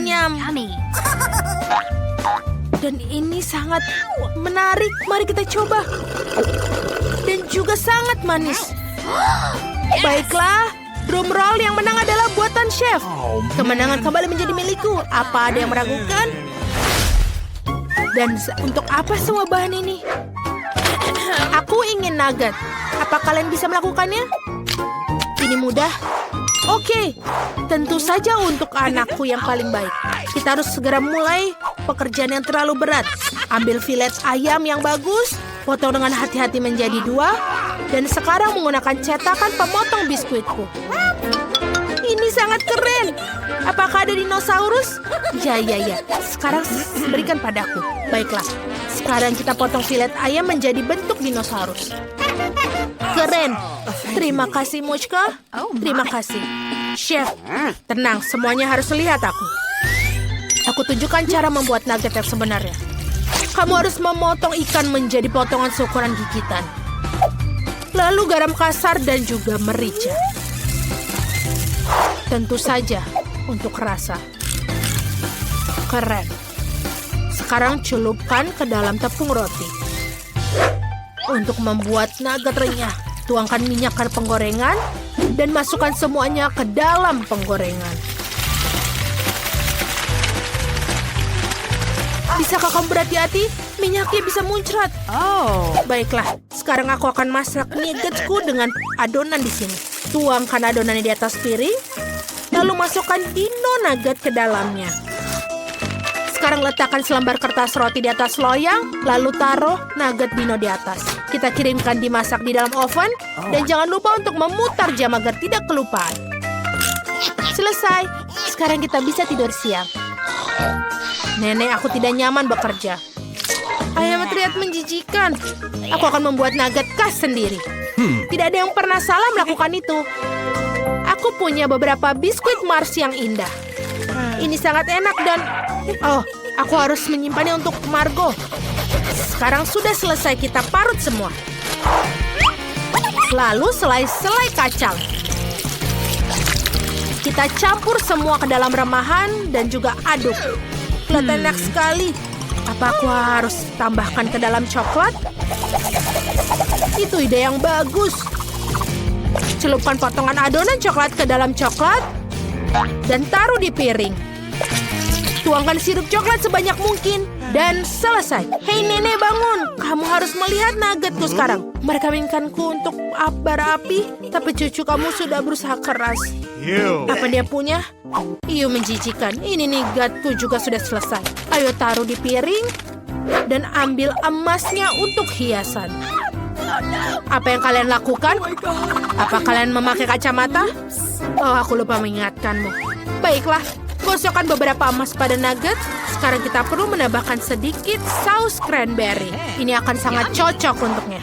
S1: Nyam.
S3: Yummy.
S1: Dan ini sangat menarik. Mari kita coba. Dan juga sangat manis. Baiklah, drum roll yang menang adalah buatan chef. Kemenangan kembali menjadi milikku. Apa ada yang meragukan? Dan untuk apa semua bahan ini? Aku ingin nugget. Apa kalian bisa melakukannya? Ini mudah. Oke, tentu saja untuk anakku yang paling baik. Kita harus segera mulai pekerjaan yang terlalu berat. Ambil filet ayam yang bagus, potong dengan hati-hati menjadi 2, dan sekarang menggunakan cetakan pemotong biskuitku. Ini sangat keren. Apakah ada dinosaurus? Ya. Sekarang berikan padaku. Baiklah, sekarang kita potong filet ayam menjadi bentuk dinosaurus. Keren. Terima kasih, Muchka. Terima kasih. Chef, tenang. Semuanya harus lihat aku. Aku tunjukkan cara membuat nugget yang sebenarnya. Kamu harus memotong ikan menjadi potongan seukuran gigitan. Lalu garam kasar dan juga merica. Tentu saja untuk rasa. Keren. Sekarang celupkan ke dalam tepung roti. Untuk membuat nugget renyah, tuangkan minyak ke penggorengan dan masukkan semuanya ke dalam penggorengan. Bisakah kamu berhati-hati? Minyaknya bisa muncrat.
S3: Oh.
S1: Baiklah, sekarang aku akan masak nuggetsku dengan adonan di sini. Tuangkan adonannya di atas piring, lalu masukkan dino nugget ke dalamnya. Sekarang letakkan selembar kertas roti di atas loyang, lalu taruh nugget dino di atas. Kita kirimkan dimasak di dalam oven, dan jangan lupa untuk memutar jam agar tidak kelupaan. Selesai. Sekarang kita bisa tidur siang. Nenek, aku tidak nyaman bekerja. Ayam terlihat menjijikan. Aku akan membuat nugget khas sendiri. Tidak ada yang pernah salah melakukan itu. Aku punya beberapa biskuit Mars yang indah. Ini sangat enak dan... Oh, aku harus menyimpannya untuk Margo. Sekarang sudah selesai, kita parut semua. Lalu selai-selai kacang. Kita campur semua ke dalam remahan dan juga aduk. Kelihatan enak sekali. Apa aku harus tambahkan ke dalam coklat? Itu ide yang bagus. Celupkan potongan adonan coklat ke dalam coklat dan taruh di piring. Tuangkan sirup coklat sebanyak mungkin dan selesai. Hei nenek, bangun. Kamu harus melihat nuggetku sekarang. Mereka menginginkanku untuk bara api, tapi cucu kamu sudah berusaha keras. Apa dia punya? Menjijikan. Ini nuggetku juga sudah selesai. Ayo taruh di piring dan ambil emasnya untuk hiasan. Apa yang kalian lakukan? Apa kalian memakai kacamata? Oh, aku lupa mengingatkanmu. Baiklah, gosokkan beberapa emas pada nugget. Sekarang kita perlu menambahkan sedikit saus cranberry. Ini akan sangat cocok untuknya.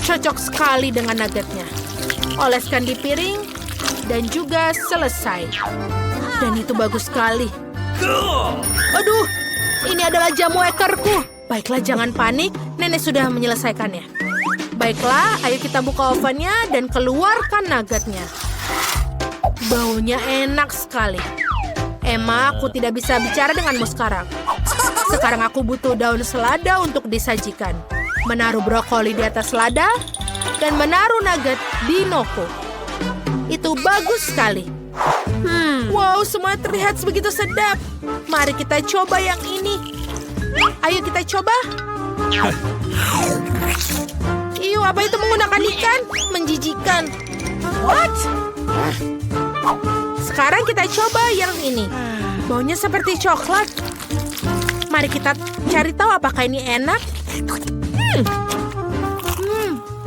S1: Cocok sekali dengan nuggetnya. Oleskan di piring Dan juga selesai. Dan itu bagus sekali. Aduh, ini adalah jamu ekorku. Baiklah, jangan panik. Nenek sudah menyelesaikannya. Baiklah, ayo kita buka ovennya dan keluarkan nuggetnya. Baunya enak sekali. Emma, aku tidak bisa bicara denganmu sekarang. Sekarang aku butuh daun selada untuk disajikan. Menaruh brokoli di atas selada dan menaruh nugget di noko. Itu bagus sekali. Wow, semua terlihat begitu sedap. Mari kita coba yang ini. Ayo kita coba. Iyo, apa itu menggunakan ikan? Menjijikan. What? Sekarang kita coba yang ini. Baunya seperti coklat. Mari kita cari tahu apakah ini enak.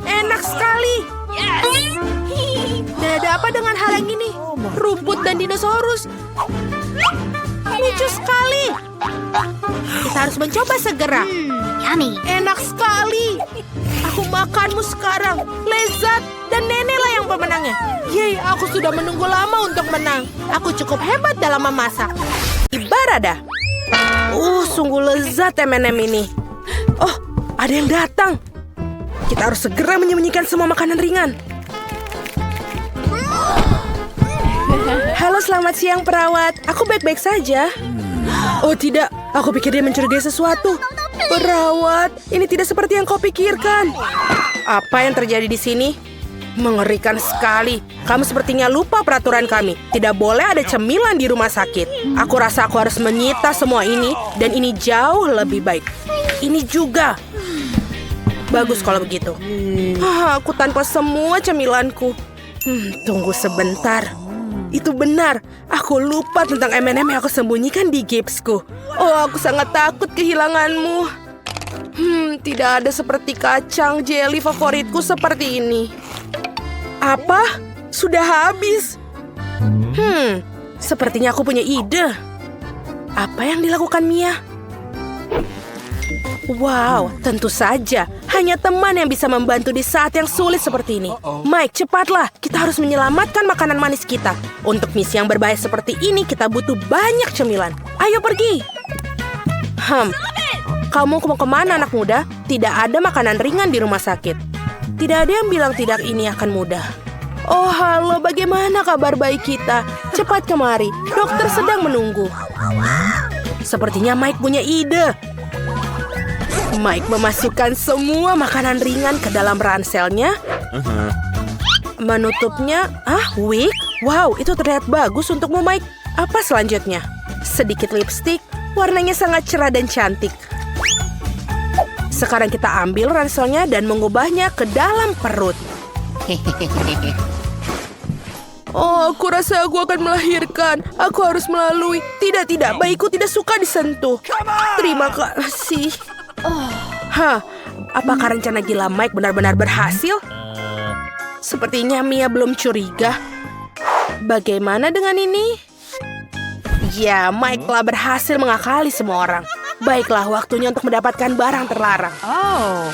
S1: Enak sekali. Dan ada apa dengan hal yang ini? Rumput dan dinosaurus. Lucu sekali. Kita harus mencoba segera.
S3: Yummy.
S1: Enak sekali. Aku makanmu sekarang. Lezat. Dan neneklah yang pemenangnya. Yeay, aku sudah menunggu lama untuk menang. Aku cukup hebat dalam memasak. Ibarada. Sungguh lezat M&M ini. Oh, ada yang datang. Kita harus segera menyembunyikan semua makanan ringan. Halo, selamat siang perawat. Aku baik-baik saja. Oh tidak, aku pikir dia mencurigai sesuatu. Perawat, ini tidak seperti yang kau pikirkan. Apa yang terjadi di sini? Mengerikan sekali. Kamu sepertinya lupa peraturan kami. Tidak boleh ada cemilan di rumah sakit. Aku rasa aku harus menyita semua ini. Dan ini jauh lebih baik. Ini juga. Bagus kalau begitu. Aku tanpa semua cemilanku. Tunggu sebentar. Itu benar. Aku lupa tentang M&M yang aku sembunyikan di gipsku. Oh, aku sangat takut kehilanganmu. Tidak ada seperti kacang jelly favoritku seperti ini. Apa? Sudah habis? Sepertinya aku punya ide. Apa yang dilakukan Mia? Wow, tentu saja. Hanya teman yang bisa membantu di saat yang sulit seperti ini. Mike, cepatlah. Kita harus menyelamatkan makanan manis kita. Untuk misi yang berbahaya seperti ini, kita butuh banyak cemilan. Ayo pergi. Kamu mau kemana, anak muda? Tidak ada makanan ringan di rumah sakit. Tidak ada yang bilang tidak ini akan mudah. Oh, halo, bagaimana kabar bayi kita? Cepat kemari, dokter sedang menunggu. Sepertinya Mike punya ide. Mike memasukkan semua makanan ringan ke dalam ranselnya. Menutupnya. Wig? Wow, itu terlihat bagus untukmu, Mike. Apa selanjutnya? Sedikit lipstik, warnanya sangat cerah dan cantik. Sekarang kita ambil ranselnya dan mengubahnya ke dalam perut. Oh, aku rasa aku akan melahirkan. Aku harus melalui. Tidak, bayiku tidak suka disentuh. Terima kasih. Apakah rencana gila Mike benar-benar berhasil? Sepertinya Mia belum curiga. Bagaimana dengan ini? Ya, Mike telah berhasil mengakali semua orang. Baiklah, waktunya untuk mendapatkan barang terlarang.
S3: Oh.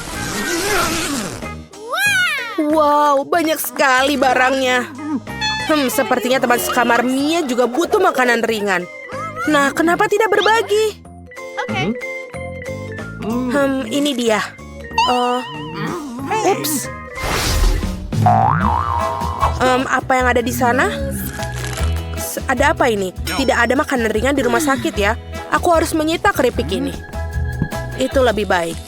S1: Wow, banyak sekali barangnya. Sepertinya teman sekamar Mia juga butuh makanan ringan. Nah, kenapa tidak berbagi? Ini dia. Ups. Apa yang ada di sana? Ada apa ini? Tidak ada makanan ringan di rumah sakit ya. Aku harus menyita keripik ini. Itu lebih baik.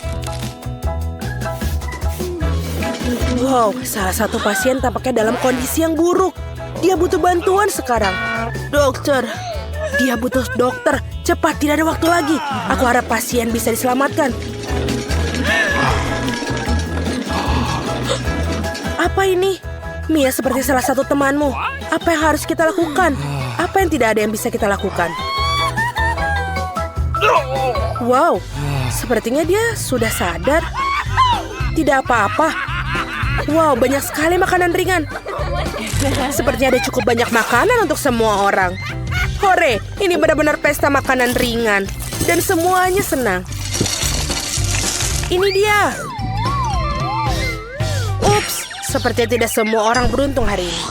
S1: Wow, salah satu pasien tampaknya dalam kondisi yang buruk. Dia butuh bantuan sekarang. Dokter. Dia butuh dokter. Cepat, tidak ada waktu lagi. Aku harap pasien bisa diselamatkan. Apa ini? Mia seperti salah satu temanmu. Apa yang harus kita lakukan? Apa yang tidak ada yang bisa kita lakukan? Wow, sepertinya dia sudah sadar. Tidak apa-apa. Wow, banyak sekali makanan ringan. Sepertinya ada cukup banyak makanan untuk semua orang. Hore, ini benar-benar pesta makanan ringan. Dan semuanya senang. Ini dia. Ups, sepertinya tidak semua orang beruntung hari ini.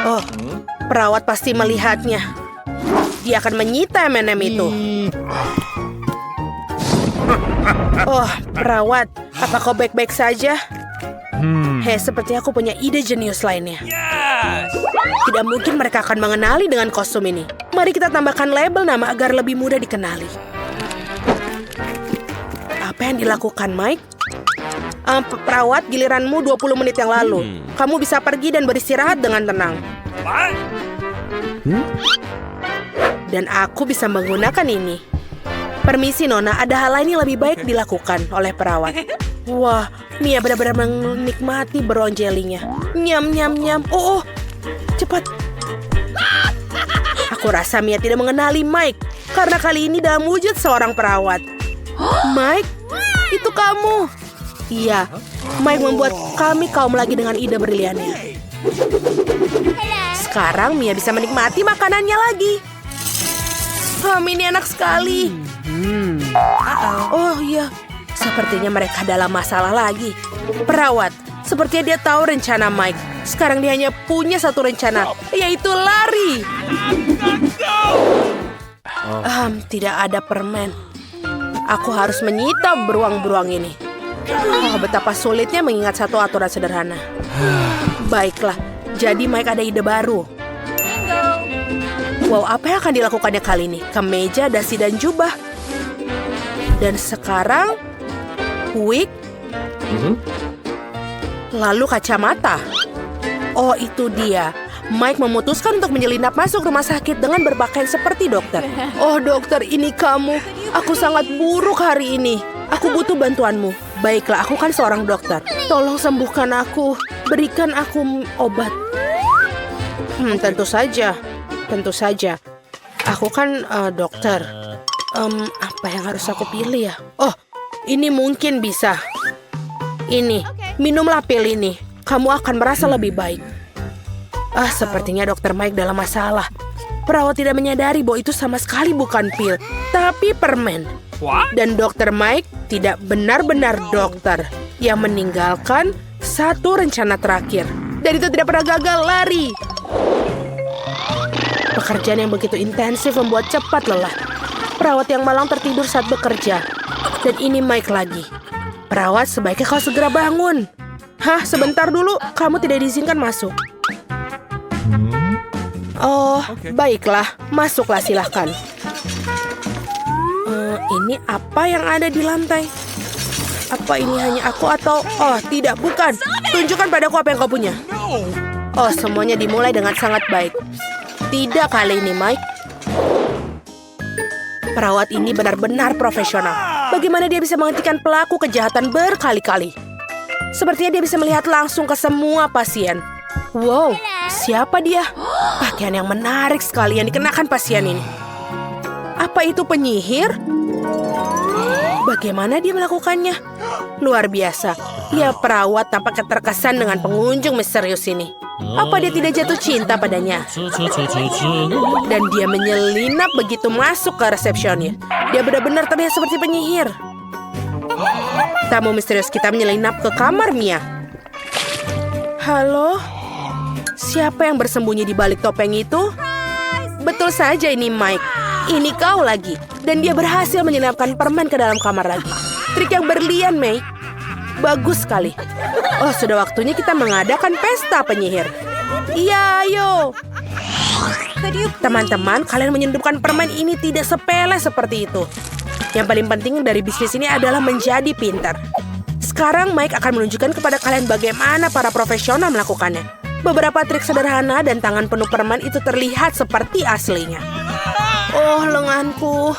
S1: Oh, perawat pasti melihatnya. Dia akan menyita M&M itu. Oh, perawat, apa kau baik-baik saja? Hei, seperti aku punya ide jenius lainnya.
S2: Yes!
S1: Tidak mungkin mereka akan mengenali dengan kostum ini. Mari kita tambahkan label nama agar lebih mudah dikenali. Apa yang dilakukan, Mike? Perawat, giliranmu 20 menit yang lalu. Kamu bisa pergi dan beristirahat dengan tenang.
S2: What?
S1: Dan aku bisa menggunakan ini. Permisi, Nona, ada hal lain yang lebih baik dilakukan oleh perawat. Wah, Mia benar-benar menikmati beruang jelinya. Nyam, nyam, nyam. Oh, cepat. Aku rasa Mia tidak mengenali Mike. Karena kali ini dalam wujud seorang perawat. Mike, itu kamu. Iya, Mike membuat kami kaum lagi dengan ide briliannya. Sekarang Mia bisa menikmati makanannya lagi. Ini enak sekali. Oh iya, sepertinya mereka dalam masalah lagi. Perawat, sepertinya dia tahu rencana Mike. Sekarang dia hanya punya satu rencana, yaitu lari. Tidak ada permen. Aku harus menyita beruang-beruang ini. Oh, betapa sulitnya mengingat satu aturan sederhana. Baiklah, jadi Mike ada ide baru. Wow, apa yang akan dilakukannya kali ini? Kemeja, dasi, dan jubah. Dan sekarang, wig. Lalu kacamata. Oh, itu dia. Mike memutuskan untuk menyelinap masuk rumah sakit dengan berpakaian seperti dokter. Oh, dokter, ini kamu. Aku sangat buruk hari ini. Aku butuh bantuanmu. Baiklah, aku kan seorang dokter. Tolong sembuhkan aku. Berikan aku obat. Tentu saja. Tentu saja. Aku kan dokter. Apa yang harus aku pilih ya? Oh, ini mungkin bisa. Ini, minumlah pil ini. Kamu akan merasa lebih baik. Sepertinya dokter Mike dalam masalah. Perawat tidak menyadari bahwa itu sama sekali bukan pil, tapi permen. Dan dokter Mike tidak benar-benar dokter yang meninggalkan satu rencana terakhir. Dan itu tidak pernah gagal lari. Pekerjaan yang begitu intensif membuat cepat lelah. Perawat yang malang tertidur saat bekerja. Dan ini Mike lagi. Perawat, sebaiknya kau segera bangun. Hah, sebentar dulu. Kamu tidak diizinkan masuk. Oh, baiklah. Masuklah, silahkan. Ini apa yang ada di lantai? Apa ini hanya aku atau... Oh, tidak, bukan. Tunjukkan padaku apa yang kau punya. Oh, semuanya dimulai dengan sangat baik. Tidak kali ini, Mike. Perawat ini benar-benar profesional. Bagaimana dia bisa menghentikan pelaku kejahatan berkali-kali? Sepertinya dia bisa melihat langsung ke semua pasien. Wow, siapa dia? Pakaian yang menarik sekali yang dikenakan pasien ini. Apa itu penyihir? Bagaimana dia melakukannya? Luar biasa. Ya, perawat tampaknya terkesan dengan pengunjung misterius ini. Apa dia tidak jatuh cinta padanya? Dan dia menyelinap begitu masuk ke resepsionnya. Dia benar-benar terlihat seperti penyihir. Tamu misterius kita menyelinap ke kamar Mia. Halo? Siapa yang bersembunyi di balik topeng itu? Betul saja, ini Mike. Ini kau lagi. Dan dia berhasil menyelinapkan permen ke dalam kamar lagi. Trik yang berlian, May. Bagus sekali. Oh, sudah waktunya kita mengadakan pesta penyihir. Iya, ayo. Teman-teman, kalian menyelundupkan permen ini tidak sepele seperti itu. Yang paling penting dari bisnis ini adalah menjadi pintar. Sekarang Mike akan menunjukkan kepada kalian bagaimana para profesional melakukannya. Beberapa trik sederhana dan tangan penuh permen itu terlihat seperti aslinya. Oh, lenganku.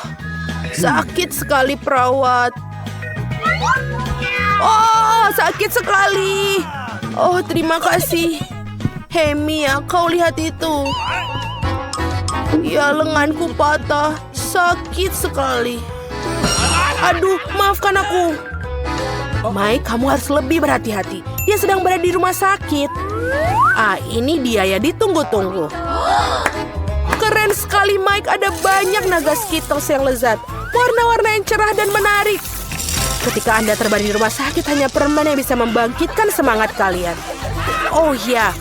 S1: Sakit sekali, perawat. Oh, sakit sekali. Oh, terima kasih. Hei, Mia, kau lihat itu. Ya, lenganku patah. Sakit sekali. Aduh, maafkan aku. Mike, kamu harus lebih berhati-hati. Dia sedang berada di rumah sakit. Ini dia ya, ditunggu-tunggu. Keren sekali, Mike. Ada banyak naga Skittles yang lezat. Warna-warna yang cerah dan menarik. Ketika Anda terbaring di rumah sakit, hanya permen yang bisa membangkitkan semangat kalian. Oh ya,